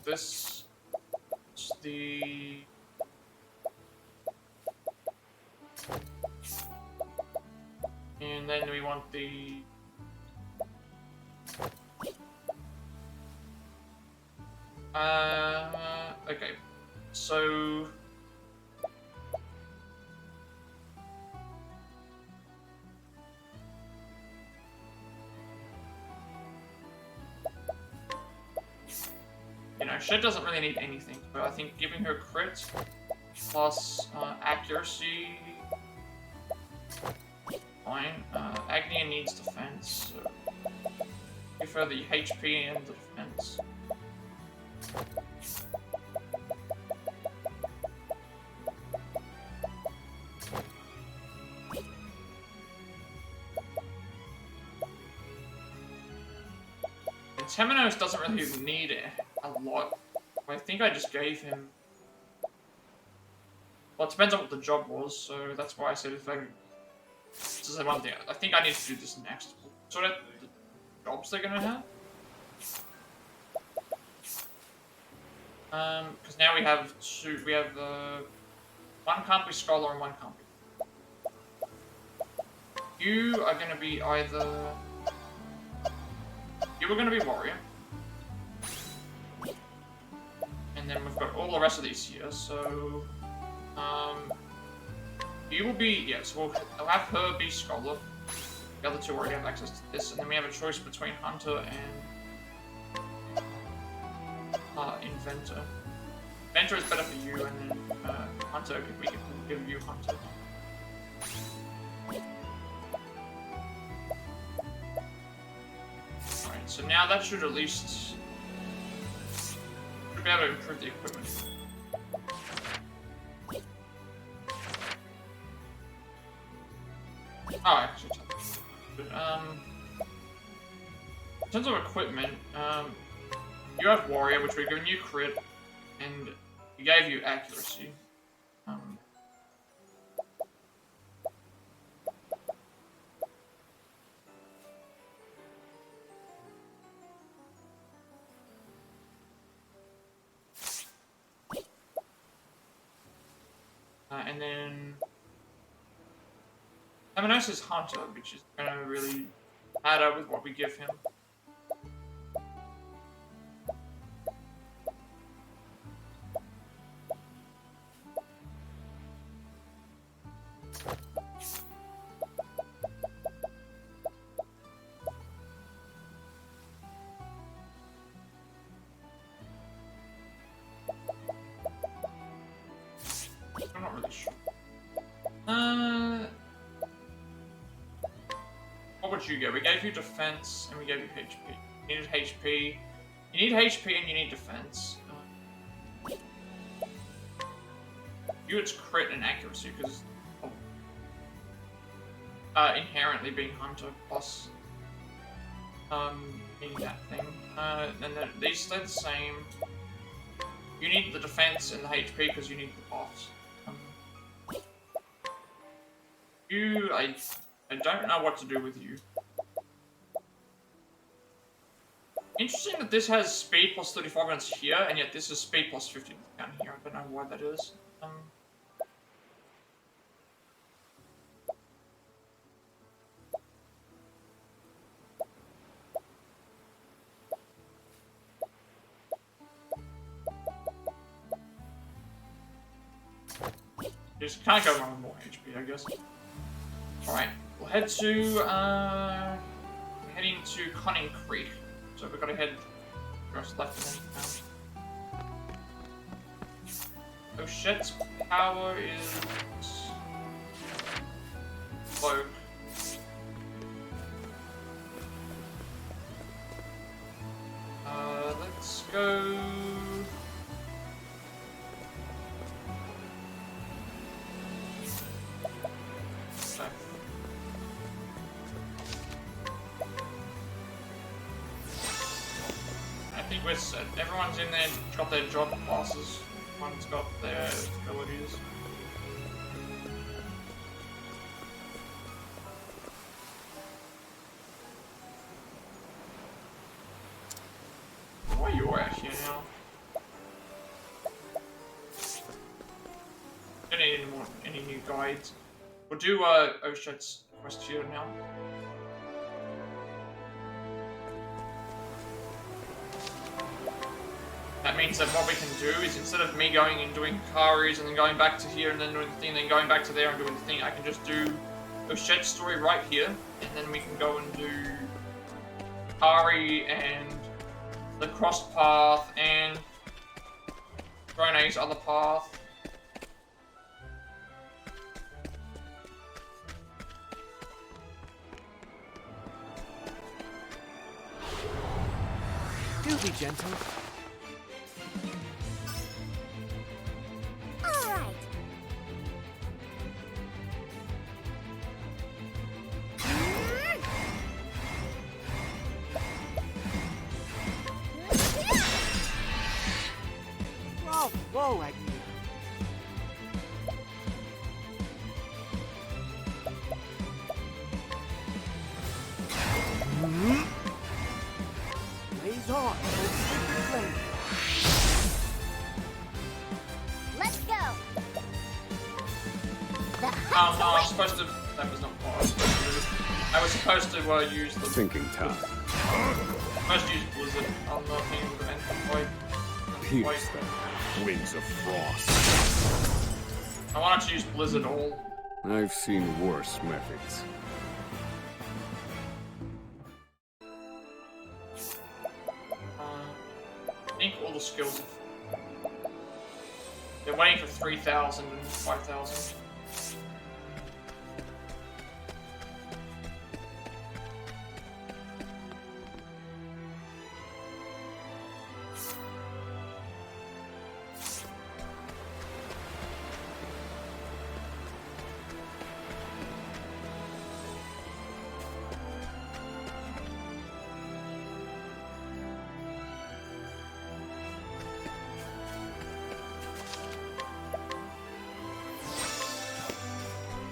This is the... And then we want the... Okay, so... You know, Shed doesn't really need anything, but I think giving her crit plus accuracy, fine. Agnia needs defense, so give her the HP and the defense. And Temenos doesn't really need it a lot. I think I just gave him... Well, it depends on what the job was, so that's why I said if I... This is one thing. I think I need to do this next. Sort of the jobs they're gonna have. Because now we have two... We have one can't be Scholar and one can't be... You are gonna be either... You were gonna be Warrior. And then we've got all the rest of these here, so... You will be... Yeah, so I'll have her be Scholar. The other two already have access to this, and then we have a choice between Hunter and... Inventor. Inventor is better for you, and then Hunter, we can give you Hunter. Alright, so now that should at least... be able to improve the equipment. Oh, actually, but, in terms of equipment, you have Warrior, which we've given you crit, and we gave you accuracy. And then Temenos is Hunter, which is gonna really matter with what we give him. What would you get? We gave you defense and we gave you HP. You needed HP. You need HP and you need defense. You it's crit and accuracy because inherently being hunter plus being that thing. And then these stay the same. You need the defense and the HP because you need the buffs. I don't know what to do with you. Interesting that this has speed plus 35 and it's here, and yet this is speed plus 50 down here. I don't know why that is. Just can't go wrong with more HP, I guess. Alright, we'll head to, we're heading to Cunning Creek. So we've got to head across left and then Ochette's power is Provoke. Let's go. We're set. Everyone's in there, got their job classes. Everyone's got their abilities. Why are you out here now? Don't need any new guides. We'll do Ochette's quest here now. That means that what we can do is instead of me going and doing Hikari's and then going back to here and then doing the thing, then going back to there and doing the thing, I can just do Ochette's story right here, and then we can go and do Hikari and the cross path and Drone's other path. Do be gentle. Whoa, Agnew. Blaze on, flame. Let's go. Oh no, I was supposed to. That was not what I was supposed to do. I was supposed to use the. Thinking time. I was supposed to use Blizzard on the thing with the Endpoint. Here's the winds of frost. I wanted to use Blizzard all. I've seen worse methods. I think all the skills. They're waiting for 3,000 and 5,000.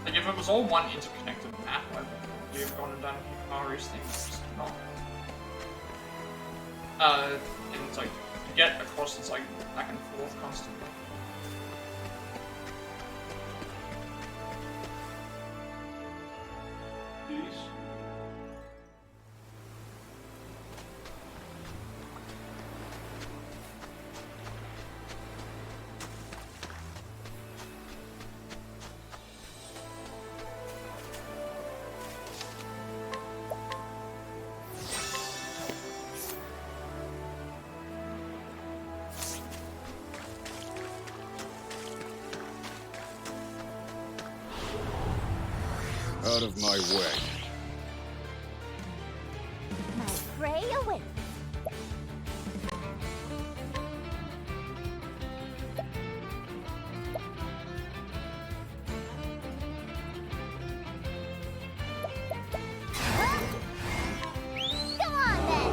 Like, if it was all one interconnected map, I would have gone and done Hikari's thing. It's not. And it's like, to get across, it's like back and forth constantly. Please. Out of my way. My prey awaits. Come on then.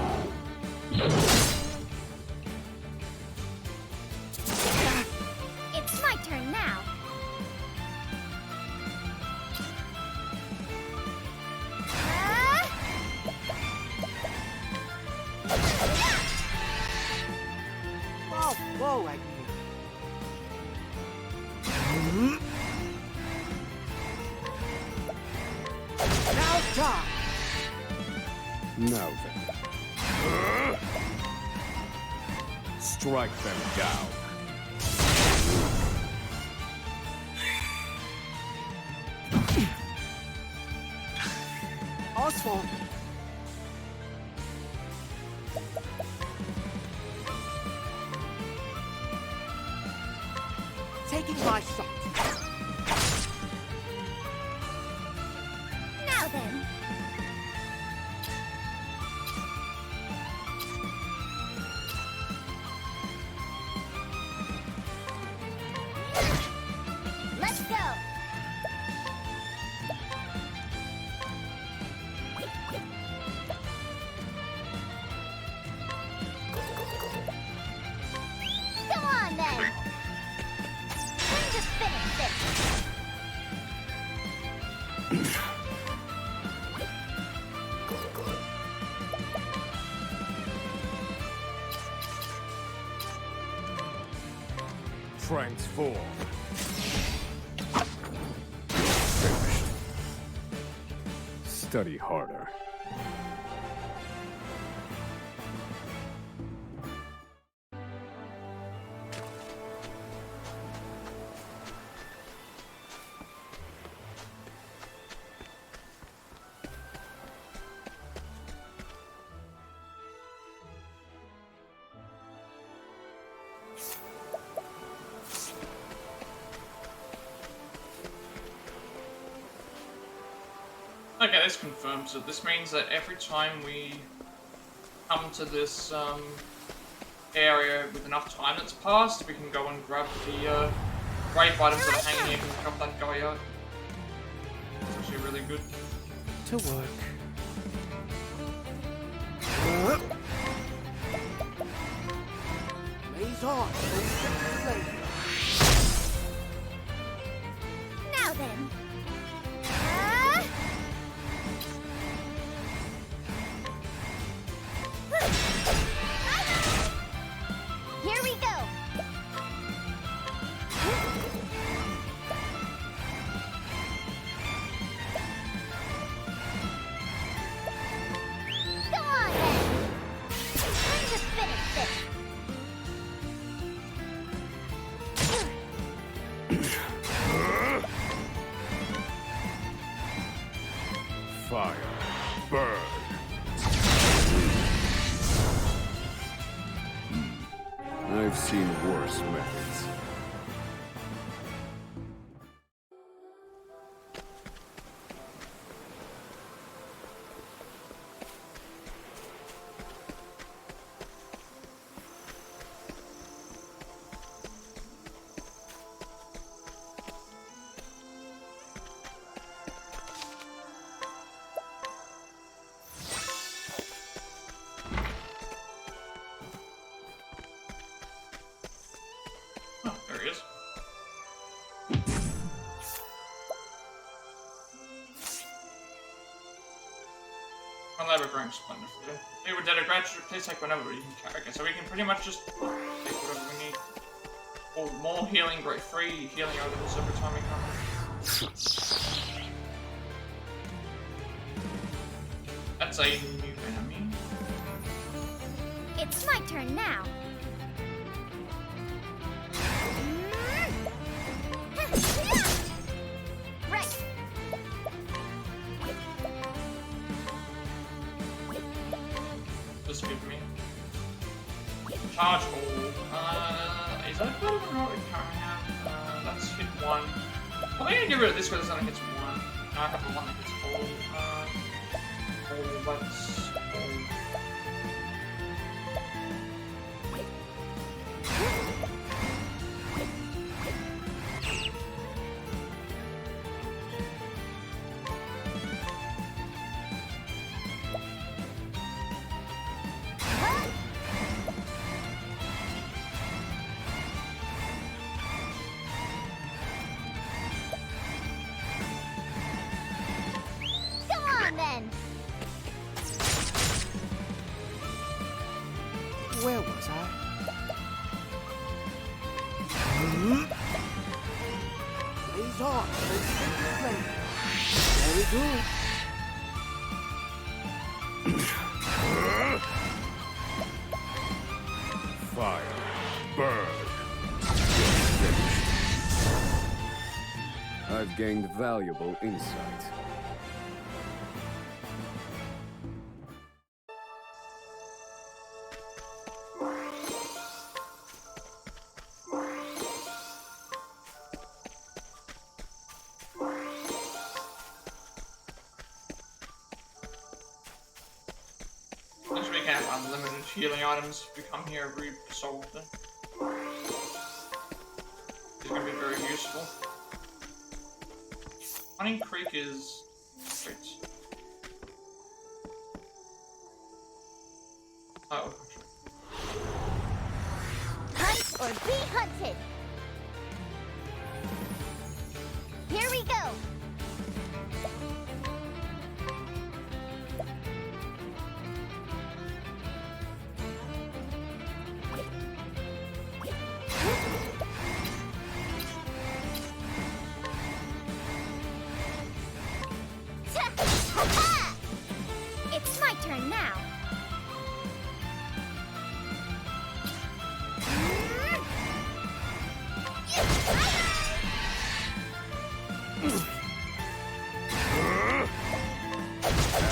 It's my turn now. Whoa, Agni. Now die! Now then. Strike them down. Oswald! Taking my shot. Now then. Let's go. Come on then. Time to finish this. Transform. Study harder. Okay, this confirms it. This means that every time we come to this area with enough time that's passed, we can go and grab the grape items that are hanging here and help that guy out. It's actually really good. To work. Maze on. Now then. Here we go. Come on then. Time to finish this. Fire. Burn. I've seen worse methods. Oh, there he is. Elaborate growing splendor. Hey, we're dead at gratitude. Please take whatever you can carry. Okay, so we can pretty much just take whatever we need. Oh, more healing, great free healing items every time we come. That's a new enemy. It's my turn now. Right. Just give me. Charge ball. Is that better than what we currently have? That's hit one. I'm gonna get rid of this because it only hits one. I have the one that gets all let's Where was I? Blaze on! Very good. Fire. Burn. I've gained valuable insight. unlimited healing items become here every so often. It's going to be very useful. Running Creek is great. Oh, Hunt or be hunted! Here we go! It's my turn now.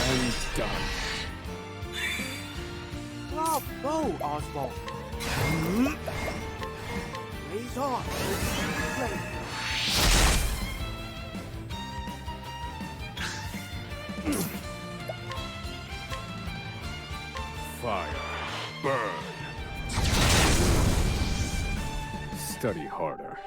And done. Bravo, Oswald. Blaze on. Fire. Burn. Study harder.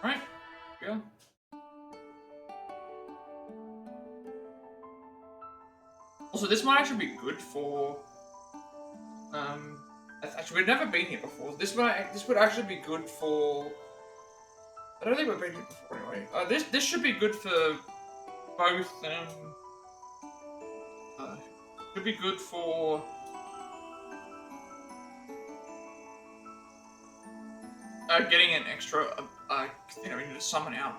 Alright, go. Also, this might actually be good for. Actually, we've never been here before. This would actually be good for. I don't think we've been here before anyway. This should be good for both. Should be good for. Getting an extra. We need to summon out.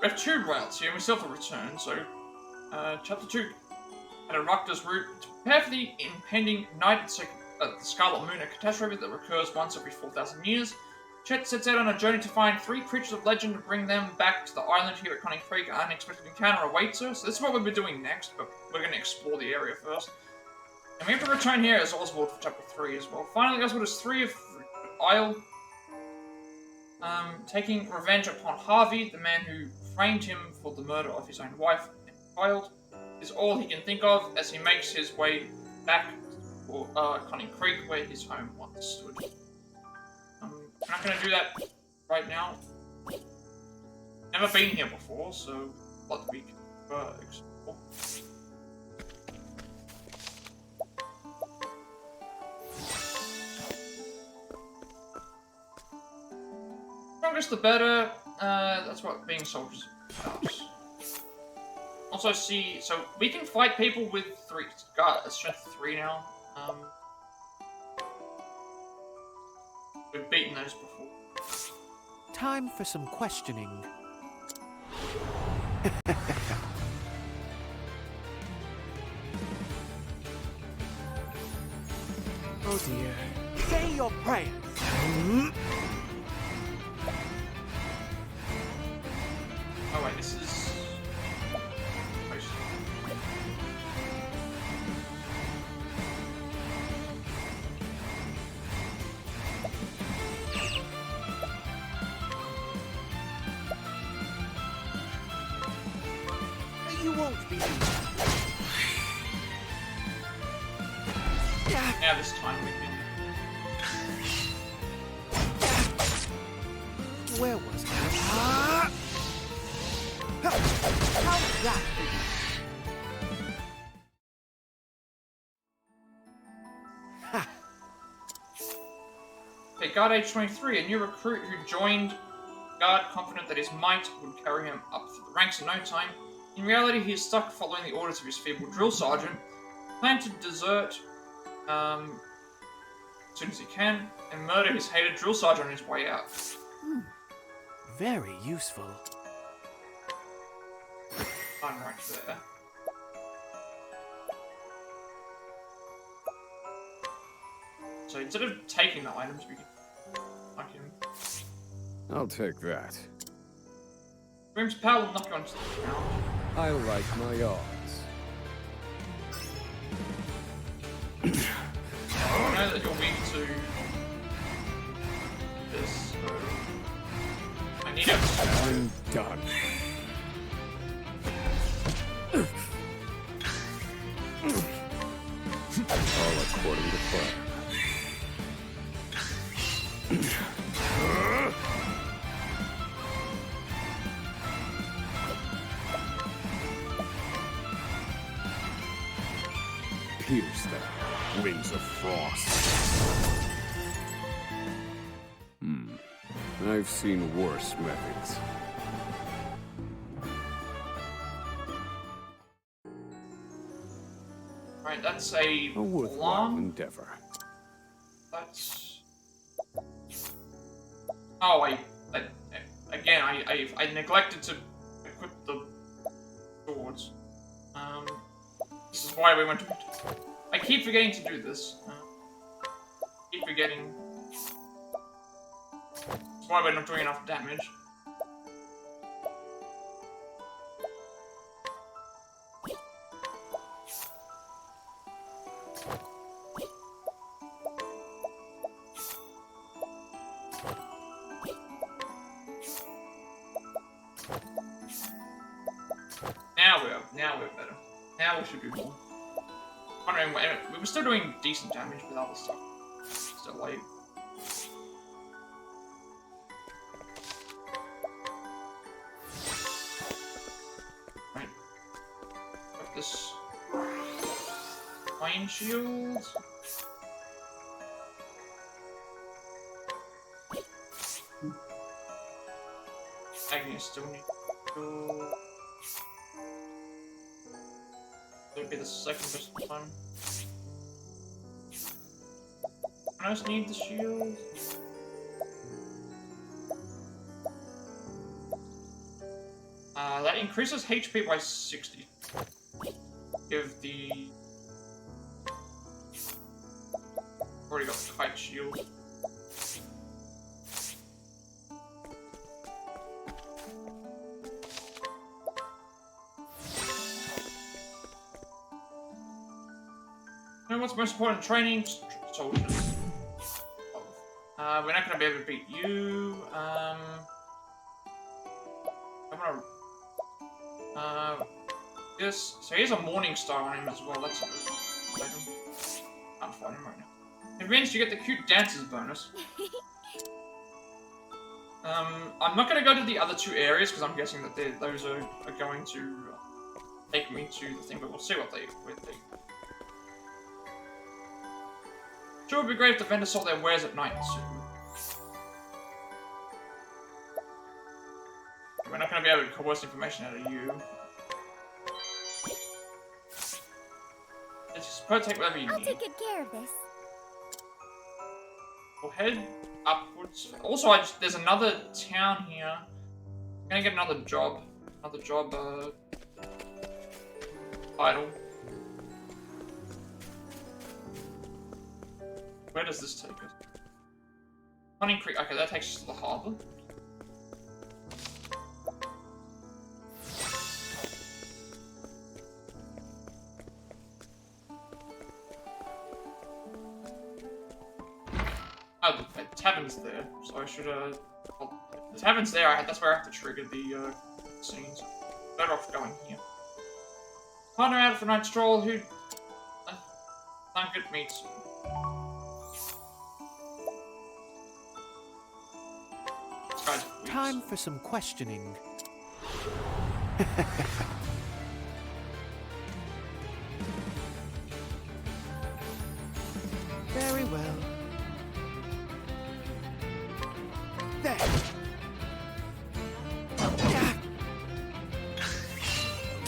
We have 2 routes here, and we still have to return. So, Chapter 2. At Arukta's route, to prepare for the impending night at the Scarlet Moon, a catastrophe that recurs once every 4,000 years. Ochette sets out on a journey to find 3 creatures of legend and bring them back to the island here at Cunning Creek. An unexpected encounter awaits her, so this is what we'll be doing next, but we're going to explore the area first. And we have to return here as Oswald for Chapter 3 as well. Finally, Oswald is 3 of Isle, taking revenge upon Harvey, the man who framed him for the murder of his own wife and child. Is all he can think of as he makes his way back to Cunning Creek, where his home once stood. I'm not going to do that right now. Never been here before, so a lot we can explore. Strongest the better. That's what being soldiers is about. Also see, so we can fight people with 3, strength 3 now. We've beaten those before. Time for some questioning. Oh dear. Say your prayers. wait, this is... You won't be. Now this time we can... Where was I? How's that? Okay, Guard age 23, a new recruit who joined Guard confident that his might would carry him up through the ranks in no time. In reality, he is stuck following the orders of his feeble drill sergeant, planned to desert as soon as he can, and murder his hated drill sergeant on his way out. Very useful. I'm right there. So instead of taking the items, we can knock him. I'll take that. Grim's power will knock you onto the ground. I like my odds. I know that you're weak to this, so I need it. I'm done. All according to plan. Pierce them, wings of frost. I've seen worse methods. Right, that's a worthwhile long endeavor. That's... Oh, again, I neglected to equip the swords. This is why we went to... I keep forgetting to do this. Keep forgetting. That's why we're not doing enough damage. Now we're better. Now we should do more. Wondering, we were still doing decent damage with other stuff. Still late. Right. Got this flame shield. Agony still need to... It'll be the second best one. I just need the shield. That increases HP by 60. Give the... Already got the kite shield. What's most important? Training soldiers. We're not gonna be able to beat you. I'm gonna. Yes. So here's a morning star on him as well. That's a good item. Can't find him right now. Convinced you get the cute dancers bonus. I'm not gonna go to the other two areas because I'm guessing that those are going to take me to the thing, but we'll see where they. Sure, it would be great if the vendors sold their wares at night, too. We're not going to be able to coerce information out of you. Just take whatever you need. I'll take good care of this. We'll head upwards. Also, there's another town here. I'm going to get another job. Title. Where does this take us? Hunting Creek. Okay, that takes us to the harbour. tavern's there, so I should, well, the tavern's there, that's where I have to trigger the, scenes. Better off going here. Partner out for a night stroll, who... Not good meats. Time for some questioning. Very well. There.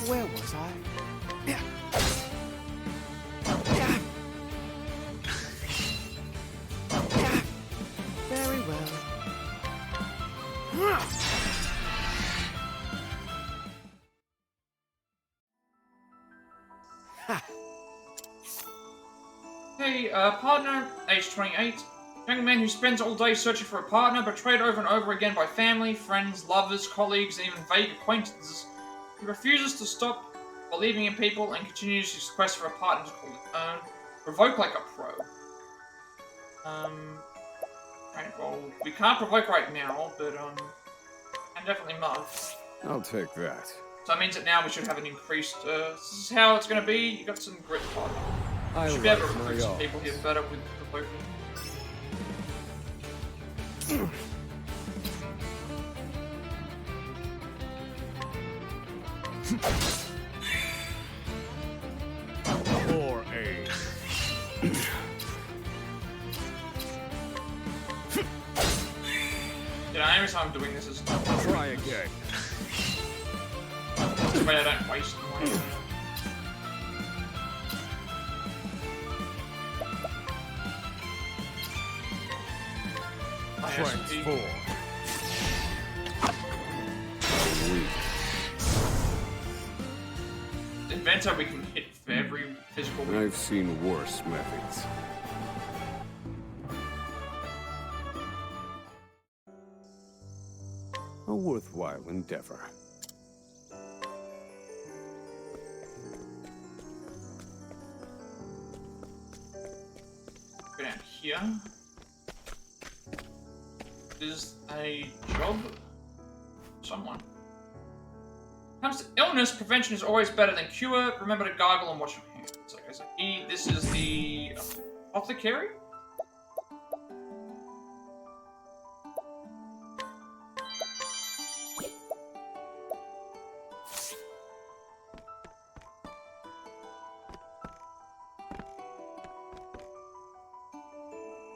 Where was I? Very well. Hey, partner, age 28. Young man who spends all day searching for a partner, betrayed over and over again by family, friends, lovers, colleagues, and even vague acquaintances. He refuses to stop believing in people and continues his quest for a partner to call his own. Provoke like a pro. Right, well, we can't provoke right now, but, can definitely must. I'll take that. So that means that now we should have an increased, this is how it's gonna be. You got some grit partner. I Should be able to like my recruit some odds. people here better with provoking. Or a... Yeah, every time I'm doing this is Try again. This way I don't waste money. Transform. Inventor we can hit for every physical weakness. I've seen worse methods. A worthwhile endeavor. Go down here. Is a job? Someone. When it comes to illness, prevention is always better than cure. Remember to gargle and wash your hands. Okay, so this is the apothecary?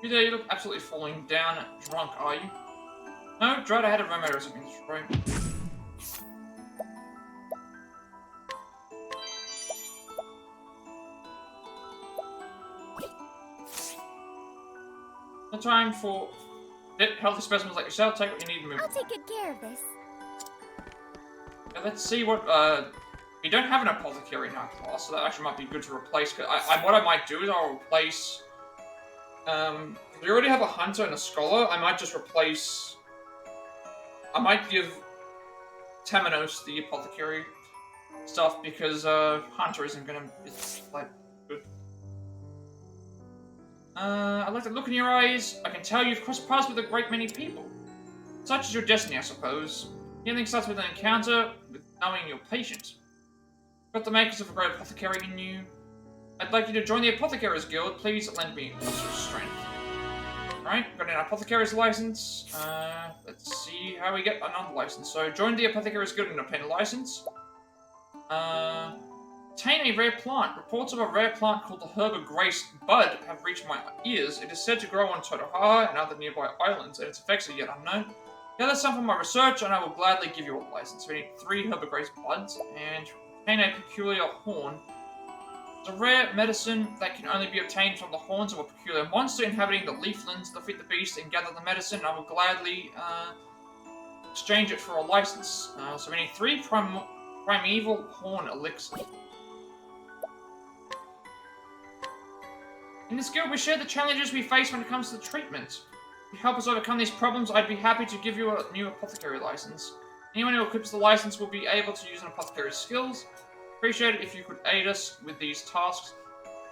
You there, you look absolutely falling down drunk, are you? No, Dread, I had a roommate or something, right? No time for fit, healthy specimens like yourself. Take what you need and move. I'll take good care of this. Okay, let's see what, we don't have an apothecary in our class, so that actually might be good to replace, because what I might do is I'll replace, we already have a hunter and a scholar. I might just replace... I might give Temenos the apothecary stuff because hunter isn't gonna... It's like good. I like the look in your eyes. I can tell you've crossed paths with a great many people. Such is your destiny, I suppose. Healing starts with an encounter with knowing your patient. Got the makers of a great apothecary in you. I'd like you to join the Apothecaries Guild. Please lend me a source of strength. Alright, got an Apothecaries license. Let's see how we get another license. So, join the Apothecaries Guild and obtain a license. Obtain a rare plant. Reports of a rare plant called the Herb of Grace Bud have reached my ears. It is said to grow on Totoha and other nearby islands, and its effects are yet unknown. Gather some from my research, and I will gladly give you a license. We need 3 Herb of Grace Buds, and obtain a peculiar horn. It's a rare medicine that can only be obtained from the horns of a peculiar monster inhabiting the leaflands. Defeat the beast and gather the medicine, and I will gladly exchange it for a license. So we need 3 primeval horn elixirs. In this guild, we share the challenges we face when it comes to the treatment. To help us overcome these problems, I'd be happy to give you a new apothecary license. Anyone who equips the license will be able to use an apothecary's skills. Appreciate it if you could aid us with these tasks.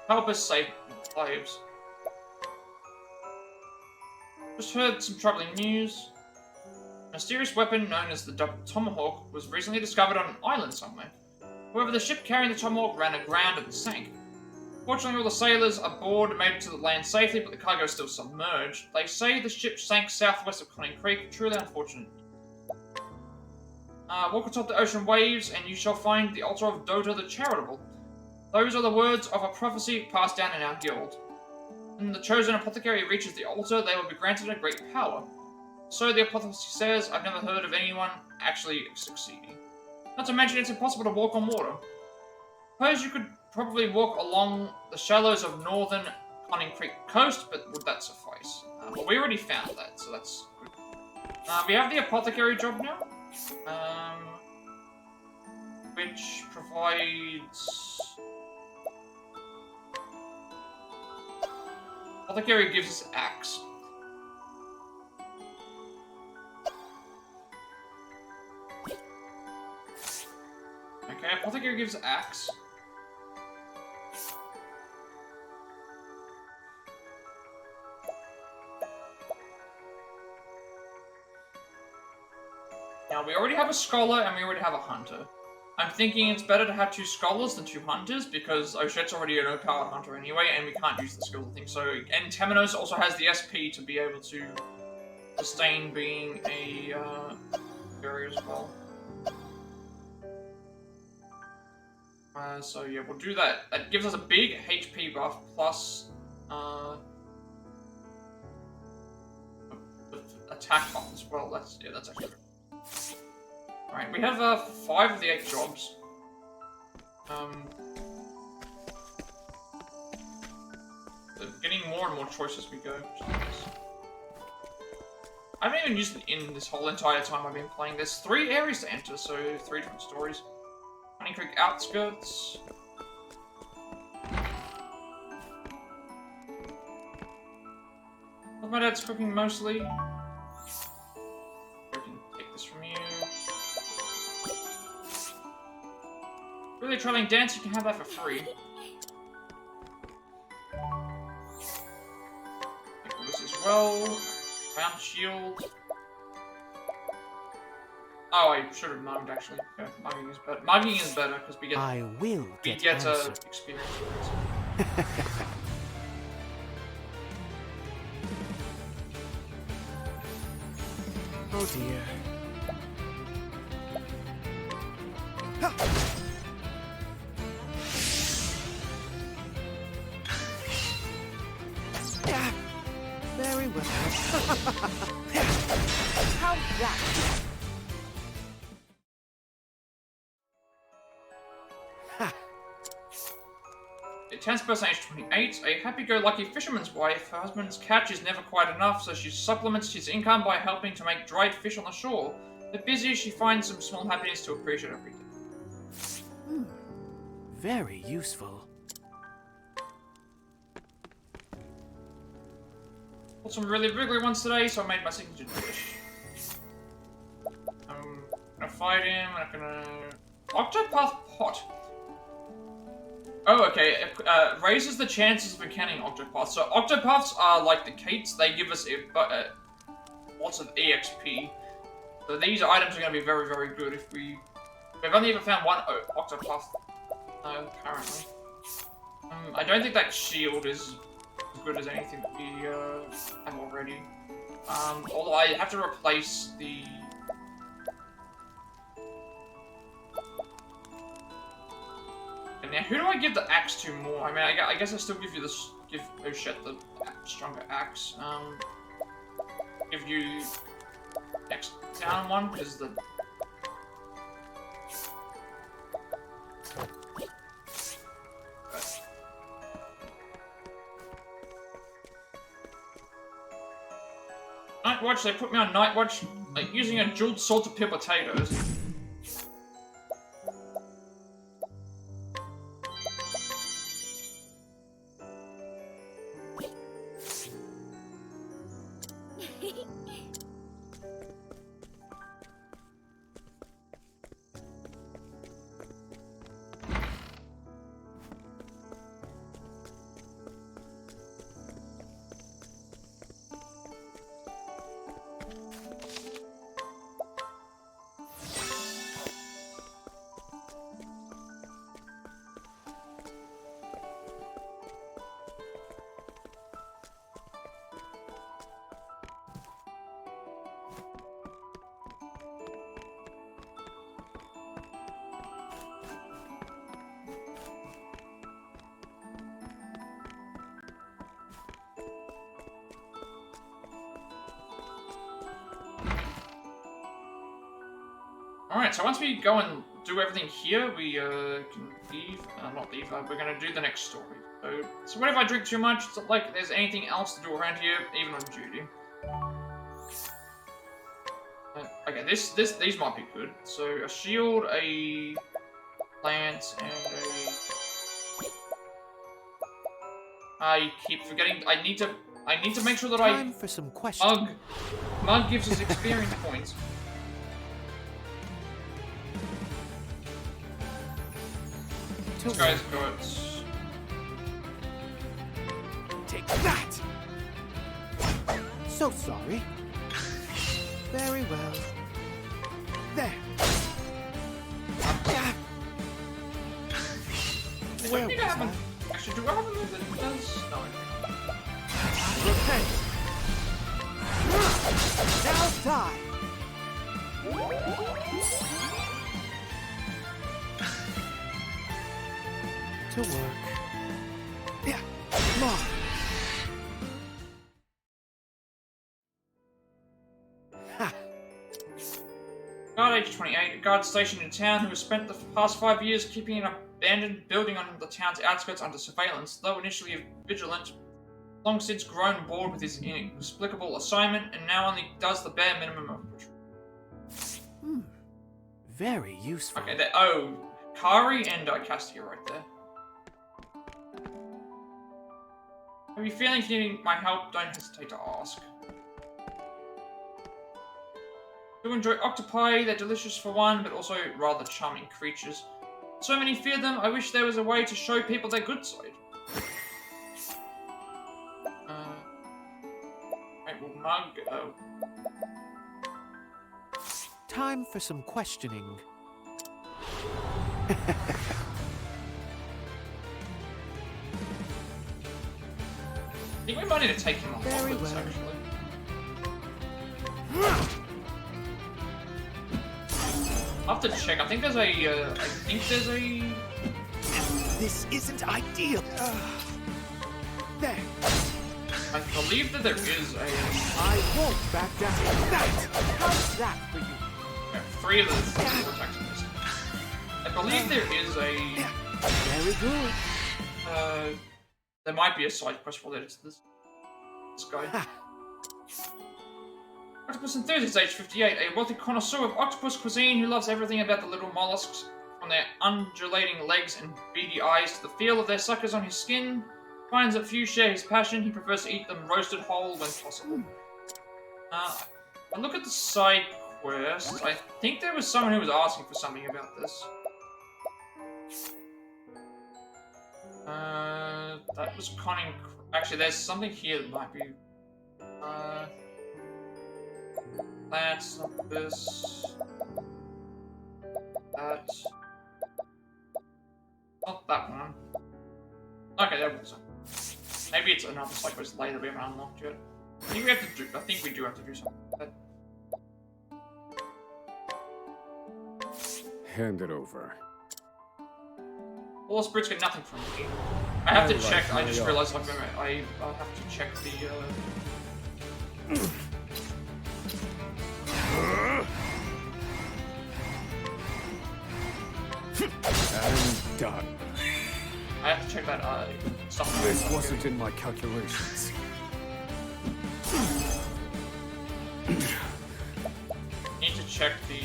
Help us save lives. Just heard some troubling news. A mysterious weapon known as the Tomahawk was recently discovered on an island somewhere. However, the ship carrying the Tomahawk ran aground and sank. Fortunately, all the sailors aboard made it to the land safely, but the cargo is still submerged. They say the ship sank southwest of Conning Creek. Truly unfortunate. Walk atop the ocean waves, and you shall find the altar of Dota the Charitable. Those are the words of a prophecy passed down in our guild. When the chosen apothecary reaches the altar, they will be granted a great power. So the apothecary says, I've never heard of anyone actually succeeding. Not to mention, it's impossible to walk on water. Suppose you could probably walk along the shallows of northern Conning Creek coast, but would that suffice? Well, we already found that, so that's good. We have the apothecary job now, which provides... Apothecary gives us axe. Okay, apothecary gives axe. Now, we already have a scholar and we already have a hunter. I'm thinking it's better to have 2 scholars than 2 hunters, because Ochette's already an O-card hunter anyway, and we can't use the skills and things. So, and Temenos also has the SP to be able to sustain being a barrier as well. So yeah, we'll do that. That gives us a big HP buff plus attack buff as well. That's actually good. Alright, we have 5 of the 8 jobs. We're getting more and more choices as we go. I haven't even used an inn this whole entire time I've been playing. There's 3 areas to enter, so 3 different stories. Conning Creek outskirts. What my dad's cooking mostly. We can take this from you. Really traveling dance, you can have that for free. Take this as well. Round shield. Oh, I should have mugged actually. Okay, mugging is better. Mugging is better because we get. I will get experience with it. Oh dear. Very well. How that? A tense person aged 28, a happy-go-lucky fisherman's wife. Her husband's catch is never quite enough, so she supplements his income by helping to make dried fish on the shore. But busy, she finds some small happiness to appreciate every day. Very useful. Got some really wriggly ones today, so I made my signature dish. I'm gonna fight him, I'm gonna... Octopath Pot. Oh, okay. Raises the chances of encountering Octopaths. So Octopaths are like the Kates. They give us lots of EXP. So these items are going to be very, very good if we... We've only ever found 1 Octopath currently. I don't think that shield is as good as anything that we have already. Although I have to replace the... Now, who do I give the axe to more? I mean, I guess I still give you this. Give Ochette the stronger axe. Give you next down one because the. Night Watch. They put me on Night Watch, like using a jeweled sword to peel potatoes. Alright, so once we go and do everything here, we can leave. Not leave, we're gonna do the next story. So what if I drink too much? It's not like there's anything else to do around here, even on duty. Okay, these might be good. So a shield, a plant, and a... I keep forgetting. I need to make sure that Time for some questions. Mug gives us experience points. This guy's got... Take that! So sorry. Very well. There. Well, I think I haven't... Actually, do I have a move that does? No. Okay. Now die. To work. Yeah. Come on. Guard age 28, a guard stationed in town who has spent the past 5 years keeping an abandoned building on the town's outskirts under surveillance. Though initially vigilant, long since grown bored with his inexplicable assignment and now only does the bare minimum of patrol. Very useful. Okay, oh, Hikari and Castti are right there. Have you feelings needing my help? Don't hesitate to ask. Do enjoy octopi, they're delicious for one, but also rather charming creatures. So many fear them, I wish there was a way to show people their good side. Right, well, Mug, oh. Time for some questioning. I think we might need to take him off Very this, well. actually. I'll have to check. I think there's a, This isn't ideal. There. I believe that there is a... I won't back down. That. How's that for you? Yeah, 3 of the protection list. I believe there is a... Very good. There might be a side quest related to this guy. Octopus Enthusiast, age 58, a wealthy connoisseur of octopus cuisine who loves everything about the little mollusks, from their undulating legs and beady eyes to the feel of their suckers on his skin. Finds that few share his passion, he prefers to eat them roasted whole when possible. I look at the side quests. I think there was someone who was asking for something about this. That was conning. Actually, there's something here that might be. That's not this. That. Not that one. Okay, there was some. Maybe it's another side quest later we haven't unlocked yet. I think we have to do. I think we do have to do something. Hand it over. All spirits get nothing from me. I have to check. I just realized I'll have to check the. I'm done. I have to check that stuff. This wasn't in my calculations. Need to check the.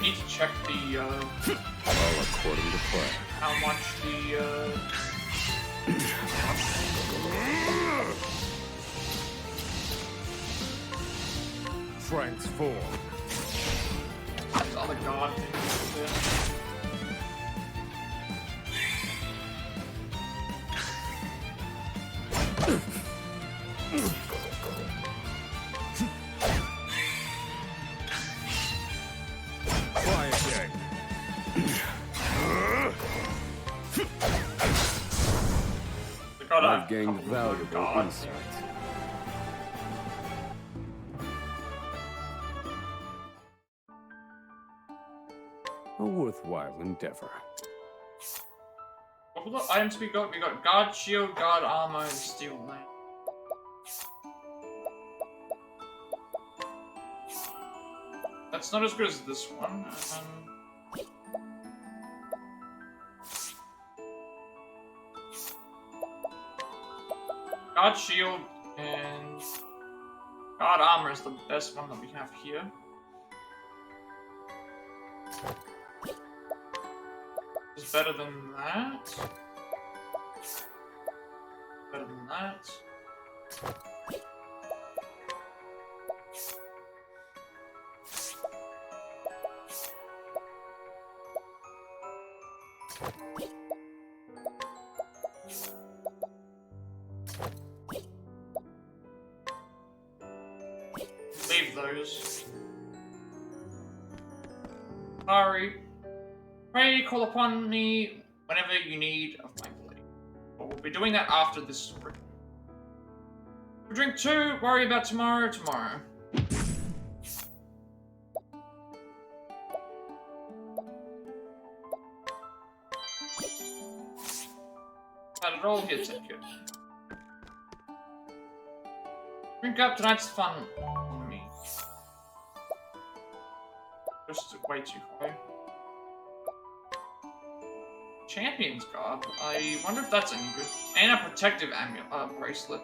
Need to check the. All according to plan. How much the. Transform. There's other god things there. Try again. I've gained valuable insight. A worthwhile endeavor. What were the items we got? We got guard shield, guard armor, and steel lance. That's not as good as this one. God shield and God armor is the best one that we have here. It's better than that. Better than that. Leave those. Hikari, pray call upon me whenever you need of my blade. But we'll be doing that after this story. Drink 2, worry about tomorrow. Had it all here, take it. Drink up, tonight's fun on me. Just way too high. Champion's Garb. I wonder if that's any good. And a protective amulet, bracelet.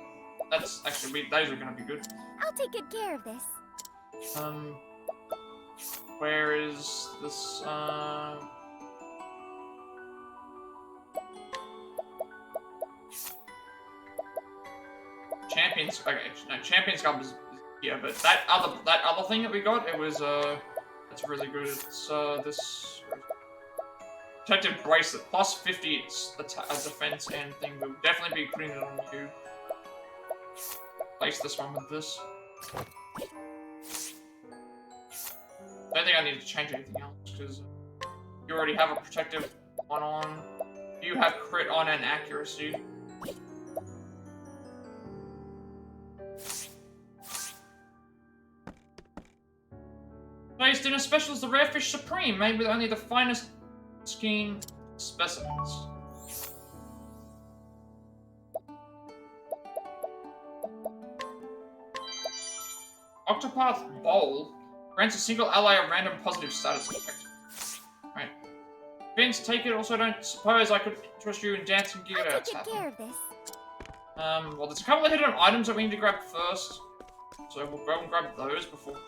That's actually, those are gonna be good. I'll take good care of this. Where is this, Champion's, okay, no, Champion's Garb is here, but that other thing that we got, it was, that's really good. It's, this protective bracelet, plus 50 it's a defense and thing. We'll definitely be putting it on you. Place this one with this. I don't think I need to change anything else, because you already have a protective one on. You have crit on and accuracy. Today's dinner special is the rare fish supreme, made with only the finest skein specimens. Octopath Bowl grants a single ally a random positive status effect. Right. Vince, take it. Also, don't suppose I could trust you in dancing gear. I'll take good care of this. Well, there's a couple of hidden items that we need to grab first. So we'll go and grab those before we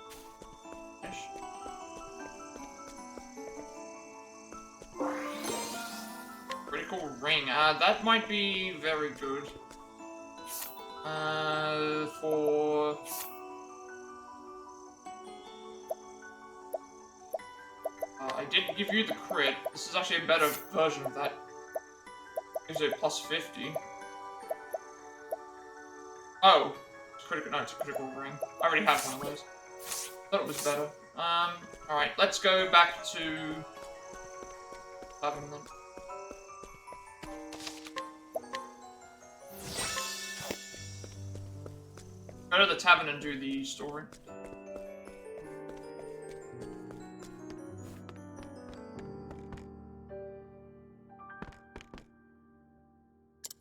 finish. Critical ring. That might be very good. For... I did give you the crit. This is actually a better version of that. Gives it plus 50. Oh. It's critical. No, it's a critical ring. I already have one of those. Thought it was better. Alright, let's go back to... Lavender. Go to the tavern and do the story.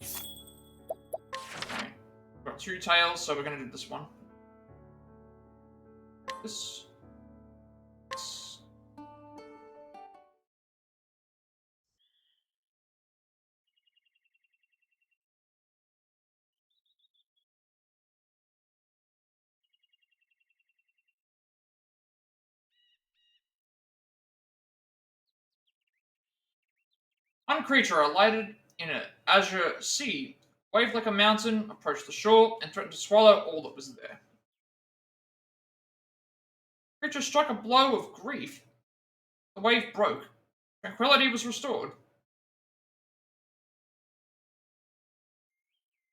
Okay. Got 2 tails, so we're gonna do this one. This. One creature alighted in an azure sea, waved like a mountain, approached the shore, and threatened to swallow all that was there. The creature struck a blow of grief. The wave broke. Tranquility was restored.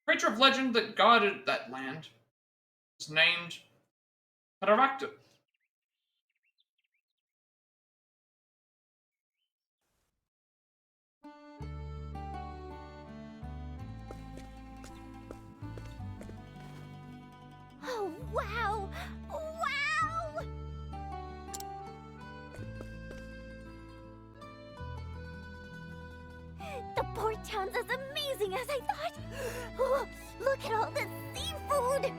The creature of legend that guarded that land was named Cataracta. Oh, wow! Wow! The port town's as amazing as I thought! Oh, look at all the seafood!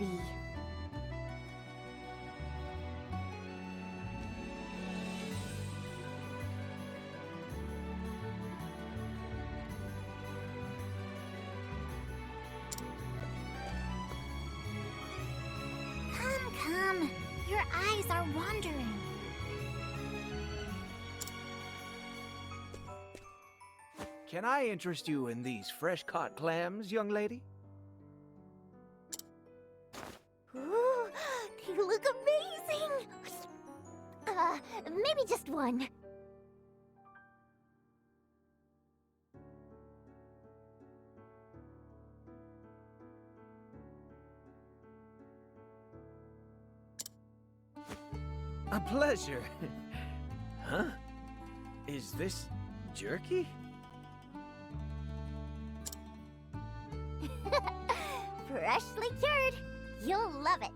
be. Come. Your eyes are wandering. Can I interest you in these fresh-caught clams, young lady? Ooh, they look amazing! Maybe just one. A pleasure. Huh? Is this jerky? Freshly cured. You'll love it.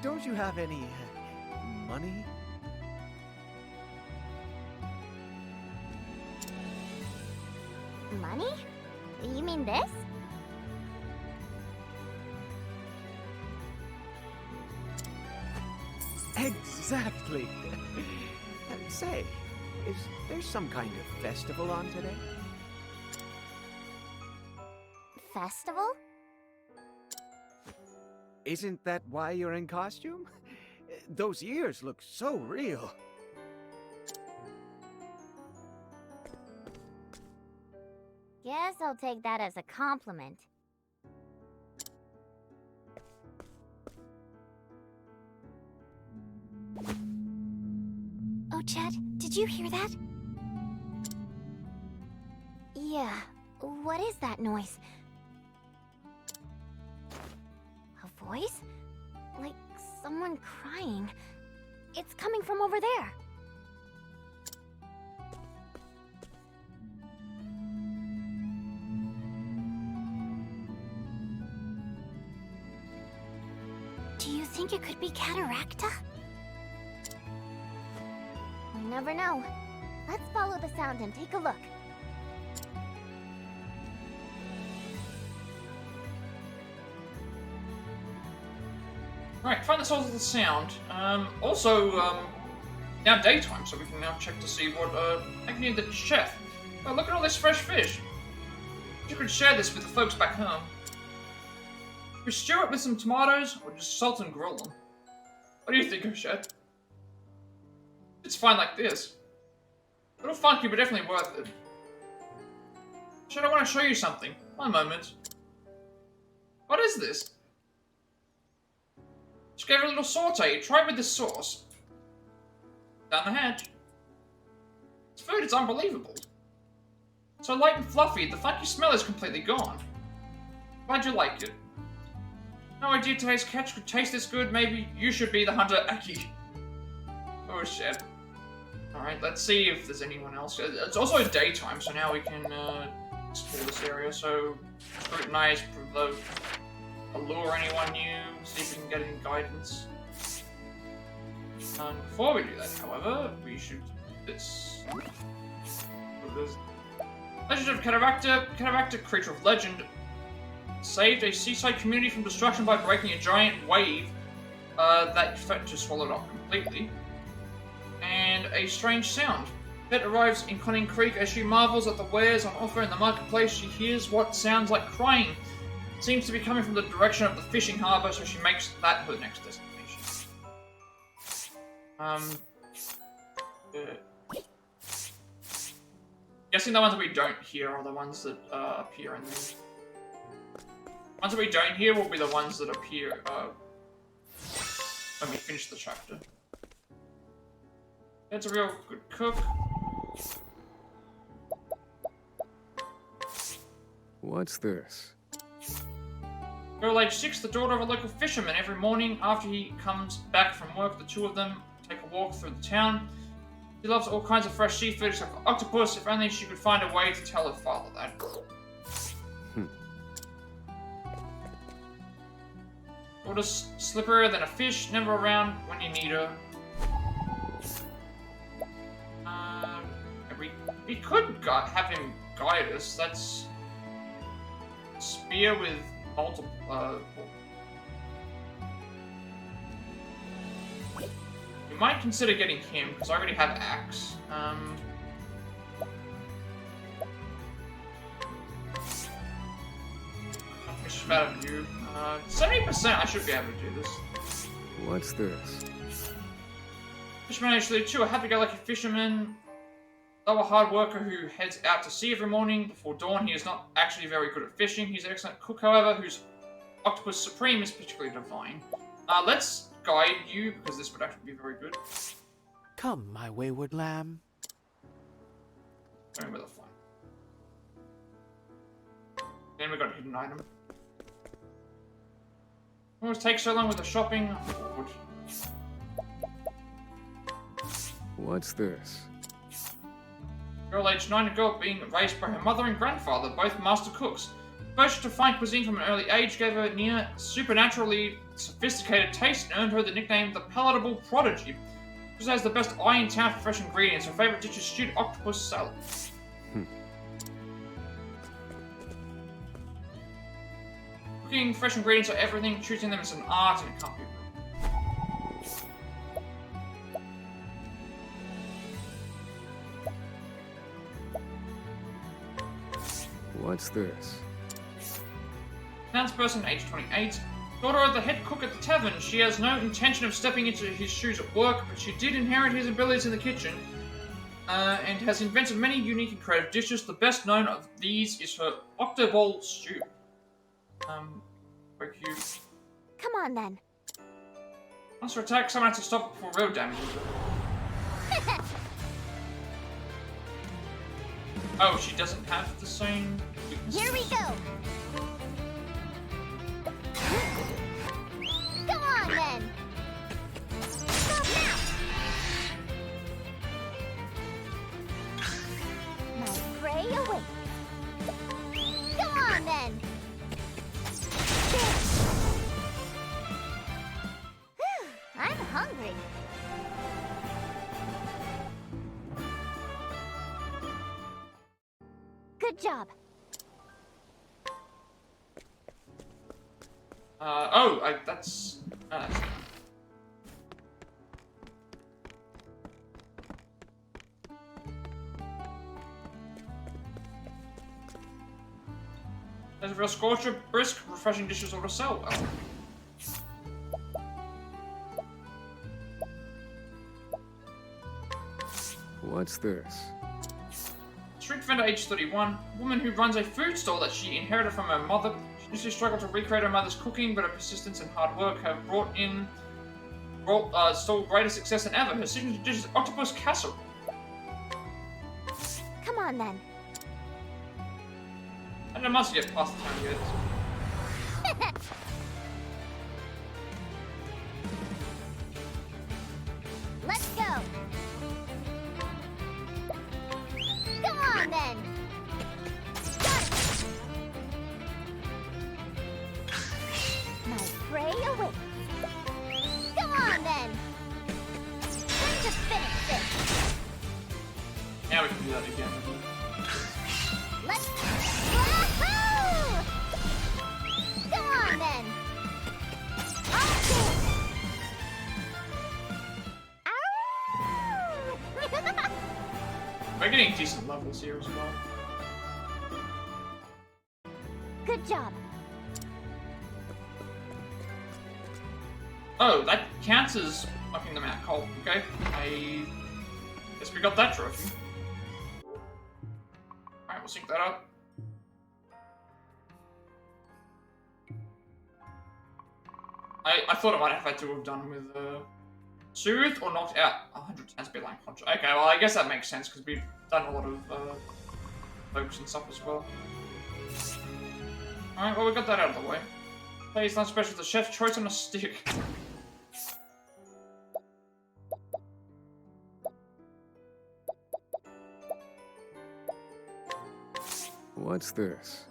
Don't you have any money? Money? You mean this? Exactly. Say, is there some kind of festival on today? Festival? Isn't that why you're in costume? Those ears look so real. Guess I'll take that as a compliment. Ochette, did you hear that? Yeah, what is that noise? A voice? Like someone crying. It's coming from over there. Do you think it could be Cataracta? We never know. Let's follow the sound and take a look. Right, find the source of the sound. Now daytime, so we can now check to see what, I can the chef. Oh, look at all this fresh fish. You could share this with the folks back home. We stew it with some tomatoes, or just salt and grill them. What do you think, Ochette? It's fine like this. A little funky, but definitely worth it. Ochette, I want to show you something. One moment. What is this? Just gave it a little saute. Try it with this sauce. Down the hatch. This food is unbelievable. So light and fluffy, the funky smell is completely gone. Glad you like it. No idea today's catch could taste this good. Maybe you should be the hunter, Aki. Oh shit. Alright, let's see if there's anyone else. It's also daytime, so now we can explore this area. So, scrutinize, provoke, allure anyone new, see if we can get any guidance. Before we do that, however, we should do this. Legend of Cataracta. Cataracta, creature of legend, saved a seaside community from destruction by breaking a giant wave that threatened to swallow it up completely. And a strange sound. Pet arrives in Conning Creek. As she marvels at the wares on offer in the marketplace, she hears what sounds like crying. It seems to be coming from the direction of the fishing harbour, so she makes that her next destination. Guessing the ones that we don't hear are the ones that appear in the... ones that we don't hear will be the ones that appear when we finish the chapter. It's a real good cook. What's this? Girl age 6, the daughter of a local fisherman. Every morning after he comes back from work, the two of them take a walk through the town. She loves all kinds of fresh seafood except for octopus. If only she could find a way to tell her father that. Order slipper, then a fish, never around when you need her. We could have him guide us. That's spear with multiple. We might consider getting him because I already have axe. Fish out of you. 70%. I should be able to do this. What's this? Fisherman age 32, a happy-go-lucky fisherman. Though a hard worker who heads out to sea every morning before dawn, he is not actually very good at fishing. He's an excellent cook, however, whose octopus supreme is particularly divine. Let's guide you, because this would actually be very good. Come, my wayward lamb. Show me where they'll find. Then we got a hidden item. Always takes so long with the shopping. What's this? Girl aged 9, a girl being raised by her mother and grandfather, both master cooks. Exposure to fine cuisine from an early age gave her near supernaturally sophisticated taste and earned her the nickname the Palatable Prodigy. She has the best eye in town for fresh ingredients. Her favorite dish is stewed octopus salad. Cooking fresh ingredients are everything. Choosing them is an art and it can't be. What's this? Townsperson, age 28. Daughter of the head cook at the tavern. She has no intention of stepping into his shoes at work, but she did inherit his abilities in the kitchen, and has invented many unique and creative dishes. The best known of these is her octoball stew. Very cute. Come on then. Once her attack, someone has to stop before real damage. Oh, she doesn't have the same. Here we go. Go on then. Stop now. My prey awaits. Go on then. I'm hungry. Good job. That's. There's a real scorcher, brisk, refreshing dishes ought to sell well. What's this? Street vendor, age 31, woman who runs a food stall that she inherited from her mother. She initially struggled to recreate her mother's cooking, but her persistence and hard work have brought stall greater success than ever. Her signature dish is octopus casserole. Come on then. And I must get past the time yet. Let's go. Go on then. Got it. My prey awaits. Go on then. Time to finish this. Now we can do that again. Let's. Wahoo! Go on then. Okay. We're getting decent levels here as well. Good job. Oh, that counts as knocking them out cold. Okay, I guess we got that trophy. Alright, we'll sync that up. I thought I might have had to have done with Soothe or knocked out 100 times Beeline Punch. Okay, well I guess that makes sense because we've done a lot of focus and stuff as well. Alright, well we got that out of the way. Today's lunch special, the chef's choice on a stick. What's this?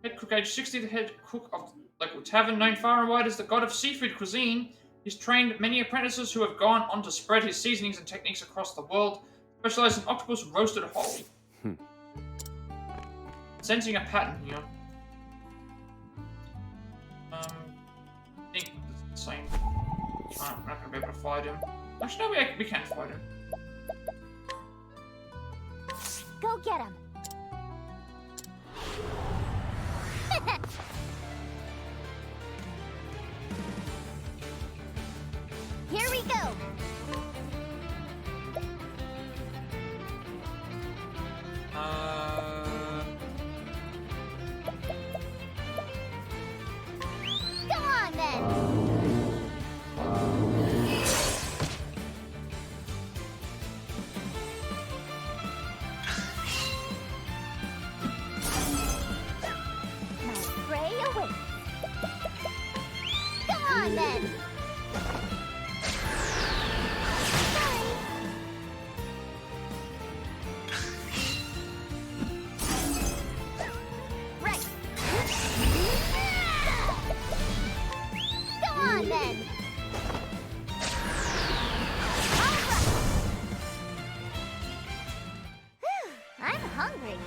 Head cook age 60, the head cook of the local tavern known far and wide as the god of seafood cuisine. He's trained many apprentices who have gone on to spread his seasonings and techniques across the world, specialized in octopus roasted whole. Sensing a pattern here. I think it's the same. I'm not gonna be able to fight him. Actually, no, we can fight him. Go get him. Here we go. Go on then. Then. Right. Go on then. All right. I'm hungry.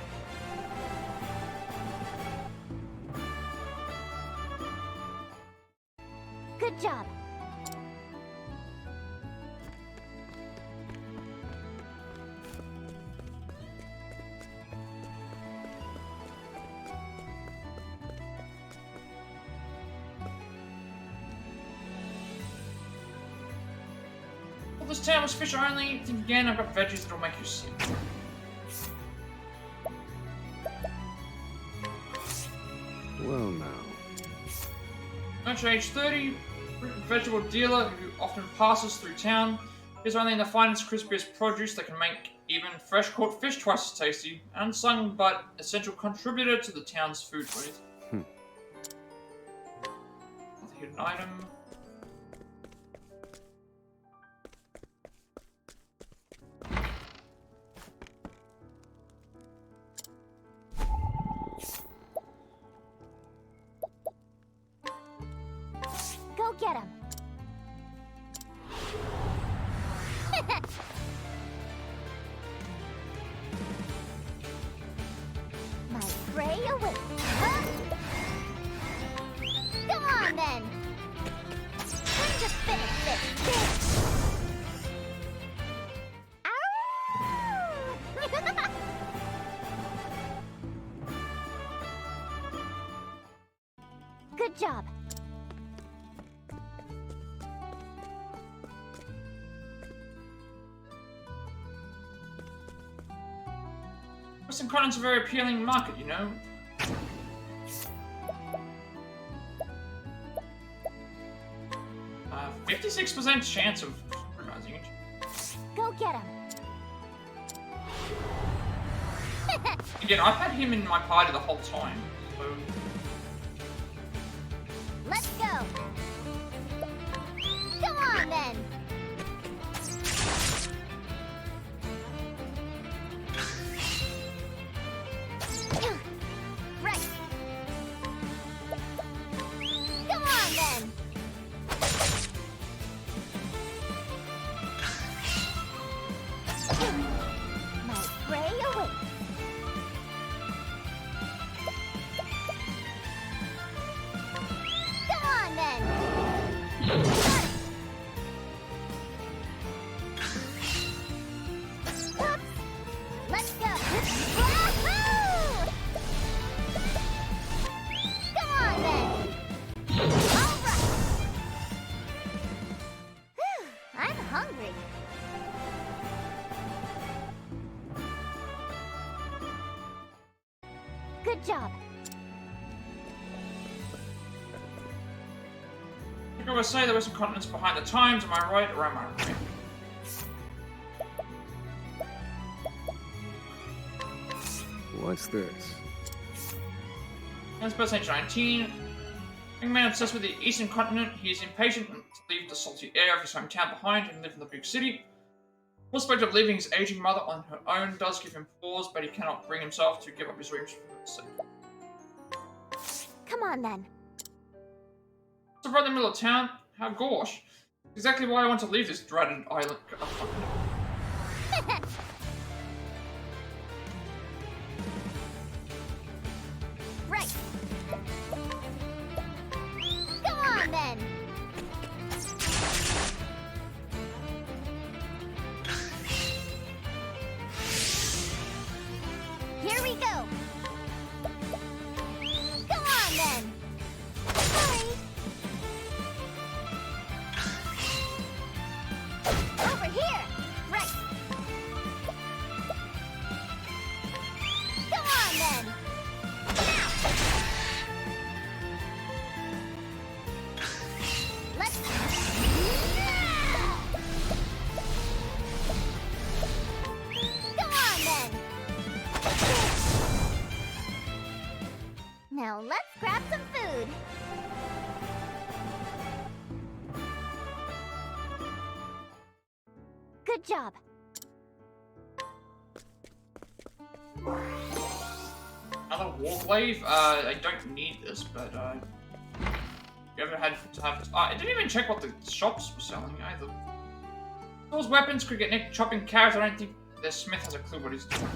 Good job. Well, this town was fish only. Think again, I've got veggies that'll make you sick. Well now. Much age 30, vegetable dealer who often passes through town. He's only in the finest, crispiest produce that can make even fresh caught fish twice as tasty. Unsung but essential contributor to the town's food waste. Another hidden item. Go get him. My prey awaits. Huh? Come on then. Time to finish this, bitch. Ow! Good job. Western Continent's a very appealing market, you know. 56% chance of recognizing it. Go get him. Again, I've had him in my party the whole time, so... Let's go. Come on then. Right. Come on then. My prey awaits. Come on then. Let's go. Wahoo! Come on then. All right. I'm hungry. Good job. I always say the Western Continent's behind the times, am I right or am I right? What's this? As per age 19, young man obsessed with the Eastern Continent, he is impatient to leave the salty air of his hometown behind and live in the big city. The prospect of leaving his aging mother on her own does give him pause, but he cannot bring himself to give up his dreams for her sake. Come on then. So right in the middle of town? How gosh. Exactly why I want to leave this dreaded island. Right. Go on then. Here we go. Go on then. Hurry. Over here. Right. Go on then. Let's go on then. Now let's grab some food. Good job. Another warglaive? I don't need this, but you ever had to have... I didn't even check what the shops were selling either. Those weapons could get nicked chopping carrots. I don't think the smith has a clue what he's doing.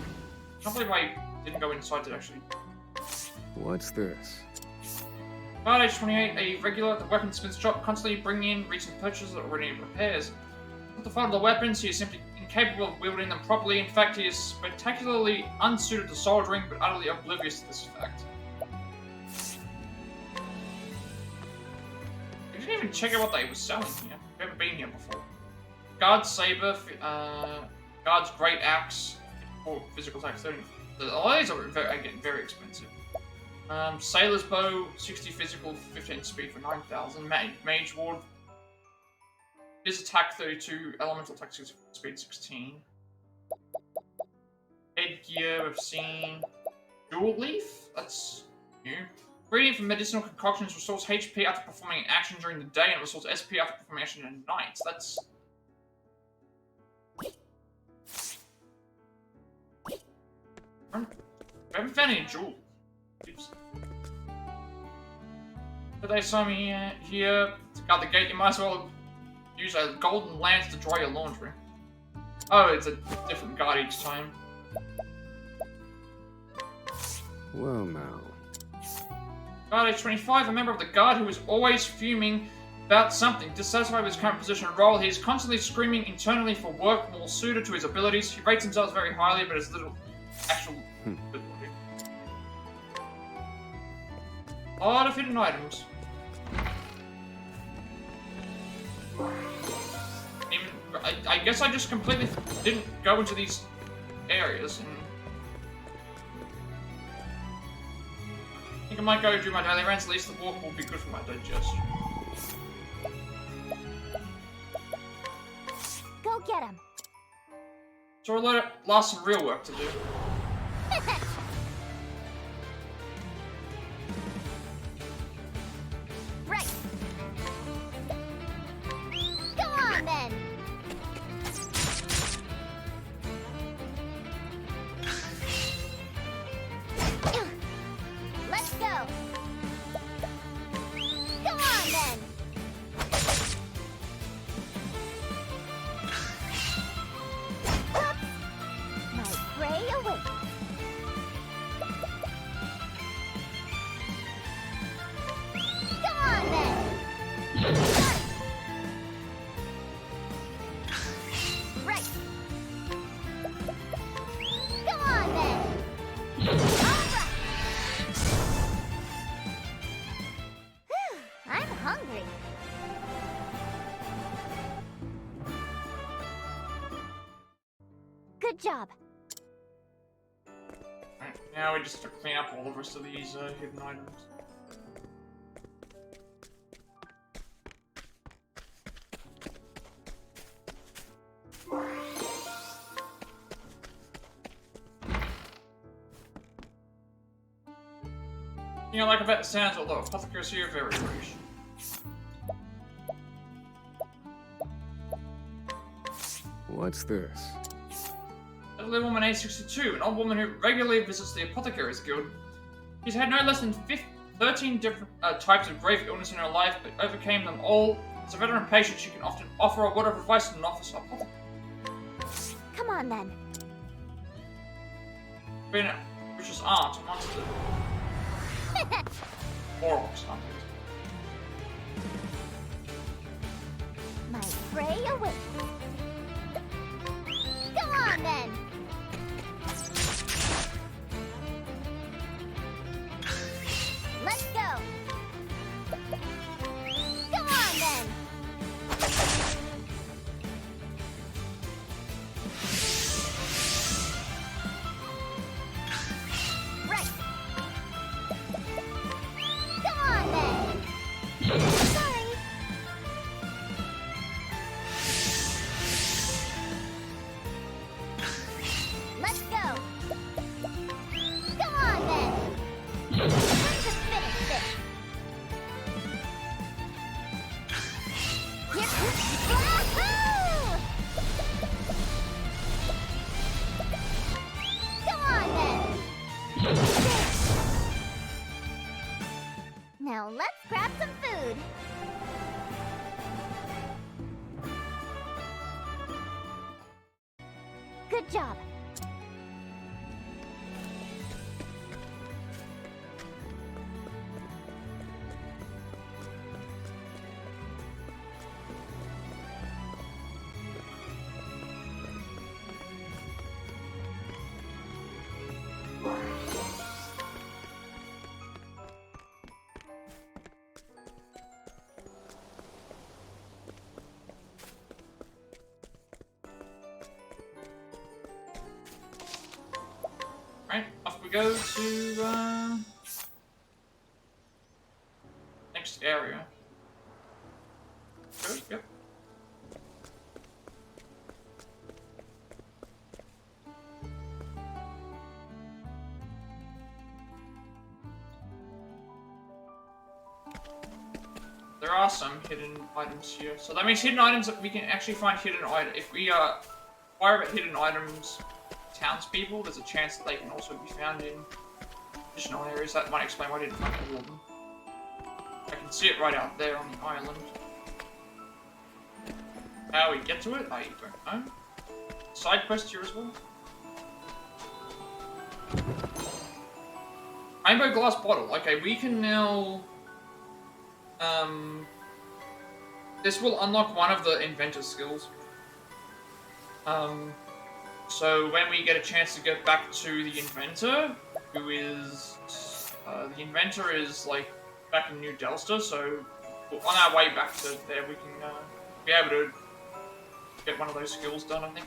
I can't believe I didn't go inside to actually... What's this? About age 28, a regular at the weaponsmith's shop, constantly bringing in recent purchases or any repairs. Not the fault of the weapons, he is simply incapable of wielding them properly. In fact, he is spectacularly unsuited to soldiering, but utterly oblivious to this fact. I didn't even check out what they were selling here. I've never been here before. Guard's saber, guard's great axe, or physical attack 30. A lot of these are again very expensive. Sailor's bow, 60 physical, 15 speed for 9,000. Mage ward, his attack 32, elemental attack 60, speed 16. Headgear we've seen. Jewel leaf, that's new. Breeding from medicinal concoctions restores HP after performing an action during the day and restores SP after performing action at night. That's... I haven't found any jewel. Oops. But they saw me here to guard the gate. You might as well use a golden lance to dry your laundry. Oh, it's a different guard each time. Well now. Guard age 25, a member of the guard who is always fuming about something. Dissatisfied with his current position and role, he is constantly screaming internally for work more suited to his abilities. He rates himself very highly, but has little actual ability. A lot of hidden items. Even, I guess I just completely didn't go into these areas and... I think I might go do my daily runs, at least the walk will be good for my digestion. Go get him. So we'll let it last some real work to do. Right. Go on then. Let's go. Go on then. Whoops. My prey awaits. Go on then. Right. Go on then. I'm hungry. Good job. Right, now we just have to clean up all the rest of these hidden items. You know, like I bet it sounds, although apothecaries here very rich. What's this? Elderly woman age 62, an old woman who regularly visits the Apothecaries Guild. She's had no less than 13 different types of grave illness in her life, but overcame them all. As a veteran patient, she can often offer a word of advice to an officer. Come on then. Being a vicious aunt amongst the orcs, aren't it? My prey awaits. Come on then. Let's go. Come on then. Right. Come on then. Sorry. Let's go. Come on then. Let's just finish this. Wahoo! Come on then. Now let's grab some food. Good job. Right, off we go to next area. Good, yep. There are some hidden items here. So that means hidden items that we can actually find hidden items. If we inquire about hidden items, townspeople, there's a chance that they can also be found in additional areas. That might explain why I didn't find all of them. I can see it right out there on the island. How we get to it, I don't know. Side quest here as well. Rainbow glass bottle. Okay, we can now... this will unlock one of the inventor skills. So when we get a chance to get back to the inventor, who is... the inventor is, like, back in New Delsta, so on our way back to there we can be able to get one of those skills done, I think.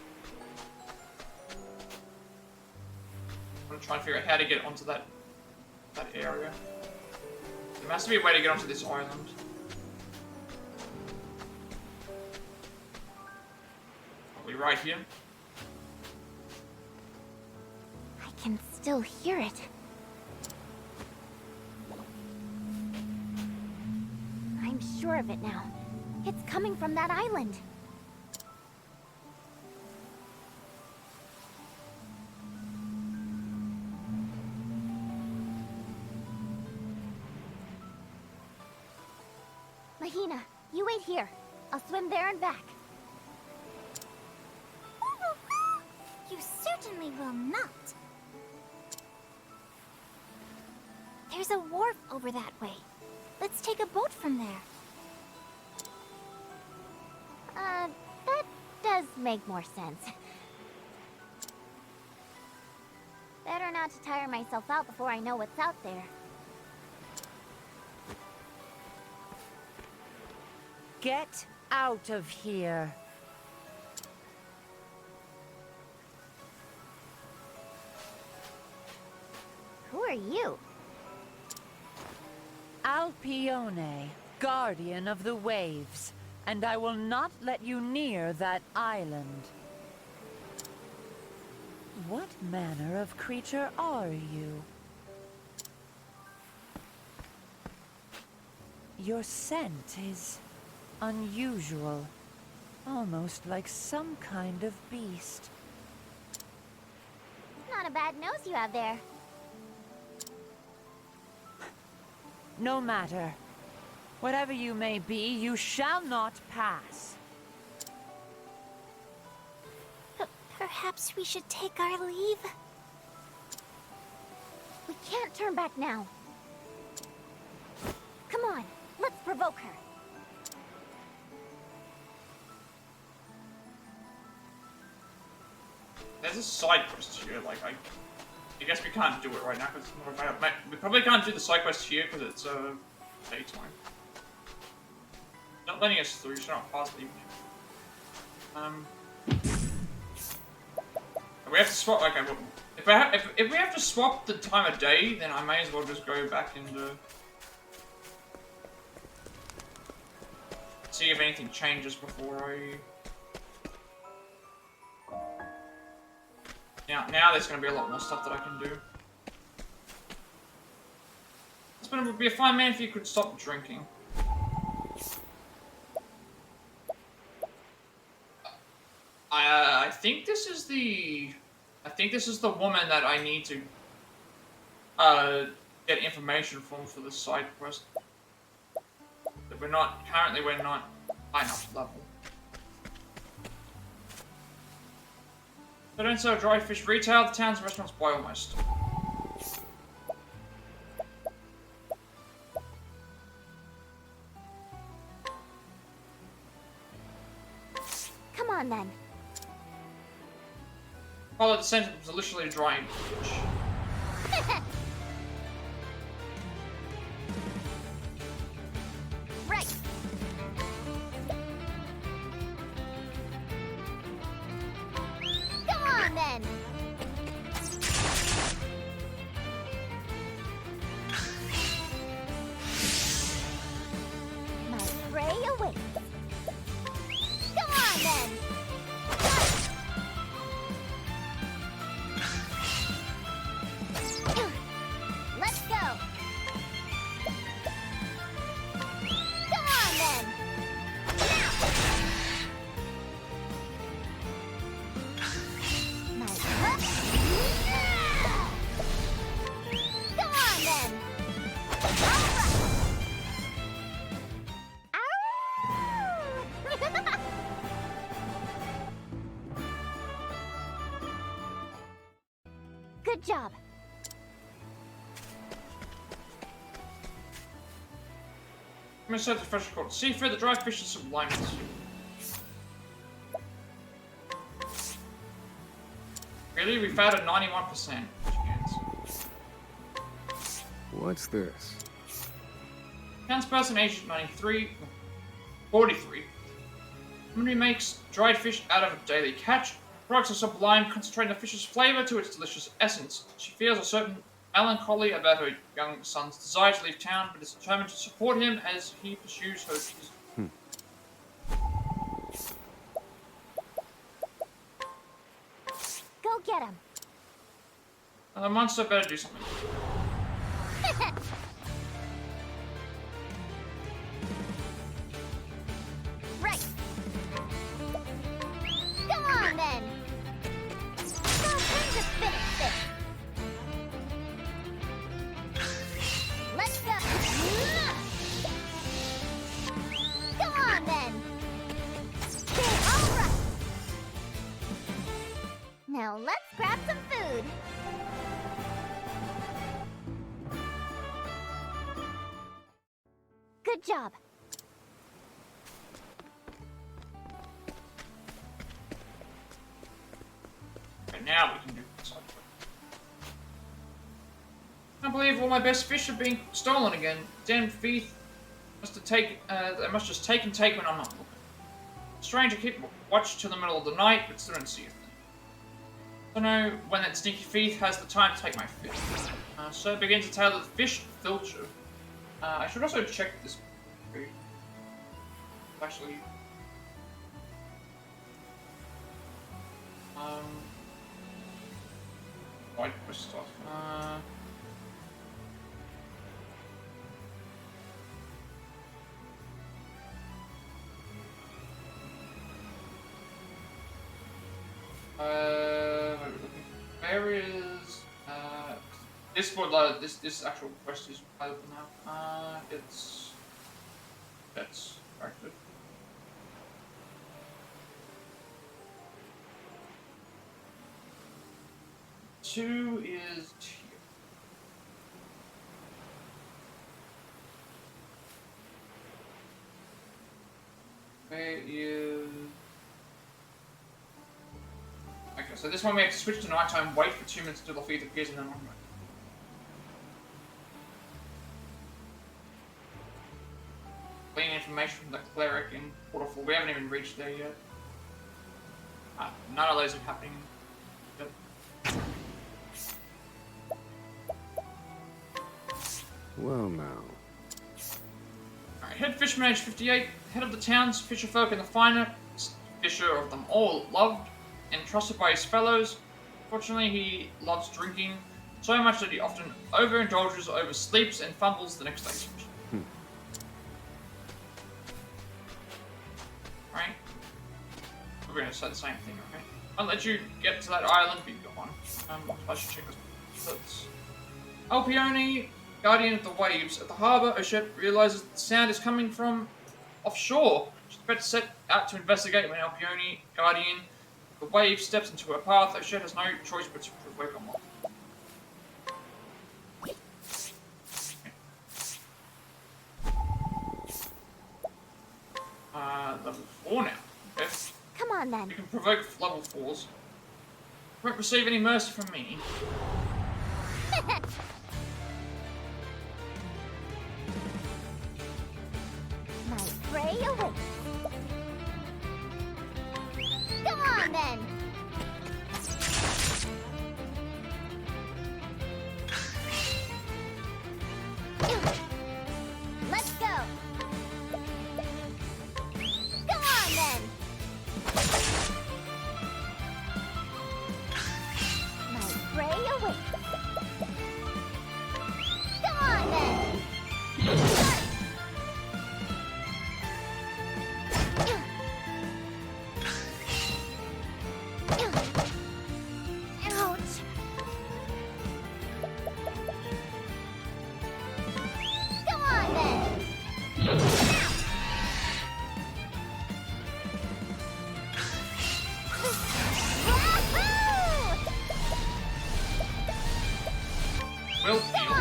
I'm gonna try and figure out how to get onto that area. There has to be a way to get onto this island. Are we right here? I can still hear it. I'm sure of it now. It's coming from that island. Mahina, you wait here. I'll swim there and back. You certainly will not. There's a wharf over that way. Let's take a boat from there. That does make more sense. Better not to tire myself out before I know what's out there. Get out of here. Who are you? Alpione, guardian of the waves, and I will not let you near that island. What manner of creature are you? Your scent is unusual, almost like some kind of beast. Not a bad nose you have there. no matter. Whatever you may be, you shall not pass. Perhaps we should take our leave? We can't turn back now. Come on, let's provoke her. There's a side quest here, like, I guess we can't do it right now, because we probably can't do the side quest here, because it's, daytime. Not letting us through, so not past the evening. We have to swap, okay, well, if we have to swap the time of day, then I may as well just go back and, see if anything changes before I... Now there's going to be a lot more stuff that I can do. It would be a fine man if you could stop drinking. I think this is the... I think this is the woman that I need to get information from for the side quest. But currently we're not high enough level. They don't sell dry fish retail, the town's restaurants buy all my stuff. Come on then. Follow the scent of deliciously drying fish. Right. Come on then. My prey awaits. Come on then. Let's go. Come on then. My hook. Come on then. All right. Ow! Good job. I'm gonna set the fish called Seafood, the dry fish is sublime. Really? We've had a 91% chance. What's this? Townsperson aged 43. Woman makes dried fish out of a daily catch. Products are sublime, concentrating the fish's flavor to its delicious essence. She feels a certain melancholy about her young son's desire to leave town, but is determined to support him as he pursues her dreams. Go get him. The monster better do something. Right. Come on then. Now time to finish this. Let's go. Come on then. All right. Now let's grab some food. Good job. Okay, now we can do this. I can't believe all my best fish are being stolen again. Damn thief must just take and take when I'm not looking. Stranger keep watch till the middle of the night, but still don't see a thing. I don't know when that sneaky thief has the time to take my fish. So it begins a tale of the fish filter. I should also check this. Actually, white stuff. Areas, This actual quest is available now. That's corrected. Two is here. Where is... Okay, so this one we have to switch to nighttime, wait for 2 minutes until the feed appears, and then on. Glean information from the cleric in Waterfall. We haven't even reached there yet. None of those are happening. Yep. Well, now. Alright, head fisherman age 58, head of the town's fisher folk and the finest fisher of them all, loved and trusted by his fellows. Fortunately, he loves drinking so much that he often overindulges, oversleeps, and fumbles the next day's fish. Right? We're going to say the same thing, okay? I'll let you get to that island, but you go on. I should check this. Alpione, guardian of the waves. At the harbour, Ochette realizes that the sound is coming from offshore. She's about to set out to investigate when Alpione, guardian of the waves, steps into her path. Ochette has no choice but to provoke a mob. Level 4 now. Okay. Come on then. You can provoke level 4s. Won't receive any mercy from me. My prey awaits. Come on then. Let's go. Come on then. My prey awaits. Come on then. Ouch. Come on then. Will deal.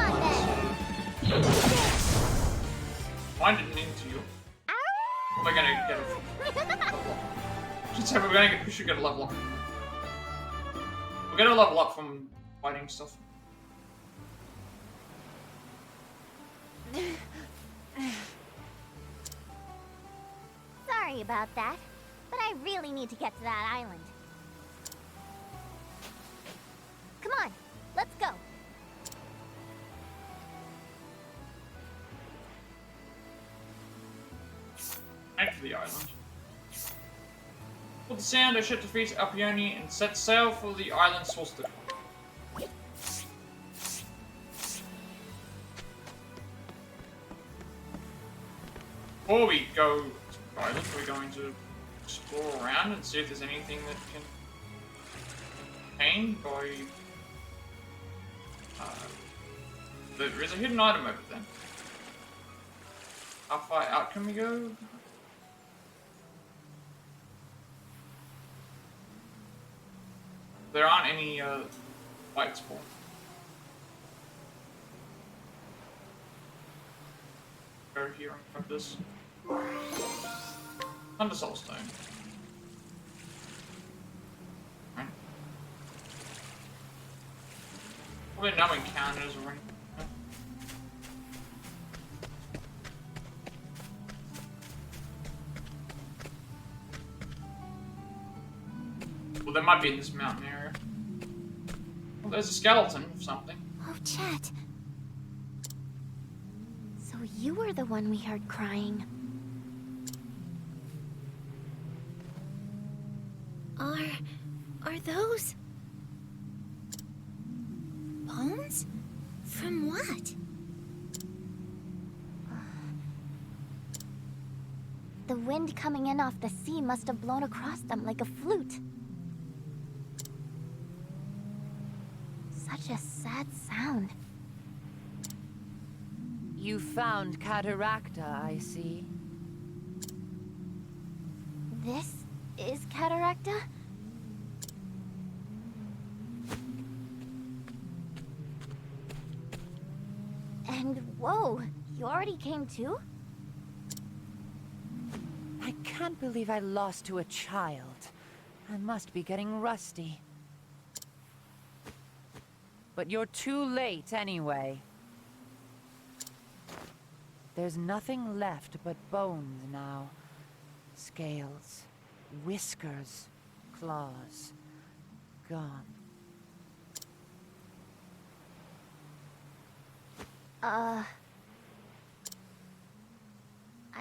Mine didn't into you. We're gonna get a... Should say we should get a level up. We're gonna level up from fighting stuff. Sorry about that, but I really need to get to that island. Come on, let's go. Head for the island. With the sound, Ochette defeats Alpione and sets sail for the island Soothe. Before we go to the island, we're going to explore around and see if there's anything that can obtain by... there is a hidden item over there. How far out can we go? There aren't any lights for. Go here and grab this. Thunder Soul Stone. Right. Probably no encounters or anything. Well, there might be in this mountain area. Well, there's a skeleton of something. Ochette. So you were the one we heard crying. Are those... bones? From what? The wind coming in off the sea must have blown across them like a flute. Such a sad sound. You found Cataracta, I see. This is Cataracta? And whoa, you already came too? I can't believe I lost to a child. I must be getting rusty. But you're too late anyway. There's nothing left but bones now. Scales, whiskers, claws. Gone. I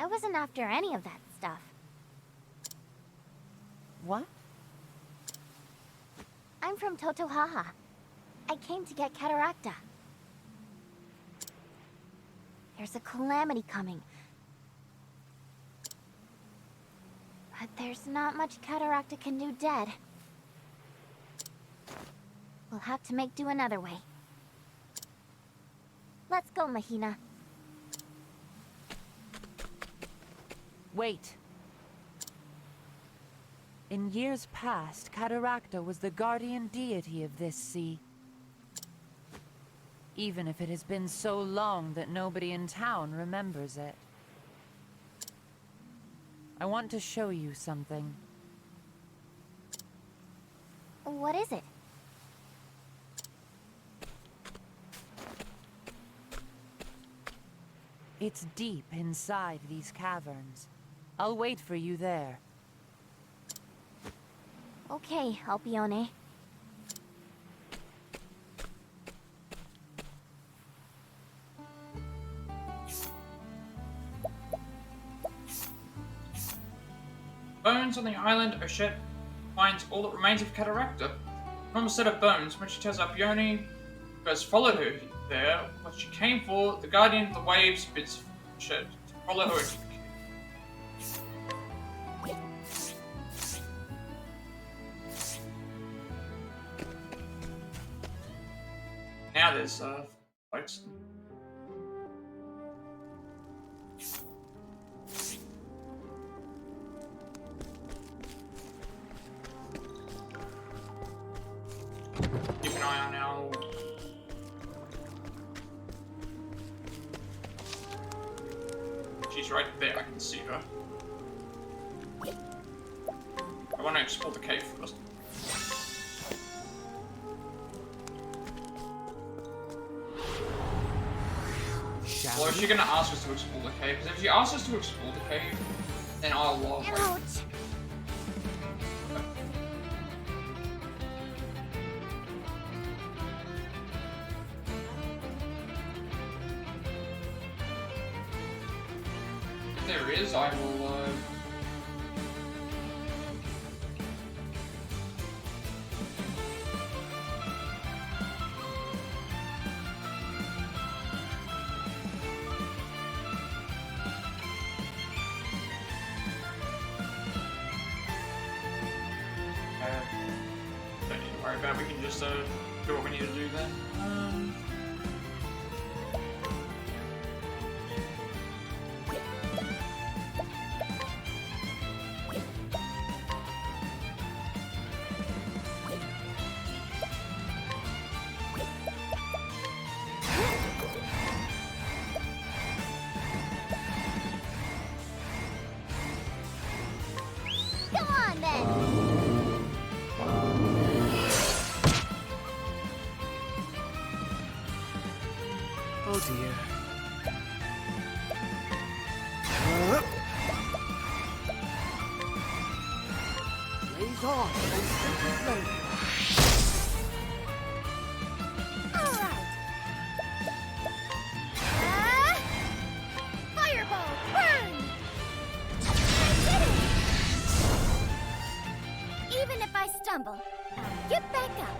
wasn't after any of that stuff. What? I'm from Totohaha. I came to get Cataracta. There's a calamity coming. But there's not much Cataracta can do dead. We'll have to make do another way. Let's go, Mahina. Wait. In years past, Cataracta was the guardian deity of this sea. Even if it has been so long that nobody in town remembers it. I want to show you something. What is it? It's deep inside these caverns. I'll wait for you there. Okay, Alpione. Bones on the island, Ochette finds all that remains of Cataracta. From a set of bones, when she tells Alpione who has followed her there what she came for, the guardian of the waves bids Ochette to follow her into the cave. Now there's fights. Keep an eye on now. She's right there, I can see her. I want to explore the cave first. Well, is she gonna ask us to explore the cave? Because if she asks us to explore the cave, then I'll love her. Ouch! If there is, I will, don't need to worry about it. We can just, do what we need to do then. Come on, then! Oh dear. Blaze on, and strictly flame. Alright! Fireball, burn! I did it! Even if I stumble, I'll get back up.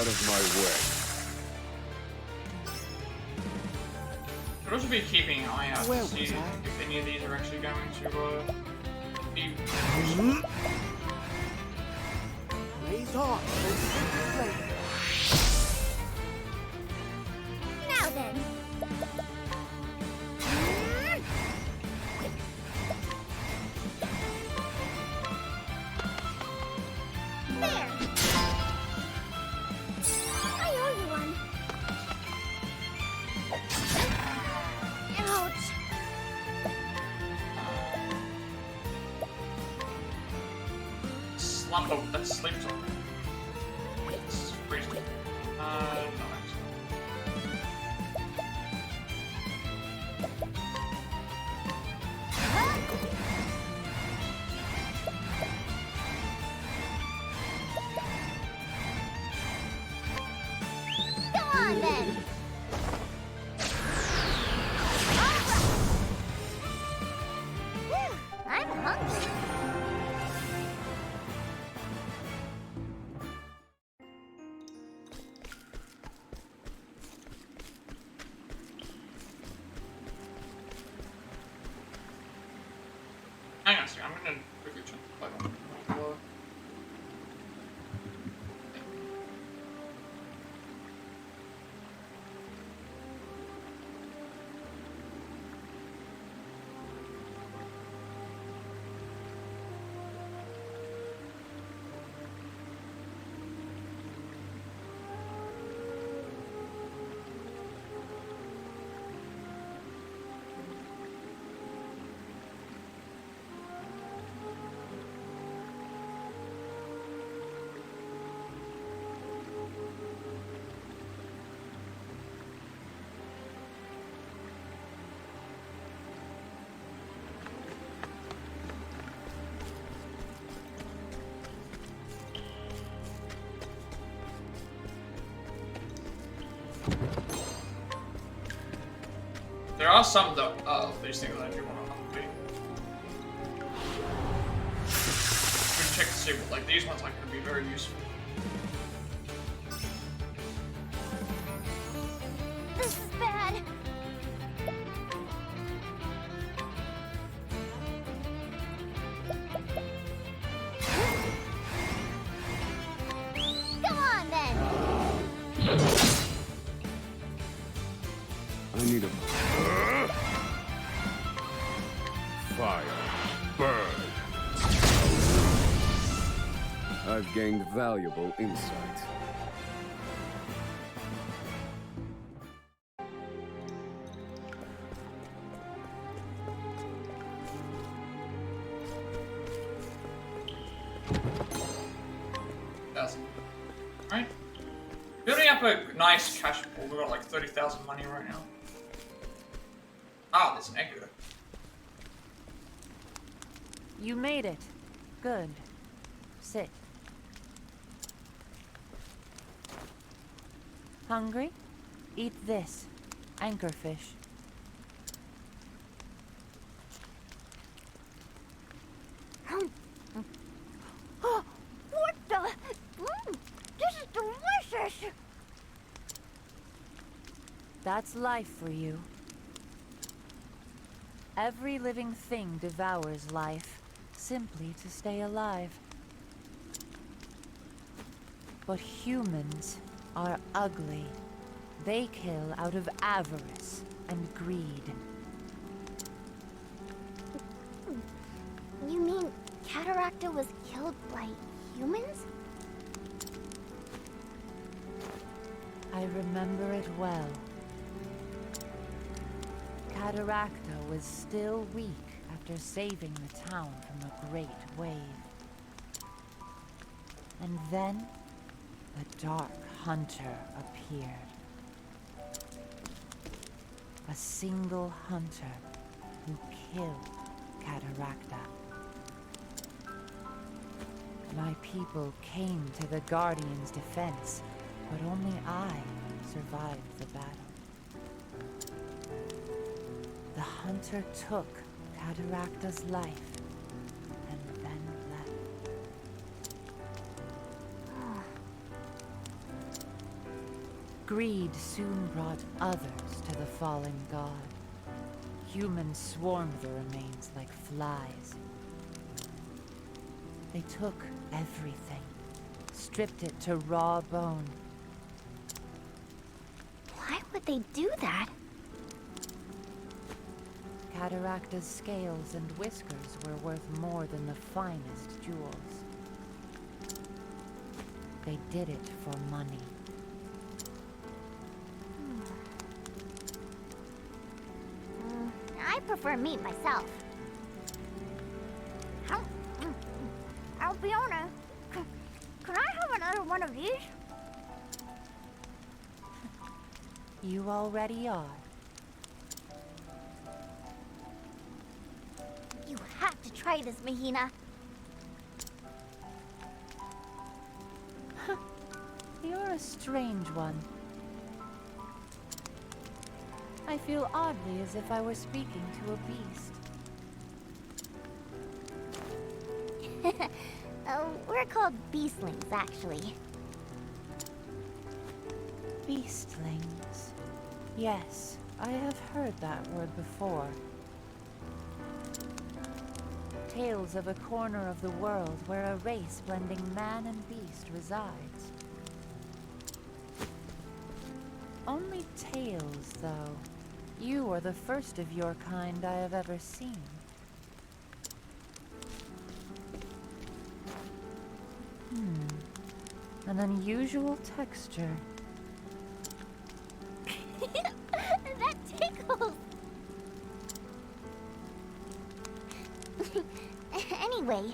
out of my way. Should also be keeping an eye out Where to see was I? if any of these are actually going to be. Blaze on, O sacred flame. Now then. There. I owe you one. Ouch. Slump over that sleeps over. It's freezing. No, actually. Go on then. Whew, I'm hungry. Hang on a second, I'm gonna quickly check the play one. There are some that these things that I do want to unbeat. Good check to see what like these ones like could be very useful. This is bad. Go on then. I need a fire. Burn. I've gained valuable insight. Alright. Building up a nice cash pool. We've got like 30,000 money right now. Ah, there's an egg there. You made it. Good. Sit. Hungry? Eat this. Anchorfish. What the? This is delicious. That's life for you. Every living thing devours life, simply to stay alive. But humans are ugly. They kill out of avarice and greed. You mean Cataracta was killed by humans? I remember it well. Cataracta was still weak after saving the town from a great wave. And then, the Dark Hunter appeared. A single hunter who killed Cataracta. My people came to the Guardian's defense, but only I survived the battle. The hunter took Cataracta's life and then left. Greed soon brought others to the fallen god. Humans swarmed the remains like flies. They took everything, stripped it to raw bone. Why would they do that? Cataracta's scales and whiskers were worth more than the finest jewels. They did it for money. I prefer meat myself. Albiona, can I have another one of these? You already are. You have to try this, Mahina. You're a strange one. I feel oddly as if I were speaking to a beast. We're called beastlings, actually. Beastlings. Yes, I have heard that word before. Tales of a corner of the world where a race blending man and beast resides. Only tales, though. You are the first of your kind I have ever seen. An unusual texture. That tickles! Anyway,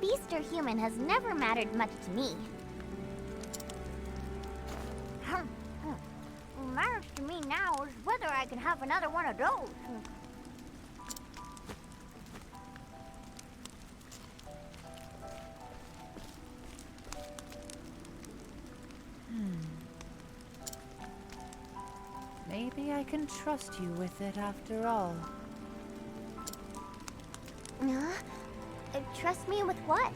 beast or human has never mattered much to me. What matters to me now is whether I can have another one of those. Maybe I can trust you with it after all. Trust me with what?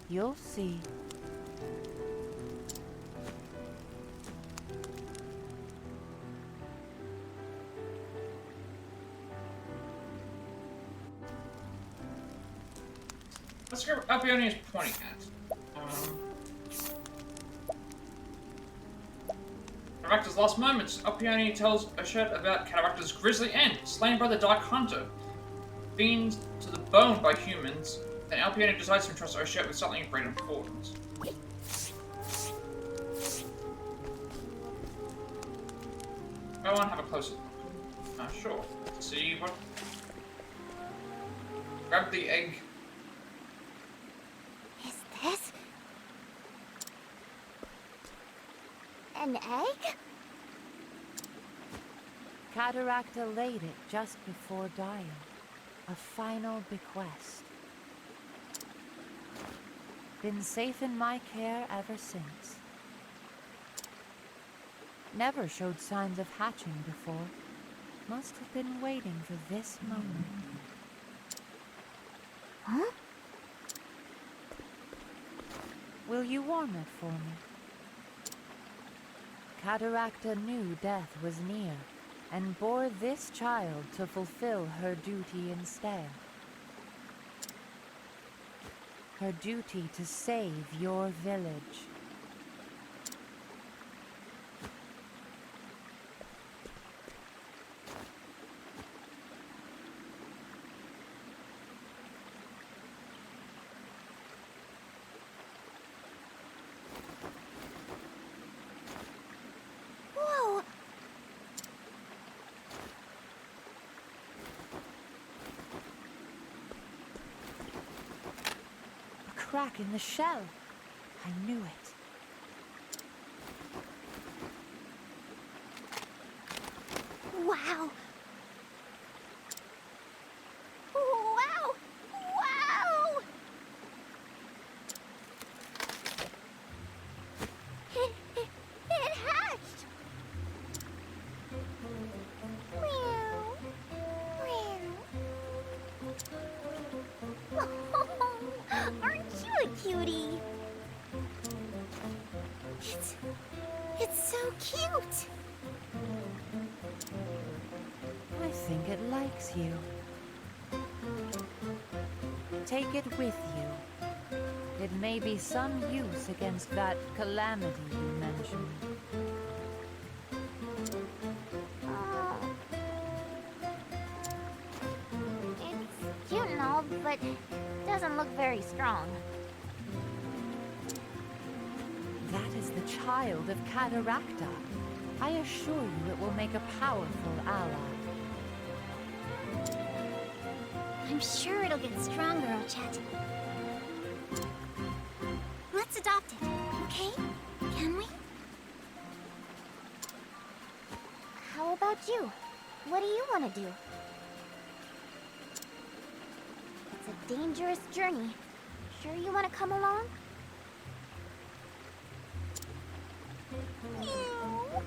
You'll see. Let's go. Albione is pointing at. Cataracta's last moments. Albione tells Ochette about Cataracta's grisly end, slain by the Dark Hunter, fiends to the bone by humans. Then Albione decides to entrust Ochette with something of great importance. I want to have a closer look. Sure. Let's see what. Grab the egg. Is this an egg? Cataracta laid it just before dying. A final bequest. Been safe in my care ever since. Never showed signs of hatching before. Must have been waiting for this moment. Huh? Will you warm it for me? Cataracta knew death was near, and bore this child to fulfill her duty instead. Her duty to save your village. Whoa! Crack in the shell. I knew it. Wow! Wow! Wow! It hatched! Meow. Meow. Aren't you a cutie? so cute. I think it likes you. Take it with you. It may be some use against that calamity you mentioned. It's cute and all, but doesn't look very strong. That is the child of Cataracta. I assure you it will make a powerful ally. I'm sure it'll get stronger, Ochette. Let's adopt it, okay? Can we? How about you? What do you want to do? It's a dangerous journey. Sure you want to come along? Meow.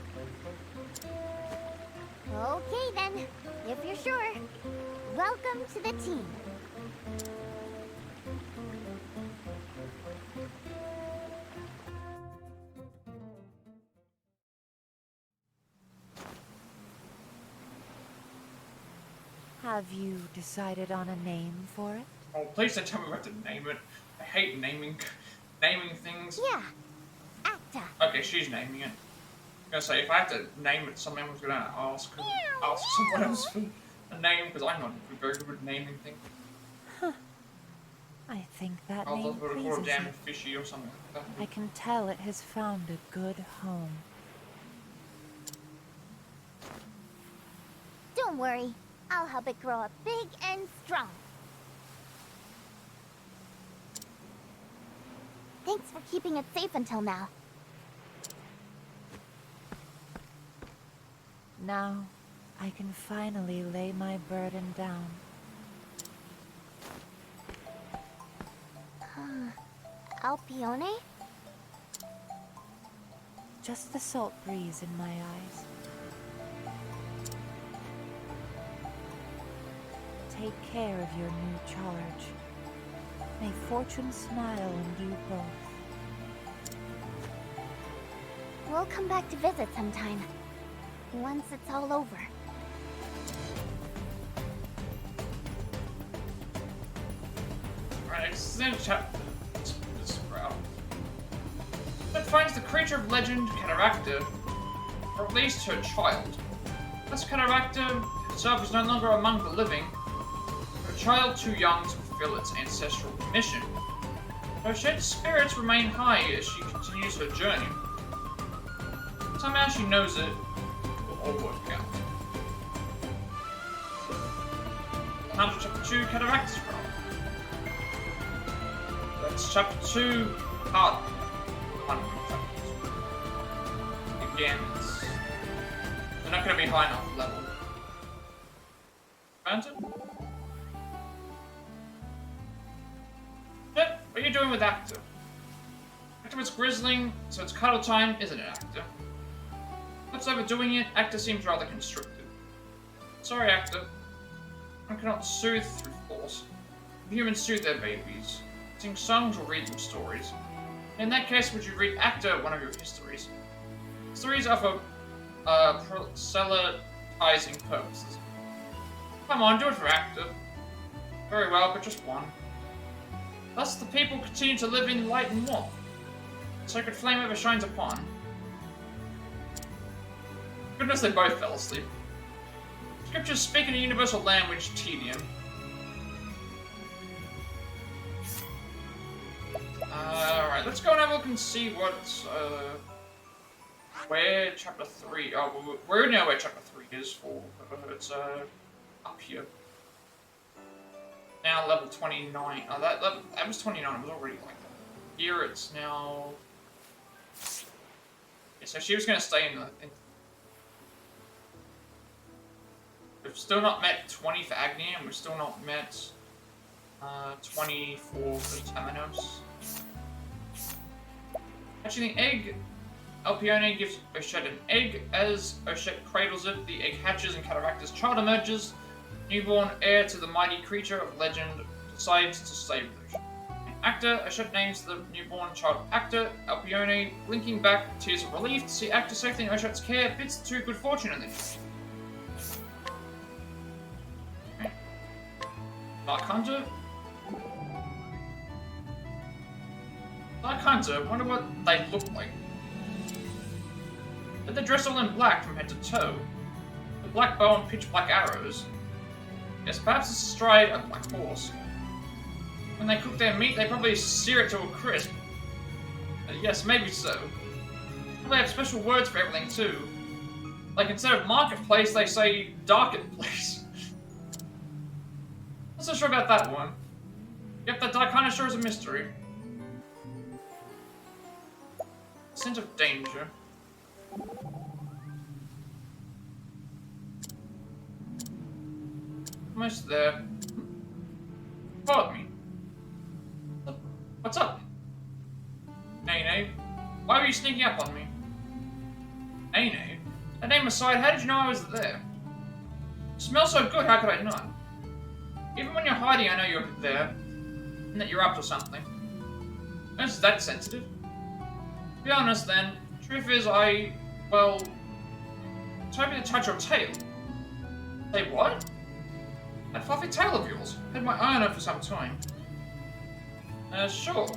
Okay then, if you're sure. Welcome to the team. Have you decided on a name for it? Oh, please don't tell me what to name it. I hate naming things. Yeah, Acta. Okay, she's naming it. I'm gonna say, if I have to name it, someone's gonna ask someone else for a name, because I'm not very good at naming things. Huh. I think that I'll name put a pleases damn it. fishy or something like that. I can tell it has found a good home. Don't worry, I'll help it grow up big and strong. Thanks for keeping it safe until now. Now, I can finally lay my burden down. Alpione? Just the salt breeze in my eyes. Take care of your new charge. May fortune smile on you both. We'll come back to visit sometime. Once it's all over. Alright, extended chapter. This route. That finds the creature of legend, Cataracta, or at least her child. Thus, Cataracta herself is no longer among the living, but a child too young to fulfill its ancestral mission. Ochette's spirits remain high as she continues her journey. Somehow she knows it will all work out. Untitled Chapter 2, Cataracta's Route. That's Chapter 2, Part 1. Again, they're not going to be high enough level. Phantom? Yep, what are you doing with Acta? Acta was grizzling, so it's cuddle time, isn't it, Acta? What's overdoing it? Acta seems rather constricted. Sorry, Acta. One cannot soothe through force. Humans soothe their babies. Sing songs or read them stories. In that case, would you read Acta one of your histories? Histories are for proselytizing purposes. Come on, do it for Acta. Very well, but just one. Thus the people continue to live in light and warmth. The sacred flame ever shines upon. Goodness, they both fell asleep. Scriptures speak in a universal language, tedium. Alright, let's go and have a look and see what, where Chapter 3, we already know where Chapter 3 is for, it's, up here. Now level 29, that was 29, it was already like that. Here it's now, yeah, so she was going to stay in the, we've still not met 20 for Agni, and we've still not met 20 for Temenos. Hatching the egg, Alpione gives Ochette an egg. As Ochette cradles it, the egg hatches and Cataracta's child emerges. Newborn heir to the mighty creature of legend decides to save Actor, Ochette names the newborn child Actor. Alpione, blinking back, tears of relief to see Actor safely in Ochette's care, bids to good fortune in this. Dark Hunter? Dark Hunter, wonder what they look like. But they're dressed all in black from head to toe. The black bow and pitch black arrows. Yes, perhaps it's astride a black horse. When they cook their meat, they probably sear it to a crisp. Yes, maybe so. They have special words for everything, too. Like, instead of marketplace, they say darkened-place. Not so sure about that one. Yep, that kind of sure is a mystery. Sense of danger. Almost there. Followed me. What's up? Nene, why were you sneaking up on me? Nene? That name aside, how did you know I was there? You smell so good, how could I not? Even when you're hiding, I know you're there. And that you're up to something. Is that sensitive? To be honest then, truth is I was hoping to touch your tail. Say what? That fluffy tail of yours. Had my eye on it for some time. Sure.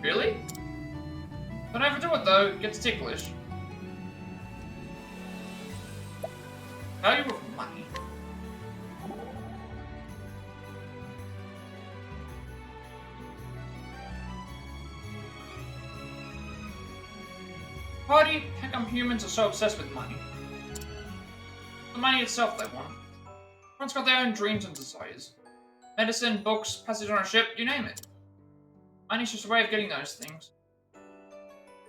Really? Don't overdo it though, it gets ticklish. Value of money. Party, how come humans are so obsessed with money? The money itself they want. Everyone's got their own dreams and desires. Medicine, books, passage on a ship, you name it. Money's just a way of getting those things.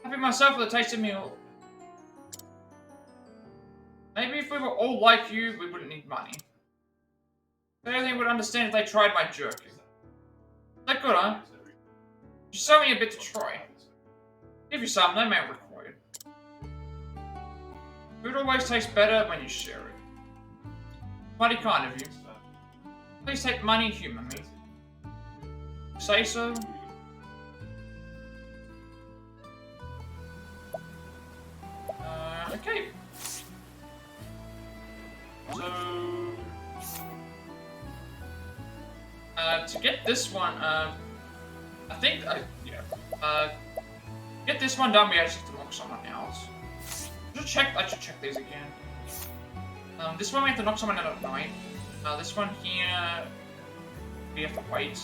Happy myself with a tasty meal. Maybe if we were all like you, we wouldn't need money. Everything would understand if they tried my jerky. Is that good, huh? Just sell me a bit to try. Give you some, no man required. Food always tastes better when you share it. Mighty kind of you. Please take money, humour me. Say so? Okay. So... to get this one, I think, yeah. Get this one done, we actually have to knock someone else. I should check these again. This one we have to knock someone out at night. This one here, we have to wait.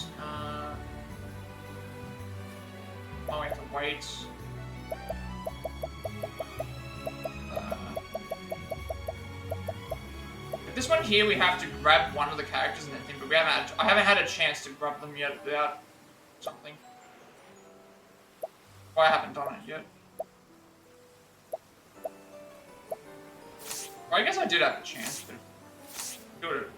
Oh, we have to wait. This one here, we have to grab one of the characters and then think, but I haven't had a chance to grab them yet without something. Well, I haven't done it yet. Well, I guess I did have a chance, but do it.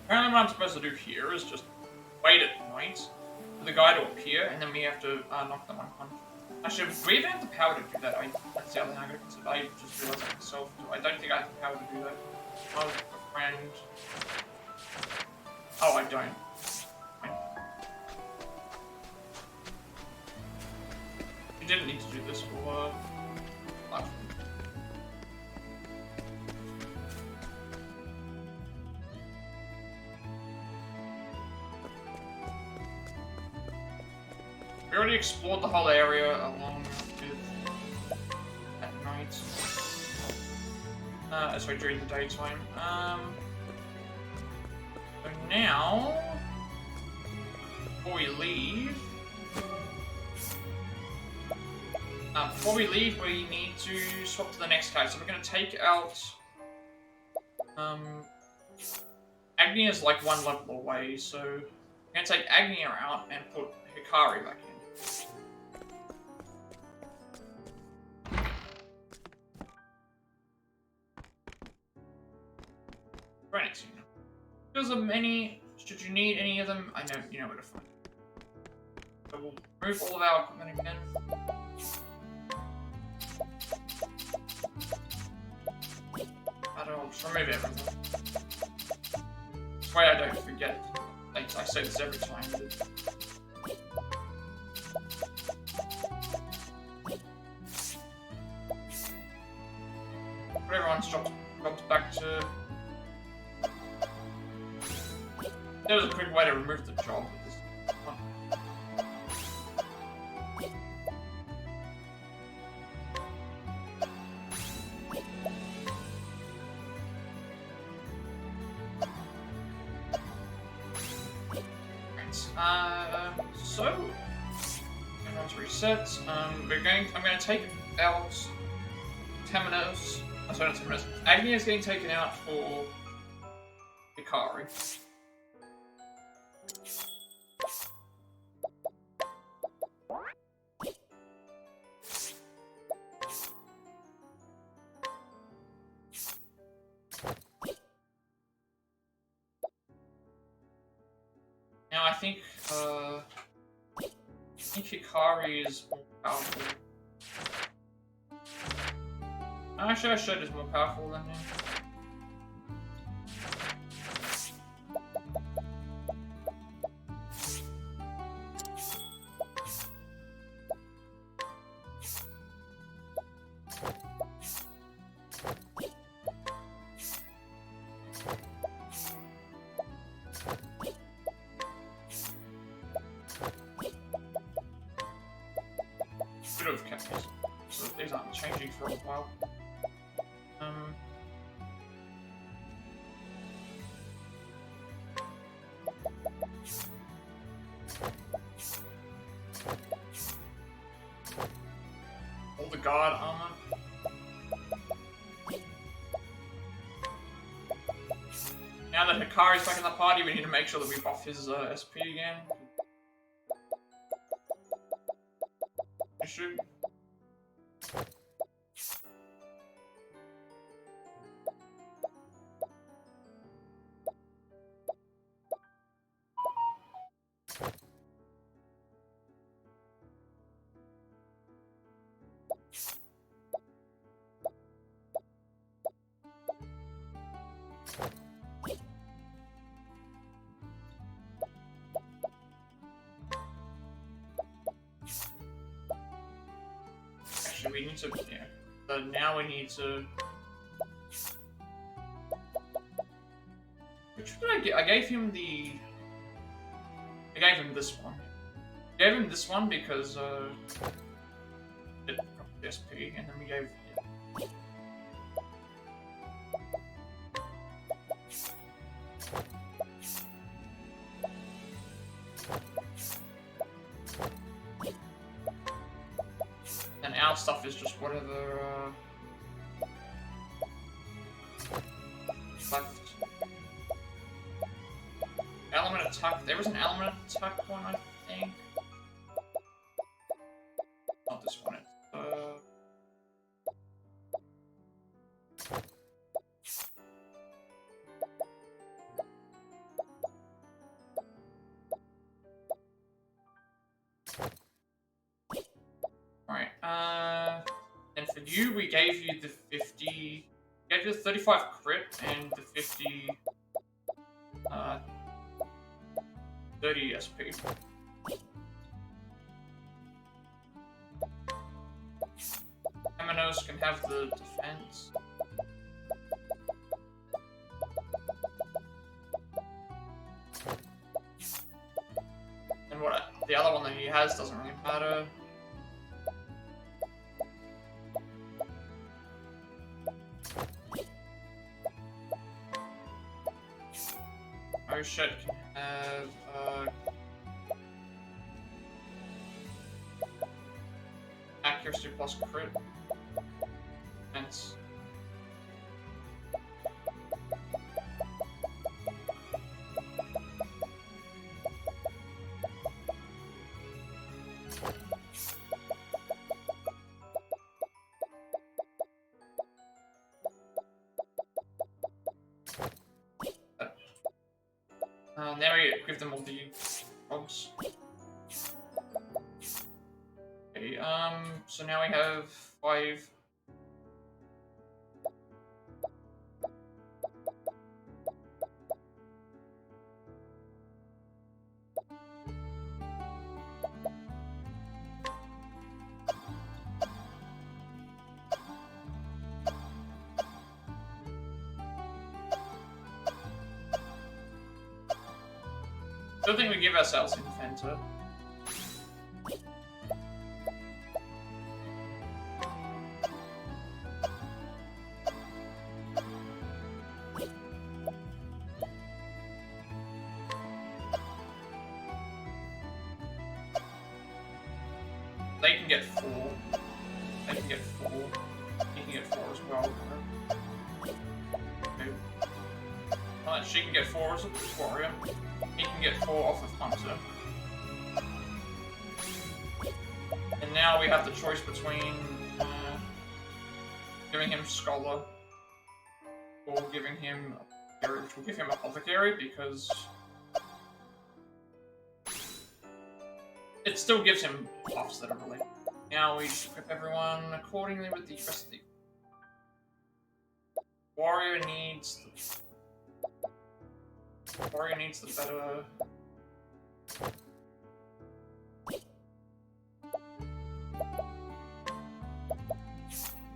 Apparently what I'm supposed to do here is just wait at night for the guy to appear, and then we have to knock them unconscious. Actually, do we even have the power to do that? That's the other thing I gotta consider. I just realized that myself. I don't think I have the power to do that. Oh, a friend. Oh, I don't. You didn't need to do this for platform. We already explored the whole area along with at night. Sorry, during the daytime. So now, before we leave, we need to swap to the next guy. So we're going to take out. Agni is like one level away, so we're going to take Agni out and put Hikari back in. Right. Because of many, should you need any of them, I know you know where to find them. So we'll remove all of our equipment again. I'll just remove everything. This way I don't forget. I say this every time. But everyone's dropped back to... There was a quick way to remove the job with this one. So everyone's reset. I'm going to take out Temenos. Sorry, not Temenos. Agni is getting taken out for Hikari. Now I think Hikari is more powerful. Actually, Ochette is more powerful than him. Should have kept these, so these aren't changing for a while. All the guard armor. Now that Hikari's back in the party, we need to make sure that we buff his SP again. Shoot. We need to, yeah. So now we need to... Which did I get? I gave him the... I gave him this one. I gave him this one because, it got SP, and then we gave... Yeah. Our stuff is just whatever left. Element attack. There was an element attack one, I think. Not this one. you, we gave you the 50... We gave you the 35 crit and the 50... 30 SP. Temenos can have the defense. And what the other one that he has doesn't really matter. Ochette can have accuracy plus crit. Hence. Now we give them all the jobs. Okay, so now we have 5. I don't think we give ourselves Inventor. They can get 4. They can get 4. He can get 4 as well. Okay. Alright, she can get 4 as a warrior. He can get 4 off of Hunter. And now we have the choice between giving him Scholar or giving him Apothecary, which will give him Apothecary because it still gives him buffs that are related. Now we equip everyone accordingly with the rest of the... Warrior needs the better...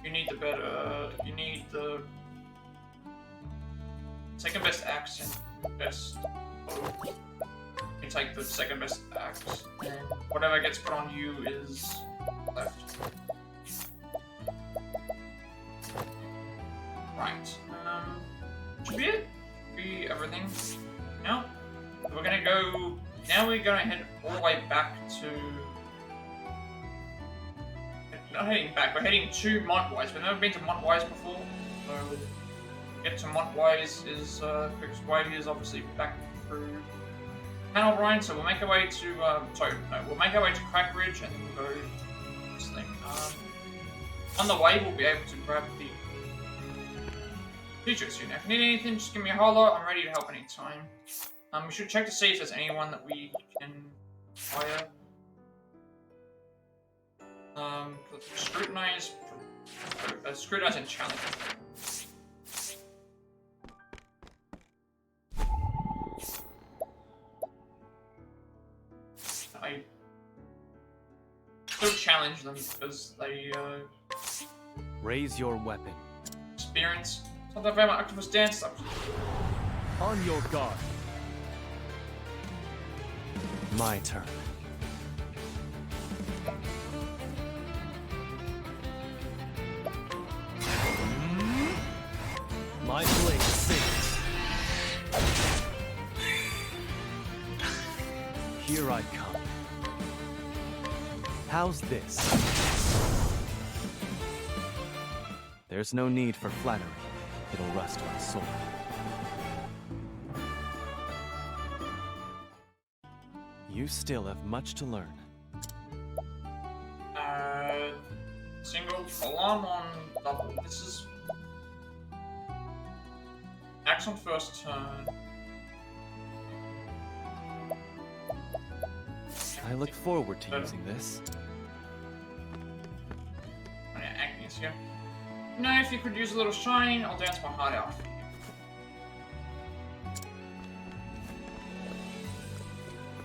You need the second best axe and best bow. You take the second best axe, and whatever gets put on you is left. Right. Should be it. Be everything. Now, we're gonna go. Now we're gonna head all the way back to. Not heading back. We're heading to Montwise. We've never been to Montwise before, so get to Montwise is quickest way is obviously back through Panel Brine. So we'll make our way to. We'll make our way to Crack Ridge and then we'll go this thing. On the way, we'll be able to grab the teacher soon. If you need anything, just give me a holler. I'm ready to help anytime. We should check to see if there's anyone that we can hire. Scrutinize and challenge. I still challenge them because they raise your weapon. Experience. Something about my octopus dance. On your guard. My turn. My blade sings. Here I come. How's this? There's no need for flattery. It'll rust my sword. You still have much to learn. Single alarm on double. This is axe on first turn. I look forward to using this. Agnes here. You know, if you could use a little shine, I'll dance my heart out for you.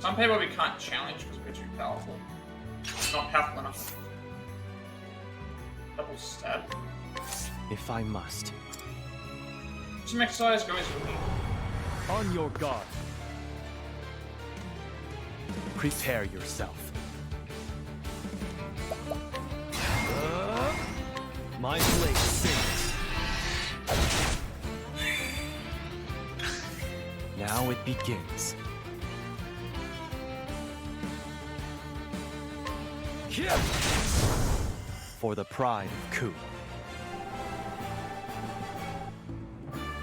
Some people we can't challenge because we're too powerful. Not powerful enough. Double stab. If I must. Some exercise goes with me. On your guard. Prepare yourself. My blade sings. Now it begins. For the pride of Ku.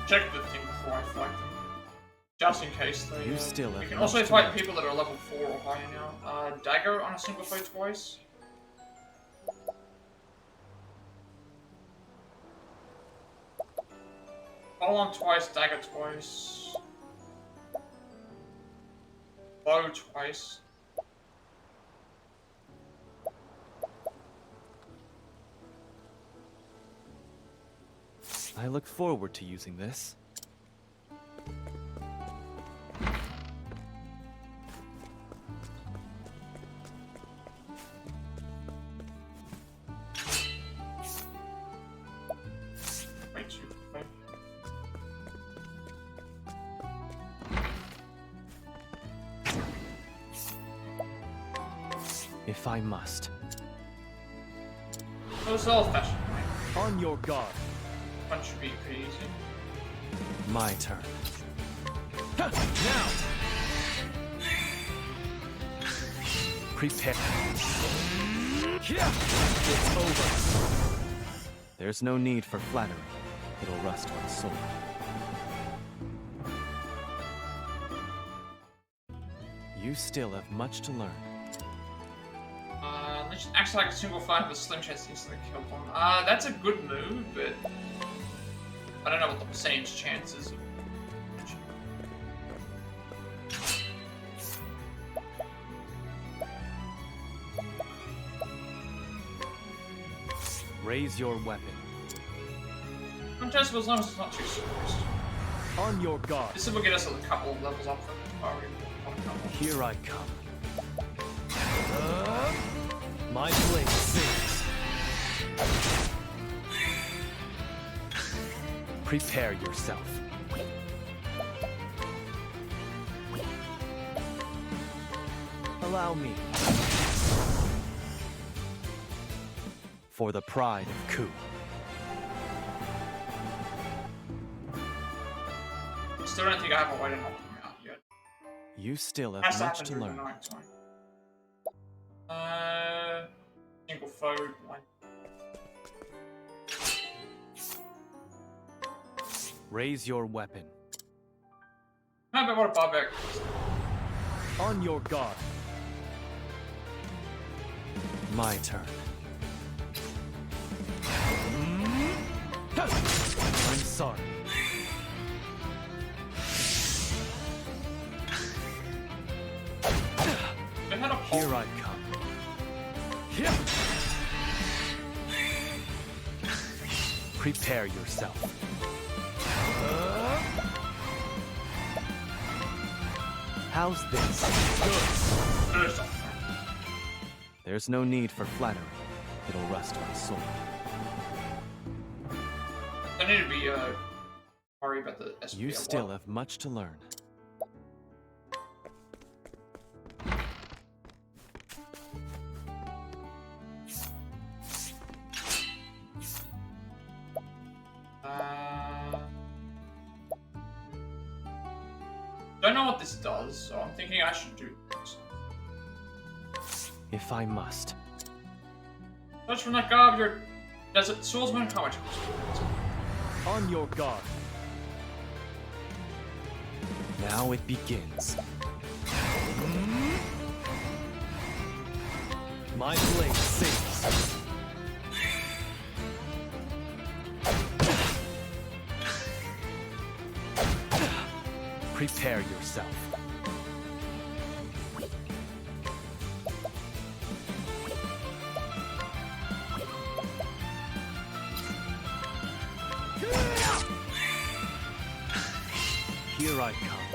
Check the thing before I fight them. Just in case they... You still we have can much also to fight learn. people that are level 4 or higher now. Dagger on a single foe twice. Fall on twice, dagger twice. Bow twice. I look forward to using this. Wait, wait. If I must. Those old-fashioned. On your guard. Punch should be pretty easy. My turn. Now! Prepare. It's over. There's no need for flattery. It'll rust my sword. You still have much to learn. Let's act like a single fight with a slim chance to instantly kill them. That's a good move, but I don't know what the percentage chances of. Raise your weapon. Contestable as long as it's not too serious. On your guard. This will get us a couple of levels up from Here I come. My blade sings. Prepare yourself. Allow me. For the pride of Ku. Still don't think I have a way to knock him out yet. You still have Has much happened to during learn. the night time. Single foe, one. Raise your weapon. No, but what a barbaric. On your guard. My turn. I'm sorry. Here I come. Prepare yourself. How's this? Good. There's no need for flattery. It'll rust my sword. I need to be worried about the SP. You still have much to learn. Don't know what this does, so I'm thinking I should do this. If I must. Touch from that guard, your desert swordsman. How much? On your guard. Now it begins. My blade sings. Prepare yourself. Here I come.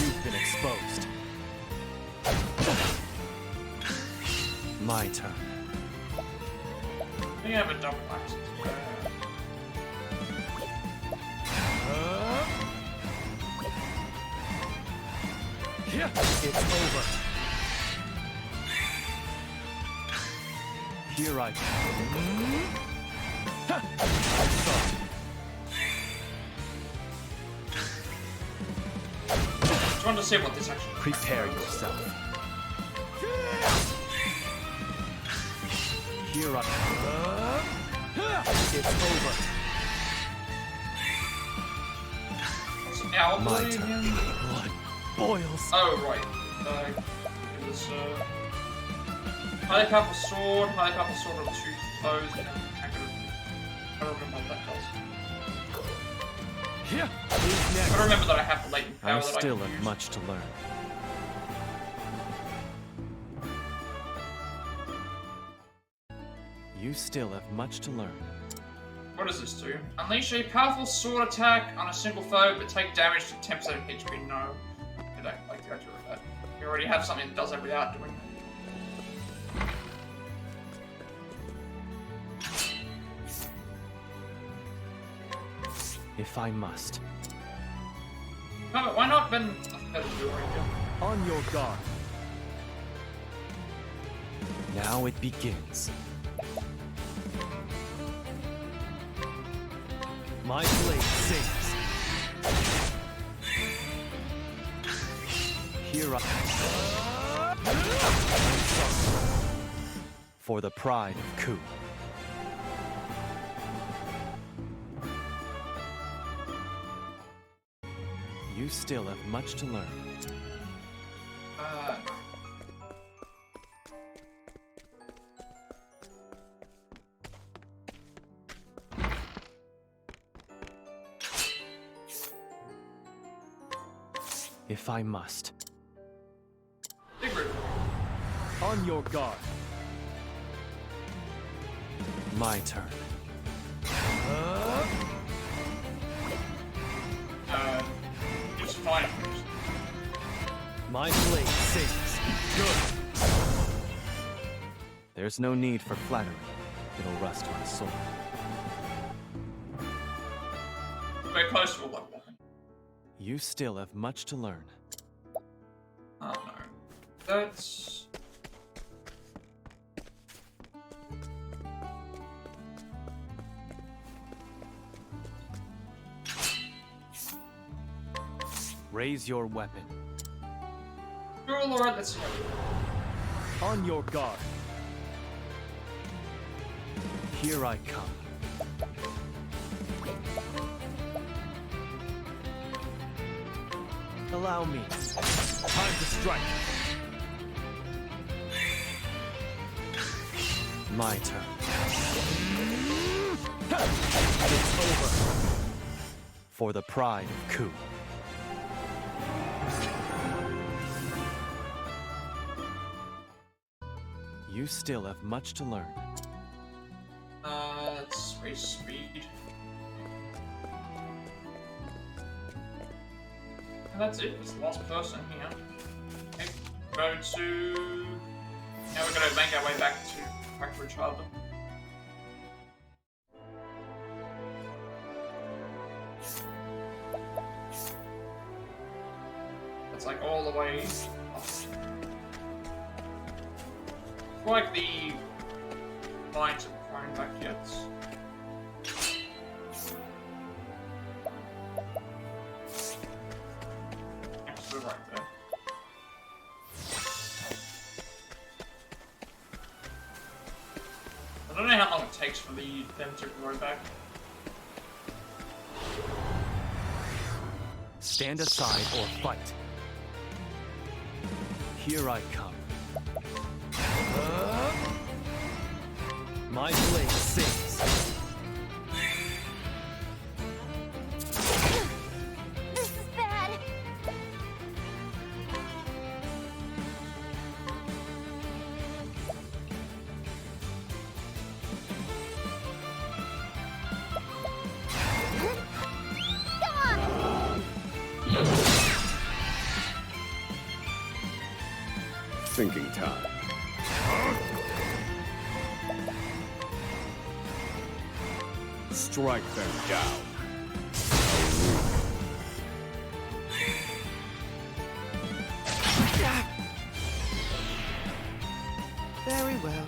You've been exposed. My turn. We have a double axe. It's over. Here I come. I'm sorry. Just wanted to see what this actually. Prepare yourself. Here I come. It's over. Ow, My turn. Blood boils. Oh, right. It was, highly powerful sword of two foes, and I don't remember what that does. Yeah. I remember that I have the latent power I that still I can have use. much to learn. You still have much to learn. What does this do? Unleash a powerful sword attack on a single foe, but take damage to 10% of HP. No. I don't like the idea of that. We already have something that does that without doing that. If I must. No, but why not Ben? Better do it right now. On your guard. Now it begins. My blade sings. Here I for the pride of Ku. You still have much to learn. If I must. On your guard. My turn. It's fine. My blade sings. Good. There's no need for flattery. It'll rust my soul. We're close to a level. You still have much to learn. Oh no. That's... Raise your weapon. Alright, let's go. On your guard. Here I come. Allow me. Time to strike. My turn. It's over. For the pride of Ku. You still have much to learn. Let's raise speed. And that's it. It's the last person here. Okay. Go to... Now we're gonna make our way back to Richard. That's like all the way up. Like the lines haven't flown back yet. Actually, right there. I don't know how long it takes for them to grow back. Stand aside or fight. Here I come. My blade sings. This is bad. Thinking time. Strike them down. Very well.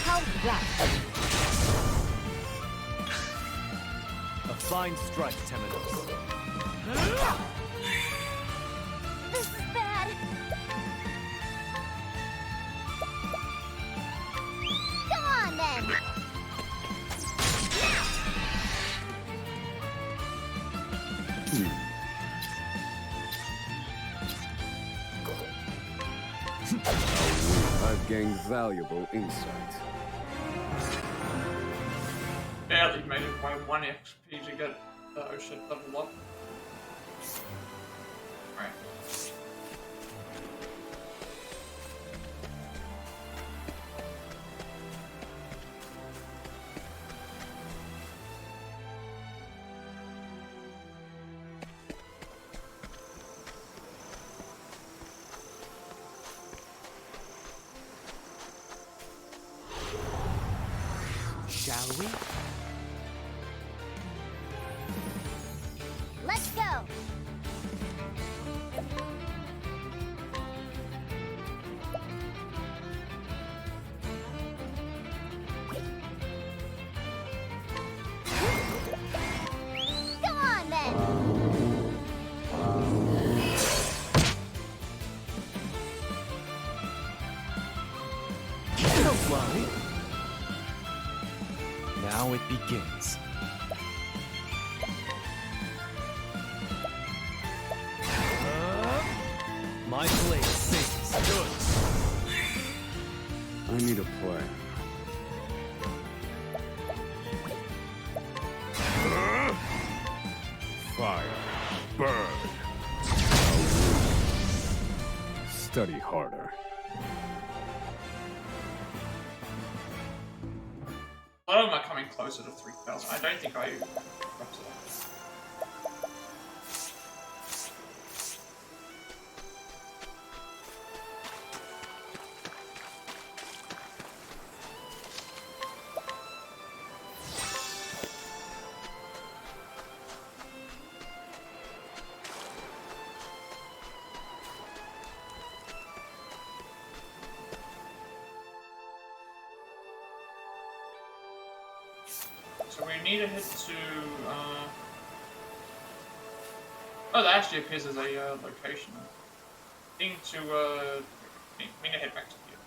How that? A fine strike, Temenos. This is bad. Go on then. I've gained valuable insight. Barely made it by 1 XP to get Ochette level up. Alright. Shall we? Let's go. Go on then. Don't worry. Now it begins. My blade sings. Good. I need a plan. Fire. Burn. Study harder. Why am I coming closer to 3,000? I don't think I got to that. So we need to head to, oh, that actually appears as a location. We need to head back to here.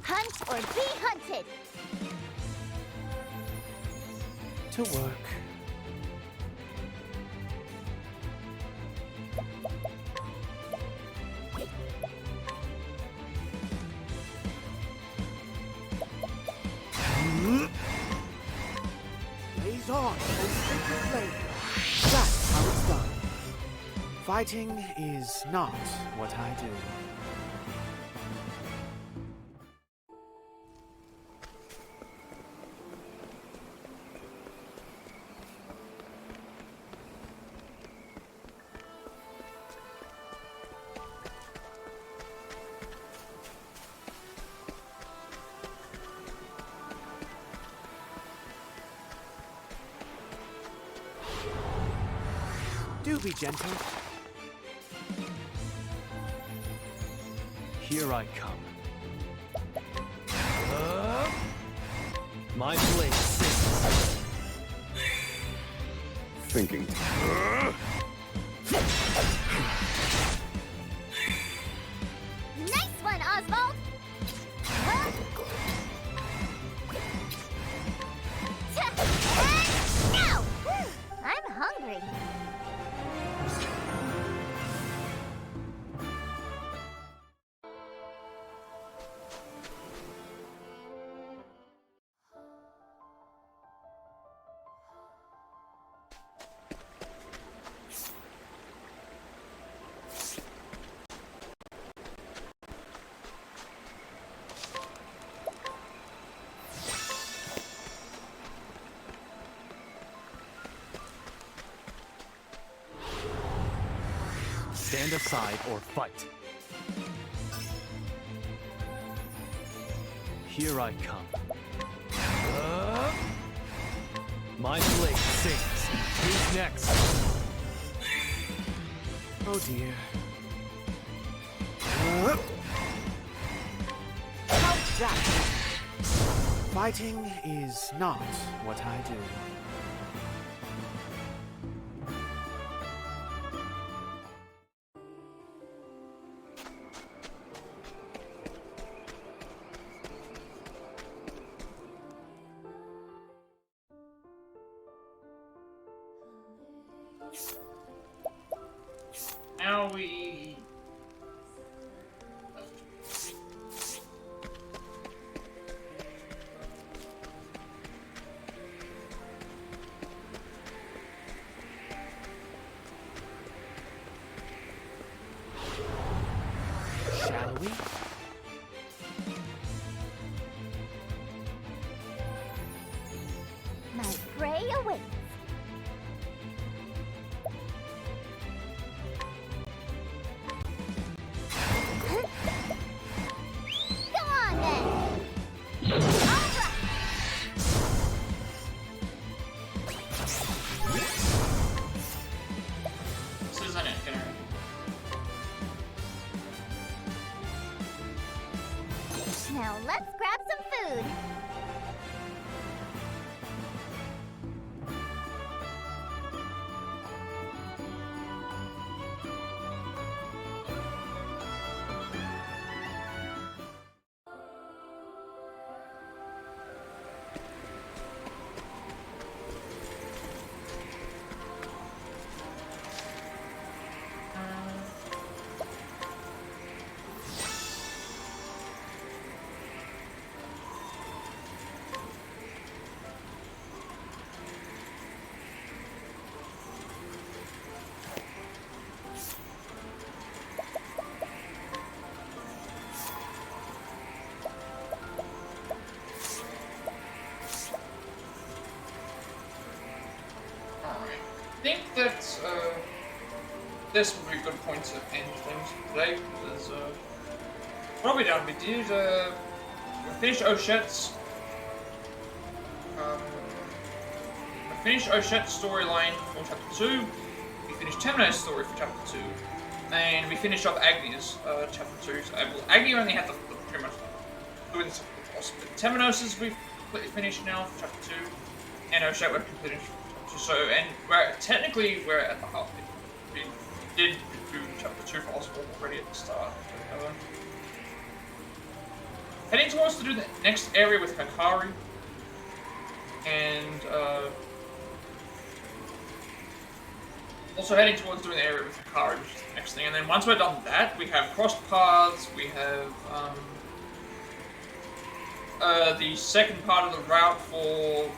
Hunt or be hunted. To work. Blaze on, O sacred blade. That's how it's done. Fighting is not what I do. Do be gentle. Here I come. My blade sings. Thinking. Nice one, Oswald. Huh? Now! I'm hungry. Stand aside or fight. Here I come. My blade sings. Who's next? Oh dear. How's that? Fighting is not what I do. Now we... Shall we? My prey awaits. Come on then. All right. This isn't it, Hikari. Now let's grab some food. I think that this would be a good point to end things today, because what have we done? We did we finished Ochette's we finished Ochette's storyline for chapter 2, we finished Temno's story for chapter 2, and we finished up Agni's chapter 2. So Agni only had the pretty much doing this boss, but Temnos's we've completely finished now for chapter 2, and Ochette we've completed. So, and technically we're at the half. We did do chapter 2 for Oswald already at the start. Heading towards to do the next area with Hikari, and also heading towards doing the area with Hikari, which is the next thing. And then once we're done with that, we have crossed paths. We have the second part of the route for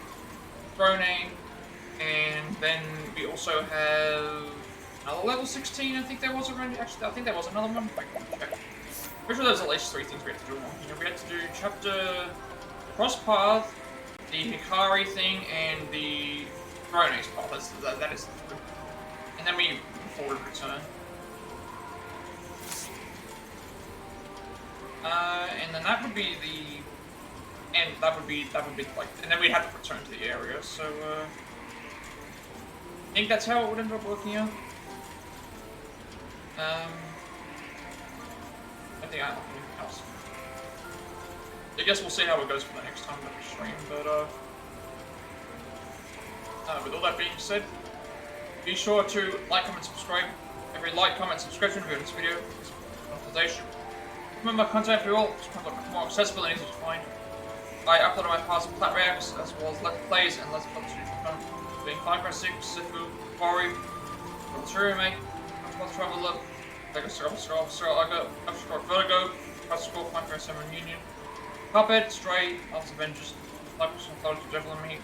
Throne. And then we also have another level 16, I think there was around. Actually, I think there was another one. I can check. Pretty sure there's at least 3 things we have to do. We had to do chapter Cross Path, the Hikari thing, and the Throne's path. That is the 3. And then we forward return. And then that would be the, and that would be like, and then we'd have to return to the area. So. I think that's how it would end up working out. I think I don't have anything else. I guess we'll see how it goes for the next time that we stream, but with all that being said, be sure to like, comment, subscribe. Every like, comment, subscription video in this video is monetization. Remember, my content for you all is more accessible and easy to find. I upload my past Plat reacts, as well as let's plays and let's plays being 5x6, Sifu, Quarry, Level 3 Remake, Octopath Traveler, Lego Scarlet, Vertigo, Castti, 5x7 Union, Cuphead, Stray, Last Avengers, Lycos Mythology, Devil and Me,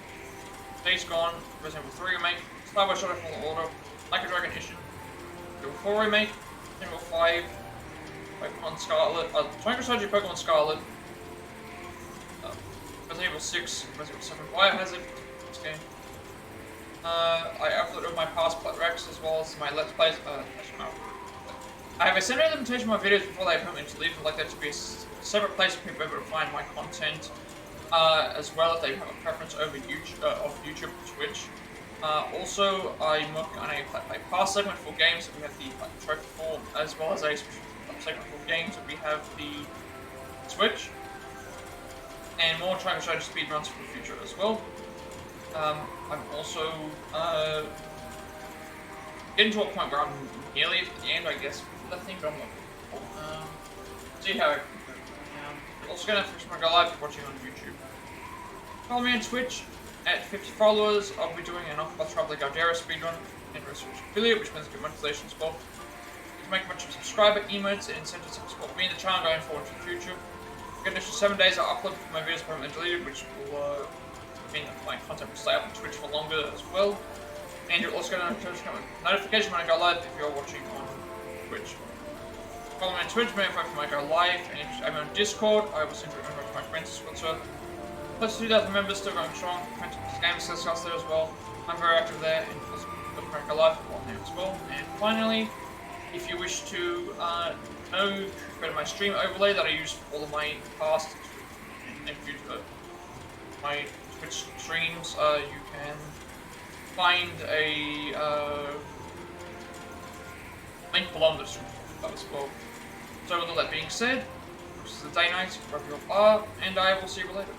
Days Gone, Resident Evil 3 Remake, Star Wars Shadow Fallen Order, Like a Dragon Issue, Level 4 Remake, Level 5, Pokemon Scarlet, Twango Strategy Pokemon Scarlet, Resident Evil 6, Resident Evil 7 Biohazard, this game. I uploaded my past Plat Rex as well as my Let's Plays. I have a similar limitation on my videos before they permanently leave. I'd like that to be a separate place for people able to find my content, as well if they have a preference over YouTube, of YouTube or Twitch. Also, I'm working on a Plat Pass segment for games that we have the Plat Trophy for, as well as a segment for games that we have the Switch, and more trying to show speedruns for the future as well. I'm also getting to a point where I'm nearly at the end, I guess, I think, but I'm not. See how it also gonna finish my go live watching on YouTube. Follow me on Twitch at 50 followers. I'll be doing an Octopath Traveler Gardera speedrun and research affiliate, which means I get monetization as well. You can make a bunch of subscriber emotes and incentives to support me and the channel going forward to the future. For an extra 7 days, I'll upload my videos permanently deleted, which will mean that my content will stay up on Twitch for longer as well. And you're also going to get a notification when I go live if you're watching on Twitch. Follow me on Twitch, for when I go live, and if I'm on Discord, I will send you a member to my friends Discord server. Plus 2,000 members still going strong. Games discussed there as well. I'm very active there, and also look when I go live on there as well. And finally, if you wish to know about my stream overlay that I use for all of my past and future my Twitch streams, you can find a link below in the description as well. So with all that being said, this is the day night, wherever you are, and I will see you later.